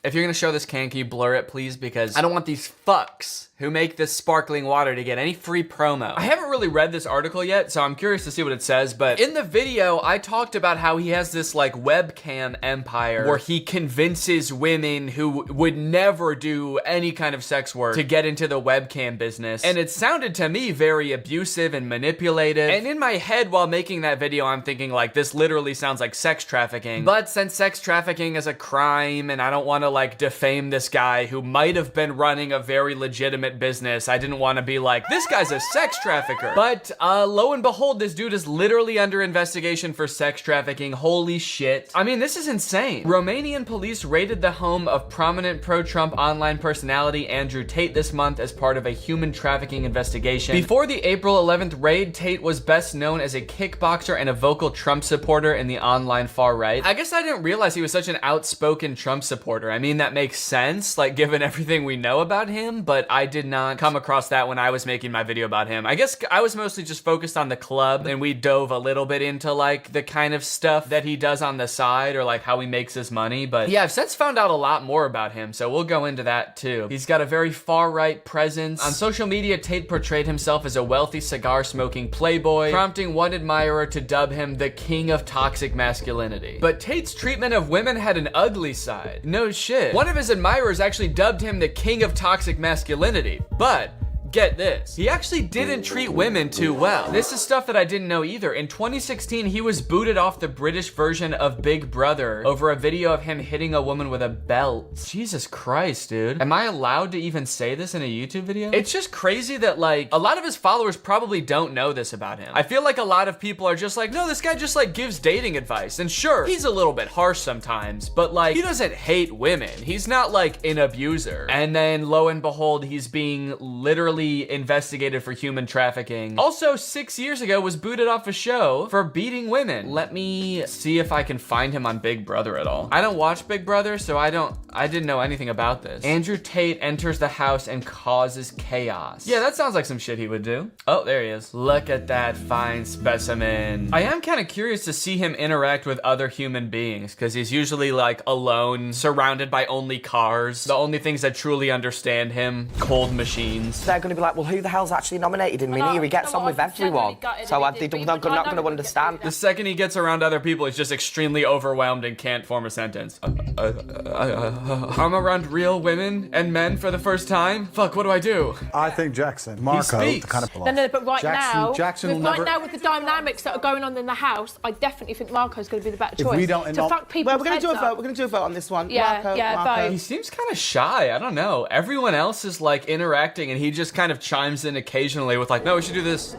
If you're gonna show this can you blur it, please? Because I don't want these fucks who make this sparkling water to get any free promo. I haven't really read this article yet, so I'm curious to see what it says, but in the video, I talked about how he has this like webcam empire where he convinces women who would never do any kind of sex work to get into the webcam business. And it sounded to me very abusive and manipulative. And in my head while making that video, I'm thinking like, this literally sounds like sex trafficking. But since sex trafficking is a crime and I don't want to like defame this guy who might have been running a very legitimate business, I didn't want to be like, this guy's a sex trafficker. But lo and behold, this dude is literally under investigation for sex trafficking. Holy shit. I mean, this is insane. Romanian police raided the home of prominent pro-Trump online personality Andrew Tate this month as part of a human trafficking investigation. Before the April 11th raid, Tate was best known as a kickboxer and a vocal Trump supporter in the online far right. I guess I didn't realize he was such an outspoken Trump supporter. I mean, that makes sense, like given everything we know about him, but I did not come across that when I was making my video about him. I guess I was mostly just focused on the club, and we dove a little bit into like the kind of stuff that he does on the side or like how he makes his money. But yeah, I've since found out a lot more about him, so we'll go into that too. He's got a very far-right presence. On social media, Tate portrayed himself as a wealthy cigar-smoking playboy, prompting one admirer to dub him the king of toxic masculinity. But Tate's treatment of women had an ugly side. No shit. One of his admirers actually dubbed him the king of toxic masculinity, but get this, he actually didn't treat women too well. This is stuff that I didn't know either. In 2016, he was booted off the British version of Big Brother over a video of him hitting a woman with a belt. Jesus Christ, dude. Am I allowed to even say this in a YouTube video? It's just crazy that like, a lot of his followers probably don't know this about him. I feel like a lot of people are just like, no, this guy just like gives dating advice. And sure, he's a little bit harsh sometimes, but like, he doesn't hate women. He's not like an abuser. And then lo and behold, he's being literally investigated for human trafficking. Also, 6 years ago was booted off a show for beating women. Let me see if I can find him on Big Brother at all. I don't watch Big Brother, so I didn't know anything about this. Andrew Tate enters the house and causes chaos. Yeah, that sounds like some shit he would do. Oh, there he is. Look at that fine specimen. I am kind of curious to see him interact with other human beings, because he's usually like alone, surrounded by only cars. The only things that truly understand him, cold machines. They're going to be like, well, who the hell's actually nominated him? He gets on with everyone. So they're not going to understand. The second he gets around other people, he's just extremely overwhelmed and can't form a sentence. I'm around real women and men for the first time? Fuck, what do I do? I think Jackson, Marco, kind of No, but right now, Jackson with the dynamics that are going on in the house, I definitely think Marco's going to be the better choice. If we don't, fuck people. Well, we're going to do a vote. We're going to do a vote on this one. Yeah, Marco. vote. He seems kind of shy. I don't know. Everyone else is like interacting, and he just kind of chimes in occasionally with like, no, we should do this.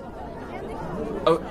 Oh.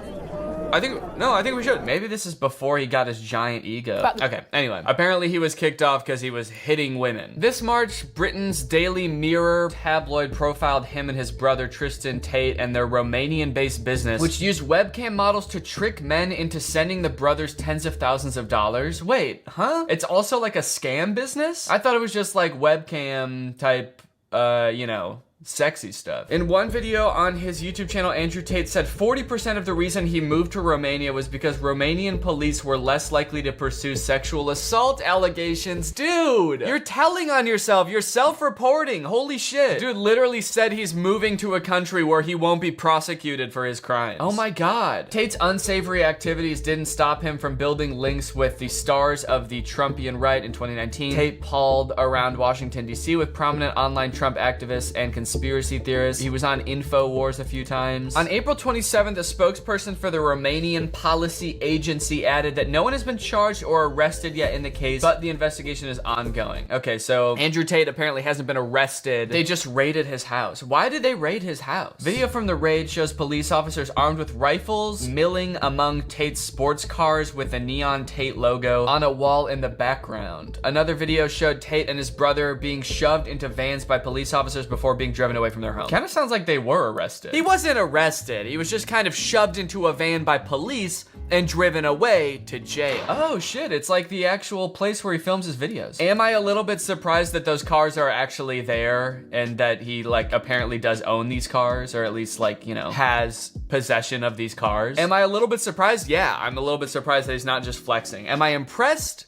I think we should. Maybe this is before he got his giant ego. Okay, anyway. Apparently he was kicked off because he was hitting women. This March, Britain's Daily Mirror tabloid profiled him and his brother Tristan Tate and their Romanian-based business, which used webcam models to trick men into sending the brothers tens of thousands of dollars. Wait, huh? It's also like a scam business? I thought it was just like webcam type, you know, sexy stuff. In one video on his YouTube channel, Andrew Tate said 40% of the reason he moved to Romania was because Romanian police were less likely to pursue sexual assault allegations. Dude, you're telling on yourself. You're self-reporting. Holy shit. Dude literally said he's moving to a country where he won't be prosecuted for his crimes. Oh my God. Tate's unsavory activities didn't stop him from building links with the stars of the Trumpian right in 2019. Tate palled around Washington, D.C. with prominent online Trump activists and conspiracy theorists. He was on InfoWars a few times. On April 27th, a spokesperson for the Romanian Policy Agency added that no one has been charged or arrested yet in the case, but the investigation is ongoing. Okay, so Andrew Tate apparently hasn't been arrested. They just raided his house. Why did they raid his house? Video from the raid shows police officers armed with rifles milling among Tate's sports cars with the neon Tate logo on a wall in the background. Another video showed Tate and his brother being shoved into vans by police officers before being driven away from their home. Kind of sounds like they were arrested. He wasn't arrested. He was just kind of shoved into a van by police and driven away to jail. Oh shit, it's like the actual place where he films his videos. Am I a little bit surprised that those cars are actually there and that he like apparently does own these cars, or at least like, you know, has possession of these cars? Am I a little bit surprised? Yeah, I'm a little bit surprised that he's not just flexing. Am I impressed?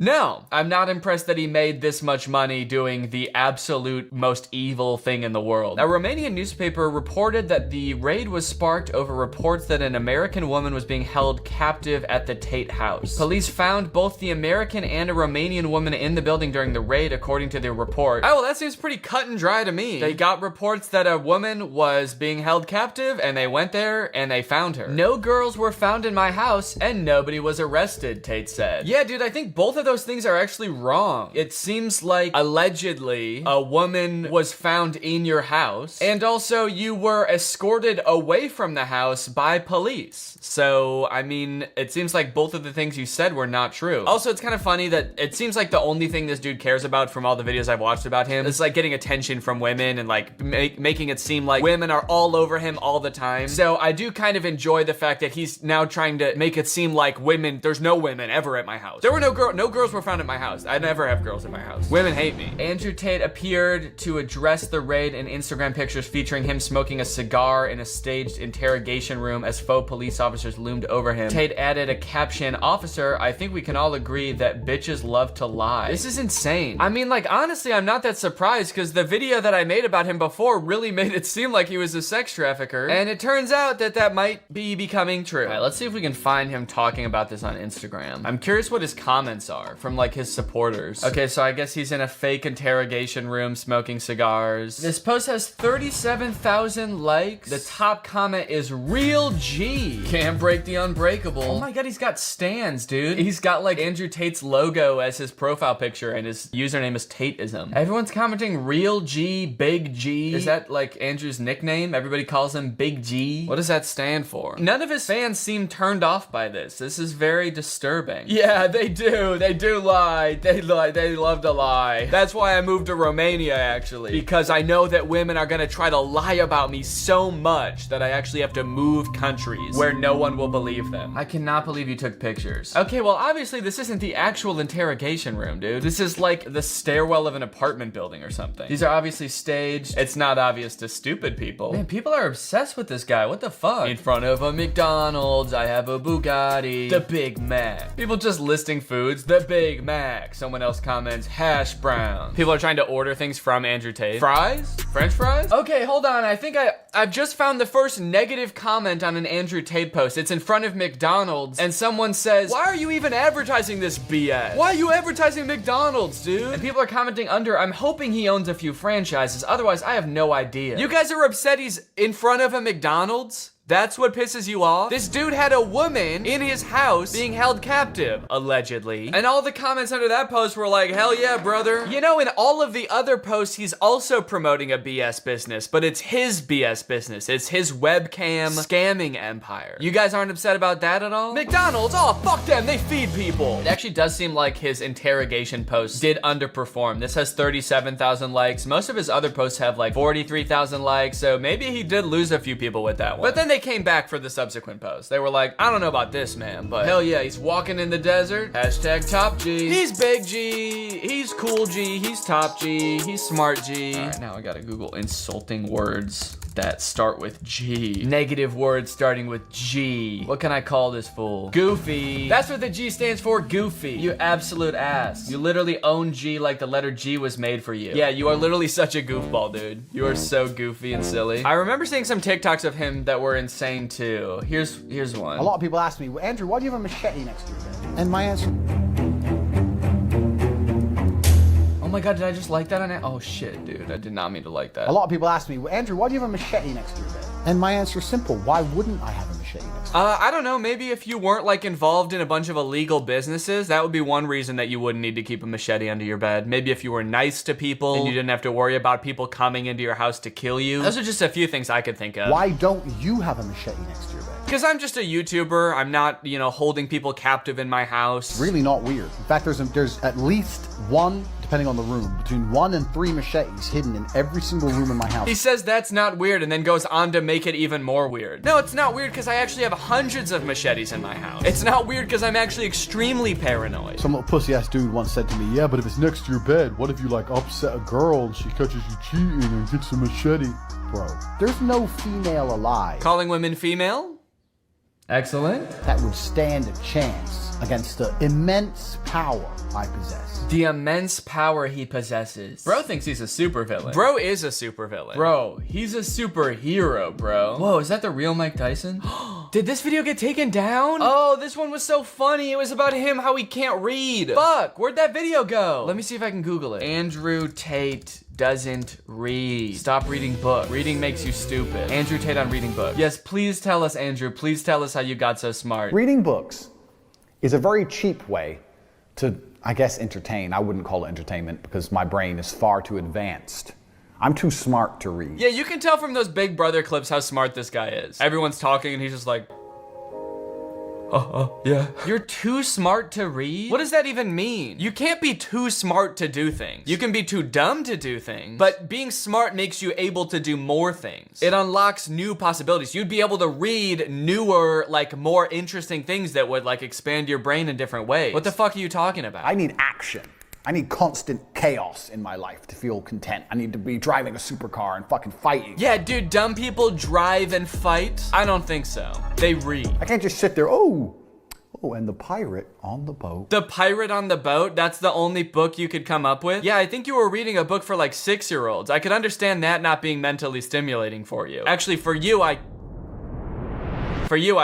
No, I'm not impressed that he made this much money doing the absolute most evil thing in the world. A Romanian newspaper reported that the raid was sparked over reports that an American woman was being held captive at the Tate house. Police found both the American and a Romanian woman in the building during the raid, according to the report. Oh, well, that seems pretty cut and dry to me. They got reports that a woman was being held captive, and they went there and they found her. No girls were found in my house, and nobody was arrested, Tate said. Yeah, dude, I think both of those things are actually wrong. It seems like allegedly a woman was found in your house, and also you were escorted away from the house by police. So, I mean, it seems like both of the things you said were not true. Also, it's kind of funny that it seems like the only thing this dude cares about from all the videos I've watched about him is like getting attention from women and like making it seem like women are all over him all the time. So I do kind of enjoy the fact that he's now trying to make it seem like there's no women ever at my house. There were no girls were found at my house. I never have girls at my house. Women hate me. Andrew Tate appeared to address the raid in Instagram pictures featuring him smoking a cigar in a staged interrogation room as faux police officers loomed over him. Tate added a caption, "Officer, I think we can all agree that bitches love to lie." This is insane. I mean, like, honestly, I'm not that surprised because the video that I made about him before really made it seem like he was a sex trafficker. And it turns out that might be becoming true. All right, let's see if we can find him talking about this on Instagram. I'm curious what his comments are from like his supporters. Okay, so I guess he's in a fake interrogation room smoking cigars. This post has 37,000 likes. The top comment is "Real G. Can't break the unbreakable." Oh my God, he's got stans, dude. He's got like Andrew Tate's logo as his profile picture and his username is Tateism. Everyone's commenting "Real G, Big G." Is that like Andrew's nickname? Everybody calls him Big G. What does that stand for? None of his fans seem turned off by this. This is very disturbing. Yeah, they do. They do lie. They love to lie. That's why I moved to Romania, actually. Because I know that women are gonna try to lie about me so much that I actually have to move countries where no one will believe them. I cannot believe you took pictures. Okay, well, obviously this isn't the actual interrogation room, dude. This is like the stairwell of an apartment building or something. These are obviously staged. It's not obvious to stupid people. Man, people are obsessed with this guy. What the fuck? In front of a McDonald's, I have a Bugatti. The Big Mac. People just listing foods. The Big Mac. Someone else comments, hash brown. People are trying to order things from Andrew Tate. Fries? French fries? Okay, hold on. I think I've just found the first negative comment on an Andrew Tate post. It's in front of McDonald's, and someone says, "Why are you even advertising this BS? Why are you advertising McDonald's, dude?" And people are commenting under, "I'm hoping he owns a few franchises. Otherwise, I have no idea." You guys are upset he's in front of a McDonald's? That's what pisses you off? This dude had a woman in his house being held captive, allegedly. And all the comments under that post were like, "Hell yeah, brother." You know, in all of the other posts, he's also promoting a BS business, but it's his BS business. It's his webcam scamming empire. You guys aren't upset about that at all? McDonald's, oh, fuck them, they feed people. It actually does seem like his interrogation post did underperform. This has 37,000 likes. Most of his other posts have like 43,000 likes, so maybe he did lose a few people with that one. But then they came back for the subsequent post. They were like, "I don't know about this man, but hell yeah, he's walking in the desert. Hashtag top G. He's Big G. He's cool G. He's top G. He's smart G." All right, now I gotta Google insulting words that start with G. Negative words starting with G. What can I call this fool? Goofy. That's what the G stands for, goofy. You absolute ass. You literally own G like the letter G was made for you. Yeah, you are literally such a goofball, dude. You are so goofy and silly. I remember seeing some TikToks of him that were insane too. Here's one. A lot of people ask me, "Andrew, why do you have a machete next to your bed?" And my answer... Oh my God, did I just like that on it? Oh shit, dude, I did not mean to like that. A lot of people ask me, "Andrew, why do you have a machete next to your bed?" And my answer is simple. Why wouldn't I have a machete next to your bed? I don't know, maybe if you weren't like involved in a bunch of illegal businesses, that would be one reason that you wouldn't need to keep a machete under your bed. Maybe if you were nice to people and you didn't have to worry about people coming into your house to kill you. Those are just a few things I could think of. Why don't you have a machete next to your bed? Because I'm just a YouTuber. I'm not, you know, holding people captive in my house. Really not weird. In fact, there's at least one, depending on the room, between 1 and 3 machetes hidden in every single room in my house. He says that's not weird and then goes on to make it even more weird. No, it's not weird because I actually have hundreds of machetes in my house. It's not weird because I'm actually extremely paranoid. Some little pussy-ass dude once said to me, "Yeah, but if it's next to your bed, what if you like upset a girl and she catches you cheating and gets a machete?" Bro, there's no female alive. Calling women female? Excellent. that would stand a chance against the immense power I possess. The immense power he possesses. Bro thinks he's a supervillain. Bro is a supervillain. Bro, he's a superhero, bro. Whoa, is that the real Mike Tyson? Did this video get taken down? Oh, this one was so funny. It was about him, how he can't read. Fuck, where'd that video go? Let me see if I can Google it. Andrew Tate doesn't read. Stop reading books. Reading makes you stupid. Andrew Tate on reading books. Yes, please tell us, Andrew. Please tell us how you got so smart. Reading books is a very cheap way to, I guess, entertain. I wouldn't call it entertainment because my brain is far too advanced. I'm too smart to read. Yeah, you can tell from those Big Brother clips how smart this guy is. Everyone's talking and he's just like, yeah. You're too smart to read? What does that even mean? You can't be too smart to do things. You can be too dumb to do things, but being smart makes you able to do more things. It unlocks new possibilities. You'd be able to read newer, like more interesting things that would like expand your brain in different ways. What the fuck are you talking about? I need action. I need constant chaos in my life to feel content. I need to be driving a supercar and fucking fighting. Yeah, dude, dumb people drive and fight? I don't think so. They read. I can't just sit there, oh, and the pirate on the boat. The Pirate on the Boat? That's the only book you could come up with? Yeah, I think you were reading a book for like 6-year-olds. I could understand that not being mentally stimulating for you. Actually, for you, I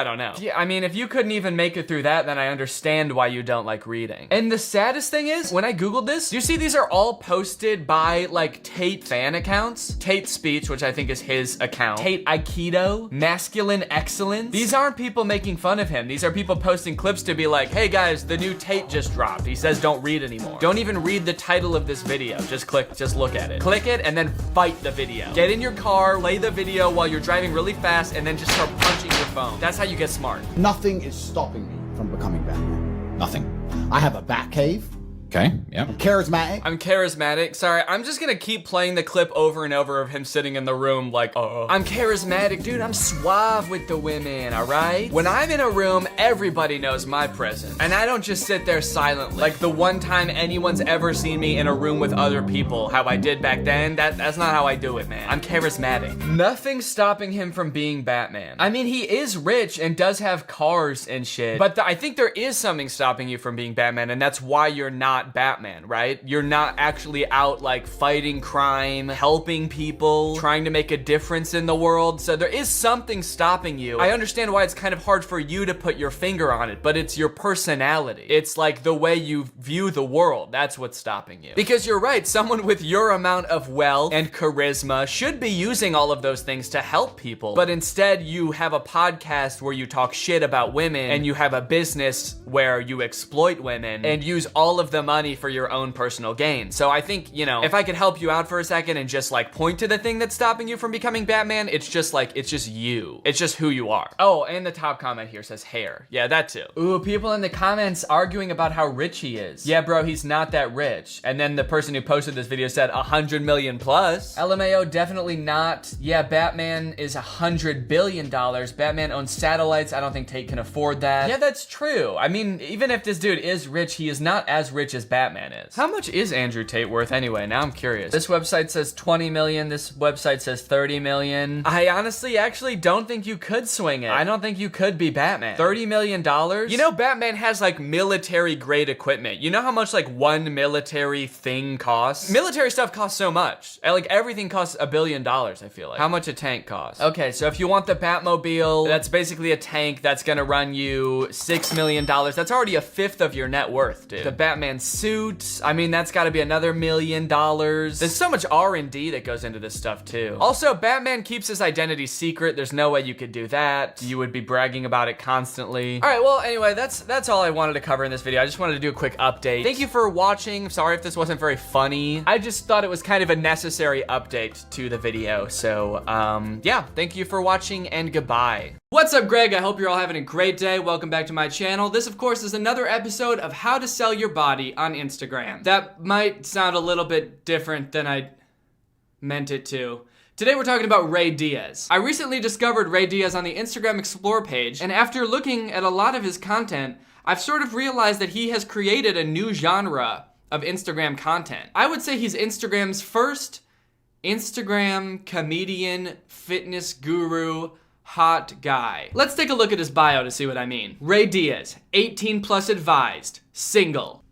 don't know. Yeah, I mean, if you couldn't even make it through that, then I understand why you don't like reading. And the saddest thing is, when I Googled this, you see these are all posted by like Tate fan accounts. Tate Speech, which I think is his account. Tate Aikido, Masculine Excellence. These aren't people making fun of him. These are people posting clips to be like, hey guys, the new Tate just dropped. He says don't read anymore. Don't even read the title of this video. Just look at it. Click it and then fight the video. Get in your car, play the video while you're driving really fast, and then just start punching your phone. That's how you get smart. Nothing is stopping me from becoming Batman. Nothing. I have a bat cave. Okay, yeah. I'm charismatic. I'm charismatic. Sorry, I'm just gonna keep playing the clip over and over of him sitting in the room like, I'm charismatic, dude. I'm suave with the women, all right? When I'm in a room, everybody knows my presence. And I don't just sit there silently. Like the one time anyone's ever seen me in a room with other people, how I did back then, that's not how I do it, man. I'm charismatic. Nothing's stopping him from being Batman. I mean, he is rich and does have cars and shit, but I think there is something stopping you from being Batman, and that's why you're not Batman, right? You're not actually out like fighting crime, helping people, trying to make a difference in the world. So there is something stopping you. I understand why it's kind of hard for you to put your finger on it, but it's your personality. It's like the way you view the world. That's what's stopping you. Because you're right, someone with your amount of wealth and charisma should be using all of those things to help people. But instead, you have a podcast where you talk shit about women, and you have a business where you exploit women and use all of the money for your own personal gain. So I think, you know, if I could help you out for a second and just like point to the thing that's stopping you from becoming Batman, it's just like, it's just you. It's just who you are. Oh, and the top comment here says hair. Yeah, that too. Ooh, people in the comments arguing about how rich he is. Yeah, bro, he's not that rich. And then the person who posted this video said 100 million plus. LMAO, definitely not. Yeah, Batman is $100 billion. Batman owns satellites. I don't think Tate can afford that. Yeah, that's true. I mean, even if this dude is rich, he is not as rich as Batman is. How much is Andrew Tate worth anyway? Now I'm curious. This website says 20 million. This website says 30 million. I honestly actually don't think you could swing it. I don't think you could be Batman. $30 million? You know, Batman has like military grade equipment. You know how much like one military thing costs? Military stuff costs so much. Like everything costs $1 billion, I feel like. How much a tank costs? Okay, so if you want the Batmobile, that's basically a tank that's gonna run you $6 million. That's already a fifth of your net worth, dude. The Batman suit, I mean, that's gotta be another $1 million. There's so much R&D that goes into this stuff too. Also, Batman keeps his identity secret. There's no way you could do that. You would be bragging about it constantly. All right, well, anyway, that's all I wanted to cover in this video. I just wanted to do a quick update. Thank you for watching. Sorry if this wasn't very funny. I just thought it was kind of a necessary update to the video. So, yeah, thank you for watching and goodbye. What's up, Greg? I hope you're all having a great day. Welcome back to my channel. This, of course, is another episode of how to sell your body on Instagram. That might sound a little bit different than I meant it to. Today we're talking about Ray Diaz. I recently discovered Ray Diaz on the Instagram Explore page, and after looking at a lot of his content, I've sort of realized that he has created a new genre of Instagram content. I would say he's Instagram's first Instagram comedian, fitness guru, hot guy. Let's take a look at his bio to see what I mean. Ray Diaz, 18 plus advised, single.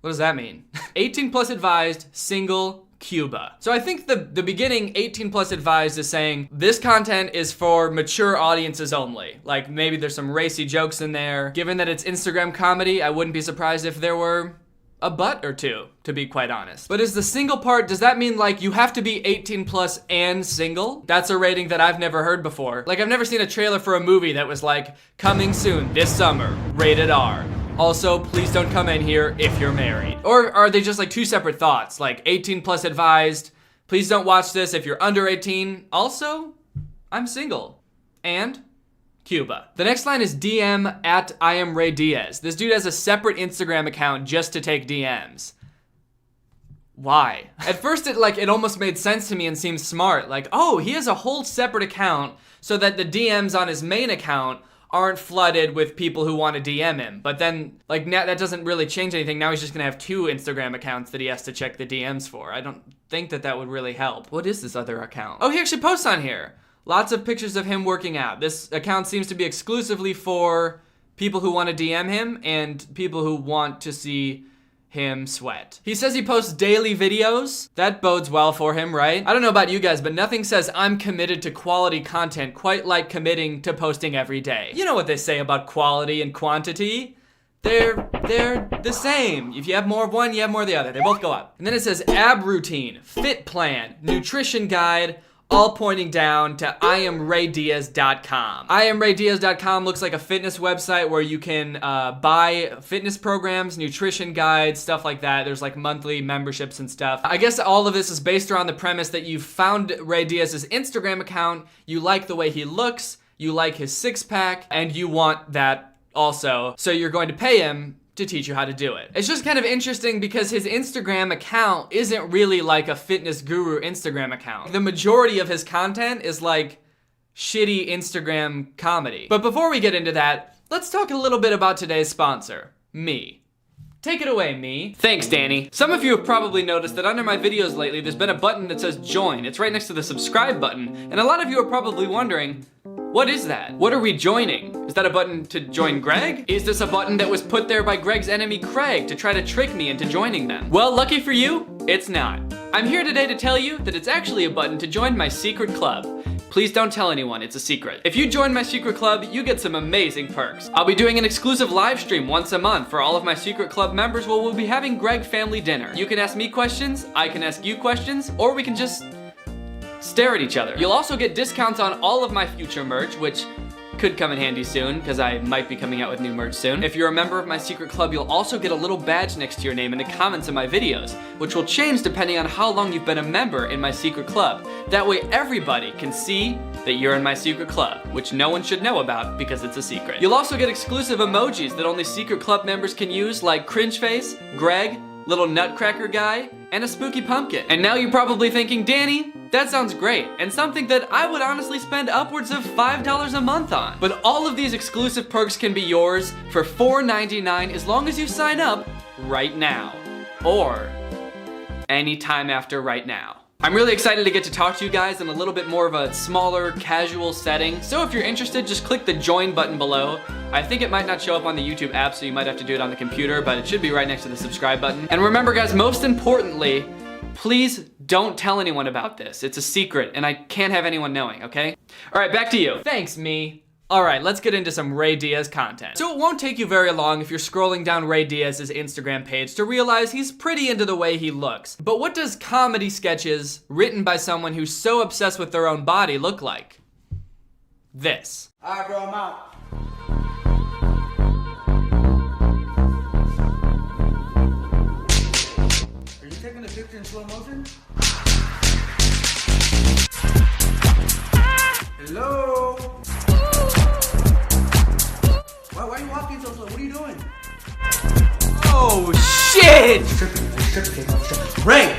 What does that mean? 18 plus advised, single, Cuba. So I think the beginning 18 plus advised is saying this content is for mature audiences only. Like maybe there's some racy jokes in there. Given that it's Instagram comedy, I wouldn't be surprised if there were a butt or two, to be quite honest. But is the single part, does that mean like you have to be 18 plus and single? That's a rating that I've never heard before. Like I've never seen a trailer for a movie that was like, coming soon this summer, rated R. Also, please don't come in here if you're married. Or are they just like two separate thoughts? Like 18 plus advised, please don't watch this if you're under 18. Also, I'm single. And Cuba. The next line is DM at I am Ray Diaz. This dude has a separate Instagram account just to take DMs. Why? At first it almost made sense to me and seemed smart. Like, oh, he has a whole separate account so that the DMs on his main account aren't flooded with people who want to DM him. But then, like, now that doesn't really change anything. Now he's just gonna have two Instagram accounts that he has to check the DMs for. I don't think that would really help. What is this other account? Oh, he actually posts on here. Lots of pictures of him working out. This account seems to be exclusively for people who want to DM him and people who want to see him sweat. He says he posts daily videos. That bodes well for him, right? I don't know about you guys, but nothing says I'm committed to quality content quite like committing to posting every day. You know what they say about quality and quantity. They're the same. If you have more of one, you have more of the other. They both go up. And then it says ab routine, fit plan, nutrition guide, all pointing down to IamRayDiaz.com. IamRayDiaz.com looks like a fitness website where you can buy fitness programs, nutrition guides, stuff like that. There's like monthly memberships and stuff. I guess all of this is based around the premise that you found Ray Diaz's Instagram account, you like the way he looks, you like his six-pack, and you want that also. So you're going to pay him to teach you how to do it. It's just kind of interesting because his Instagram account isn't really like a fitness guru Instagram account. The majority of his content is like shitty Instagram comedy. But before we get into that, let's talk a little bit about today's sponsor, me. Take it away, me. Thanks, Danny. Some of you have probably noticed that under my videos lately, there's been a button that says join. It's right next to the subscribe button. And a lot of you are probably wondering, what is that? What are we joining? Is that a button to join Greg? Is this a button that was put there by Greg's enemy Craig to try to trick me into joining them? Well, lucky for you, it's not. I'm here today to tell you that it's actually a button to join my secret club. Please don't tell anyone, it's a secret. If you join my secret club, you get some amazing perks. I'll be doing an exclusive live stream once a month for all of my secret club members where we'll be having Greg family dinner. You can ask me questions, I can ask you questions, or we can just stare at each other. You'll also get discounts on all of my future merch, which could come in handy soon, because I might be coming out with new merch soon. If you're a member of my secret club, you'll also get a little badge next to your name in the comments of my videos, which will change depending on how long you've been a member in my secret club. That way everybody can see that you're in my secret club, which no one should know about because it's a secret. You'll also get exclusive emojis that only secret club members can use, like cringe face, Greg, little nutcracker guy, and a spooky pumpkin. And now you're probably thinking, Danny, that sounds great, and something that I would honestly spend upwards of $5 a month on. But all of these exclusive perks can be yours for $4.99 as long as you sign up right now. Or anytime after right now. I'm really excited to get to talk to you guys in a little bit more of a smaller, casual setting. So if you're interested, just click the join button below. I think it might not show up on the YouTube app, so you might have to do it on the computer, but it should be right next to the subscribe button. And remember guys, most importantly, please don't tell anyone about this. It's a secret, and I can't have anyone knowing, okay? All right, back to you. Thanks, me. All right, let's get into some Ray Diaz content. So it won't take you very long if you're scrolling down Ray Diaz's Instagram page to realize he's pretty into the way he looks. But what does comedy sketches written by someone who's so obsessed with their own body look like? This. All right, bro, I'm out. Are you taking a picture in slow motion? Hello? Why are you walking so slow? What are you doing? Oh, shit! Ray!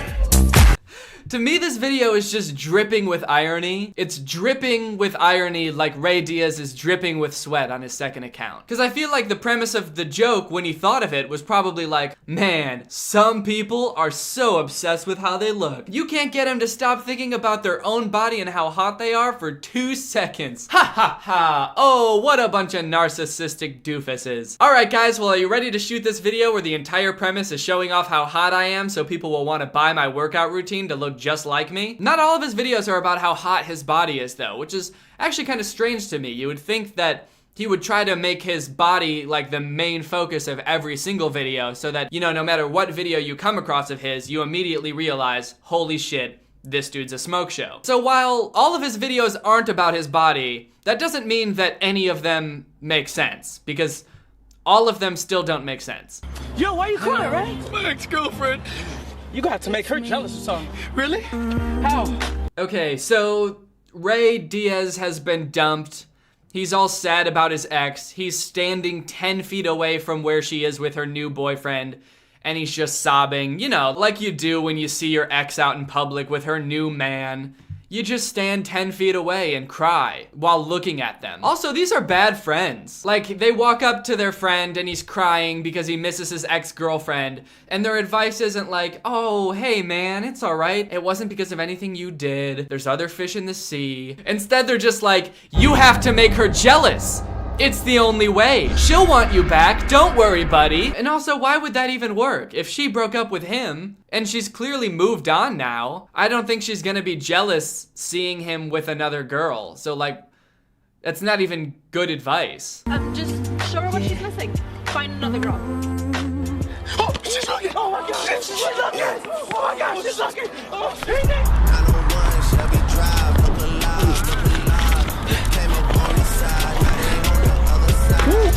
To me, this video is just dripping with irony. It's dripping with irony like Ray Diaz is dripping with sweat on his second account. Because I feel like the premise of the joke when he thought of it was probably like, man, some people are so obsessed with how they look. You can't get them to stop thinking about their own body and how hot they are for 2 seconds. Ha ha ha. Oh, what a bunch of narcissistic doofuses. All right, guys, well, are you ready to shoot this video where the entire premise is showing off how hot I am so people will want to buy my workout routine to look just like me? Not all of his videos are about how hot his body is though, which is actually kind of strange to me. You would think that he would try to make his body like the main focus of every single video so that, you know, no matter what video you come across of his, you immediately realize, holy shit, this dude's a smoke show. So while all of his videos aren't about his body, that doesn't mean that any of them make sense, because all of them still don't make sense. Yo, why you crying, right? My ex-girlfriend. You got to make her jealous or something. Really? How? Okay, so Ray Diaz has been dumped. He's all sad about his ex. He's standing 10 feet away from where she is with her new boyfriend, and he's just sobbing, you know, like you do when you see your ex out in public with her new man. You just stand 10 feet away and cry while looking at them. Also, these are bad friends. Like, they walk up to their friend and he's crying because he misses his ex-girlfriend, and their advice isn't like, oh, hey man, it's all right. It wasn't because of anything you did. There's other fish in the sea. Instead, they're just like, you have to make her jealous. It's the only way. She'll want you back, don't worry, buddy. And also, why would that even work? If she broke up with him, and she's clearly moved on now, I don't think she's gonna be jealous seeing him with another girl. So like, that's not even good advice. Just show her what she's missing. Find another girl. Oh, she's looking! Oh my god! She's looking! Oh my god, she's looking! Oh,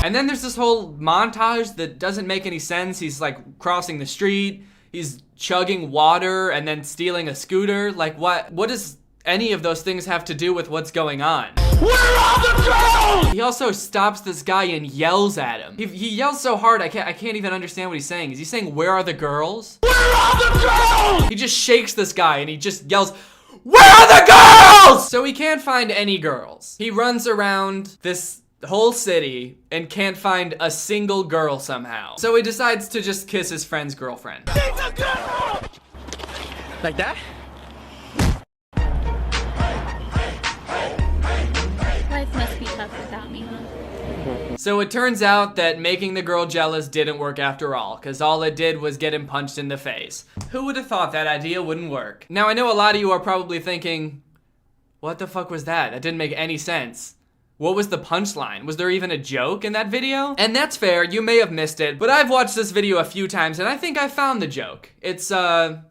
and then there's this whole montage that doesn't make any sense. He's like crossing the street, he's chugging water and then stealing a scooter. Like what does any of those things have to do with what's going on? Where are the girls? He also stops this guy and yells at him. He yells so hard I can't even understand what he's saying. Is he saying, where are the girls? Where are the girls? He just shakes this guy and he just yells, where are the girls? So he can't find any girls. He runs around this whole city and can't find a single girl somehow. So he decides to just kiss his friend's girlfriend. Like that? Life must be tough without me, huh? So it turns out that making the girl jealous didn't work after all, because all it did was get him punched in the face. Who would have thought that idea wouldn't work? Now I know a lot of you are probably thinking, what the fuck was that? That didn't make any sense. What was the punchline? Was there even a joke in that video? And that's fair, you may have missed it, but I've watched this video a few times and I think I found the joke. It's the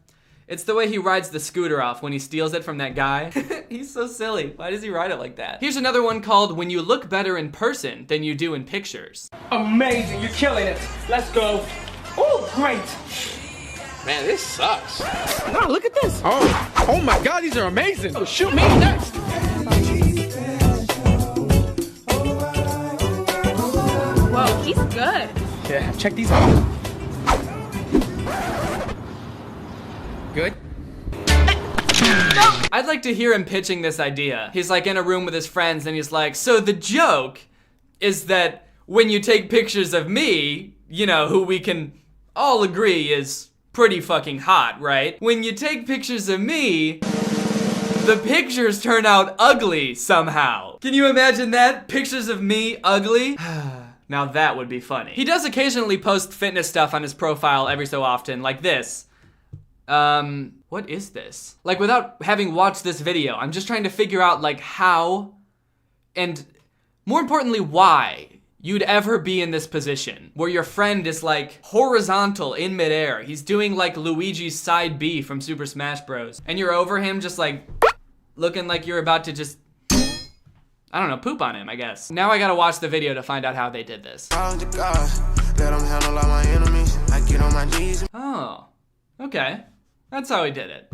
way he rides the scooter off when he steals it from that guy. He's so silly. Why does he ride it like that? Here's another one called When You Look Better in Person Than You Do in Pictures. Amazing, you're killing it. Let's go. Oh, great. Man, this sucks. No, look at this. Oh my god, these are amazing. Oh, shoot me next. Whoa, he's good. Yeah, check these out. Good. I'd like to hear him pitching this idea. He's like in a room with his friends and he's like, so the joke is that when you take pictures of me, you know, who we can all agree is pretty fucking hot, right? When you take pictures of me, the pictures turn out ugly somehow. Can you imagine that? Pictures of me ugly? Now that would be funny. He does occasionally post fitness stuff on his profile every so often, like this. What is this? Like, without having watched this video, I'm just trying to figure out, like, how, and more importantly, why you'd ever be in this position where your friend is, like, horizontal in midair. He's doing, like, Luigi's side B from Super Smash Bros. And you're over him just, like, looking like you're about to just, I don't know, poop on him, I guess. Now I gotta watch the video to find out how they did this. Oh, okay. That's how he did it.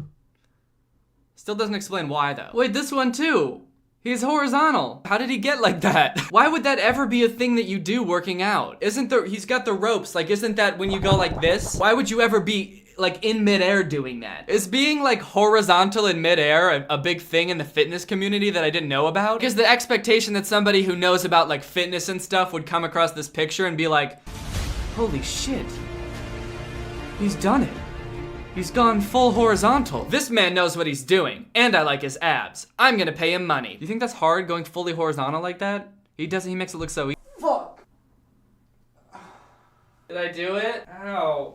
Still doesn't explain why though. Wait, this one too. He's horizontal. How did he get like that? Why would that ever be a thing that you do working out? He's got the ropes, like isn't that when you go like this? Why would you ever be like in midair doing that. Is being like horizontal in midair a big thing in the fitness community that I didn't know about? Because the expectation that somebody who knows about like fitness and stuff would come across this picture and be like, holy shit, he's done it. He's gone full horizontal. This man knows what he's doing, and I like his abs. I'm gonna pay him money. Do you think that's hard, going fully horizontal like that? He makes it look so easy. Fuck. Did I do it? Ow.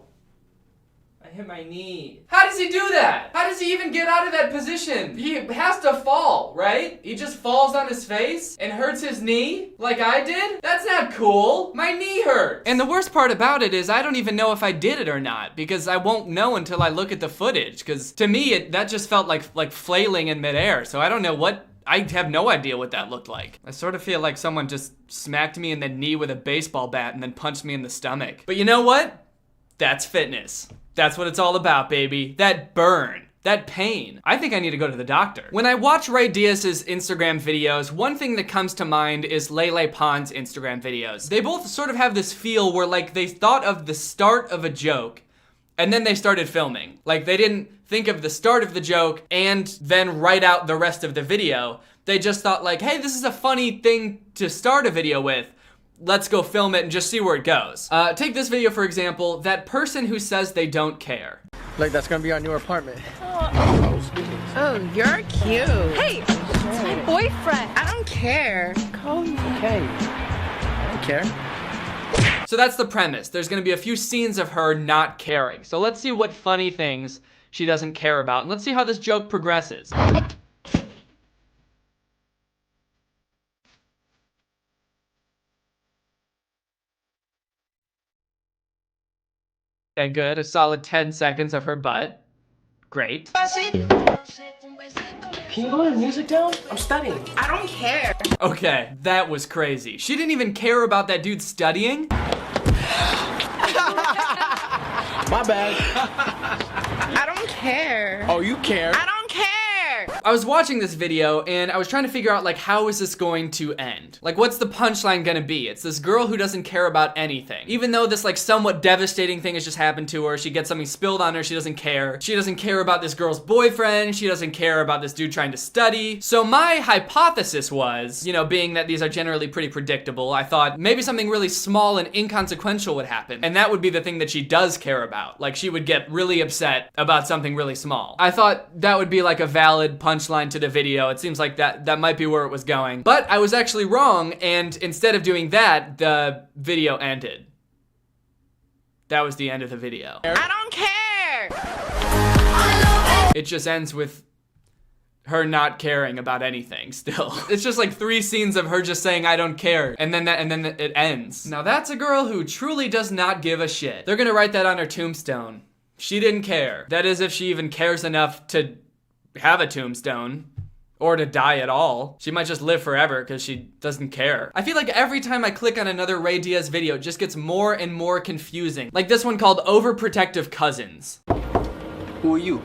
I hit my knee. How does he do that? How does he even get out of that position? He has to fall, right? He just falls on his face and hurts his knee like I did? That's not cool. My knee hurts. And the worst part about it is I don't even know if I did it or not, because I won't know until I look at the footage, because to me that just felt like flailing in midair, so I don't know what. I have no idea what that looked like. I sort of feel like someone just smacked me in the knee with a baseball bat and then punched me in the stomach. But you know what? That's fitness. That's what it's all about, baby. That burn, that pain. I think I need to go to the doctor. When I watch Ray Diaz's Instagram videos, one thing that comes to mind is Lele Pons' Instagram videos. They both sort of have this feel where like they thought of the start of a joke and then they started filming. Like they didn't think of the start of the joke and then write out the rest of the video. They just thought like, hey, this is a funny thing to start a video with. Let's go film it and just see where it goes. Take this video, for example, that person who says they don't care. Like, that's gonna be our new apartment. Oh, you're cute. Hey, it's my boyfriend. I don't care. Call me. Okay. I don't care. So that's the premise. There's gonna be a few scenes of her not caring. So let's see what funny things she doesn't care about, and let's see how this joke progresses. Okay, good. A solid 10 seconds of her butt. Great. Can you lower the music down? I'm studying. I don't care. Okay, that was crazy. She didn't even care about that dude studying? My bad. I don't care. Oh, you care? I don't care. I was watching this video and I was trying to figure out like, how is this going to end? Like, what's the punchline gonna be? It's this girl who doesn't care about anything. Even though this like somewhat devastating thing has just happened to her, she gets something spilled on her, she doesn't care. She doesn't care about this girl's boyfriend, she doesn't care about this dude trying to study. So my hypothesis was, you know, being that these are generally pretty predictable, I thought maybe something really small and inconsequential would happen. And that would be the thing that she does care about. Like, she would get really upset about something really small. I thought that would be like a valid punchline to the video. It seems like that might be where it was going. But I was actually wrong, and instead of doing that, the video ended. That was the end of the video. I don't care. It just ends with her not caring about anything still. It's just like 3 scenes of her just saying, I don't care. And then it ends. Now that's a girl who truly does not give a shit. They're gonna write that on her tombstone. She didn't care. That is, if she even cares enough to have a tombstone or to die at all. She might just live forever because she doesn't care. I feel like every time I click on another Ray Diaz video, it just gets more and more confusing. Like this one called Overprotective Cousins. Who are you?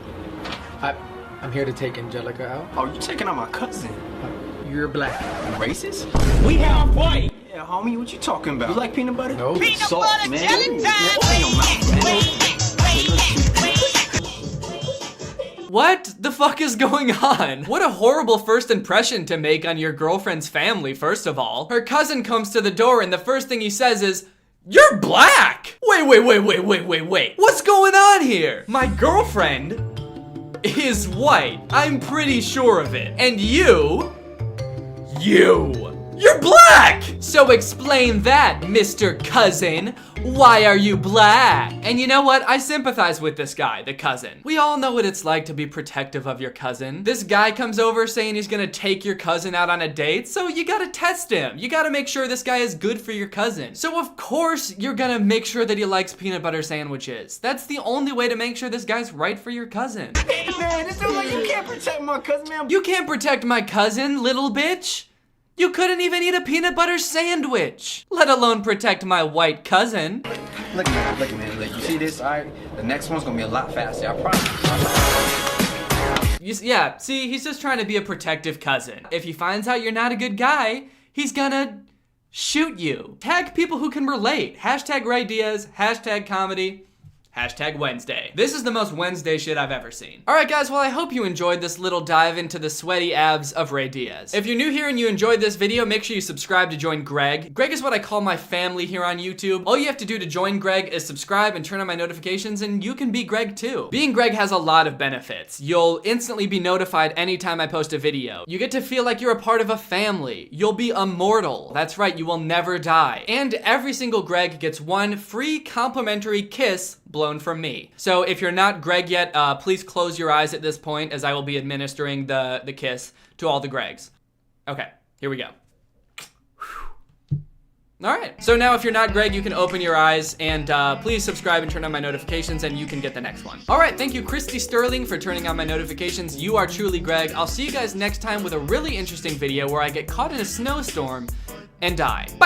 I'm here to take Angelica out. Oh, you taking out my cousin? You're black. You racist? We have white. Yeah, homie, what you talking about? You like peanut butter? No. Peanut salt, butter man. jelly time. Open your mouth, man. What the fuck is going on? What a horrible first impression to make on your girlfriend's family, first of all. Her cousin comes to the door and the first thing he says is, "You're black!" Wait. What's going on here? My girlfriend is white. I'm pretty sure of it. And you're black! So explain that, Mr. Cousin. Why are you black? And you know what? I sympathize with this guy, the cousin. We all know what it's like to be protective of your cousin. This guy comes over saying he's gonna take your cousin out on a date, so you gotta test him. You gotta make sure this guy is good for your cousin. So of course you're gonna make sure that he likes peanut butter sandwiches. That's the only way to make sure this guy's right for your cousin. Hey man, this is like you can't protect my cousin, man. You can't protect my cousin, little bitch. You couldn't even eat a peanut butter sandwich, let alone protect my white cousin. Look, man, look, you see this? All right, the next one's gonna be a lot faster, I promise. Yeah, see, he's just trying to be a protective cousin. If he finds out you're not a good guy, he's gonna shoot you. Tag people who can relate. Hashtag Ray Diaz, hashtag comedy, Hashtag Wednesday. This is the most Wednesday shit I've ever seen. All right, guys, well, I hope you enjoyed this little dive into the sweaty abs of Ray Diaz. If you're new here and you enjoyed this video, make sure you subscribe to join Greg. Greg is what I call my family here on YouTube. All you have to do to join Greg is subscribe and turn on my notifications, and you can be Greg too. Being Greg has a lot of benefits. You'll instantly be notified anytime I post a video. You get to feel like you're a part of a family. You'll be immortal. That's right, you will never die. And every single Greg gets one free complimentary kiss blown from me. So if you're not Greg yet, please close your eyes at this point as I will be administering the kiss to all the Gregs. Okay, here we go. All right, so now if you're not Greg, you can open your eyes and please subscribe and turn on my notifications and you can get the next one. All right, thank you Christy Sterling for turning on my notifications. You are truly Greg. I'll see you guys next time with a really interesting video where I get caught in a snowstorm and die. Bye.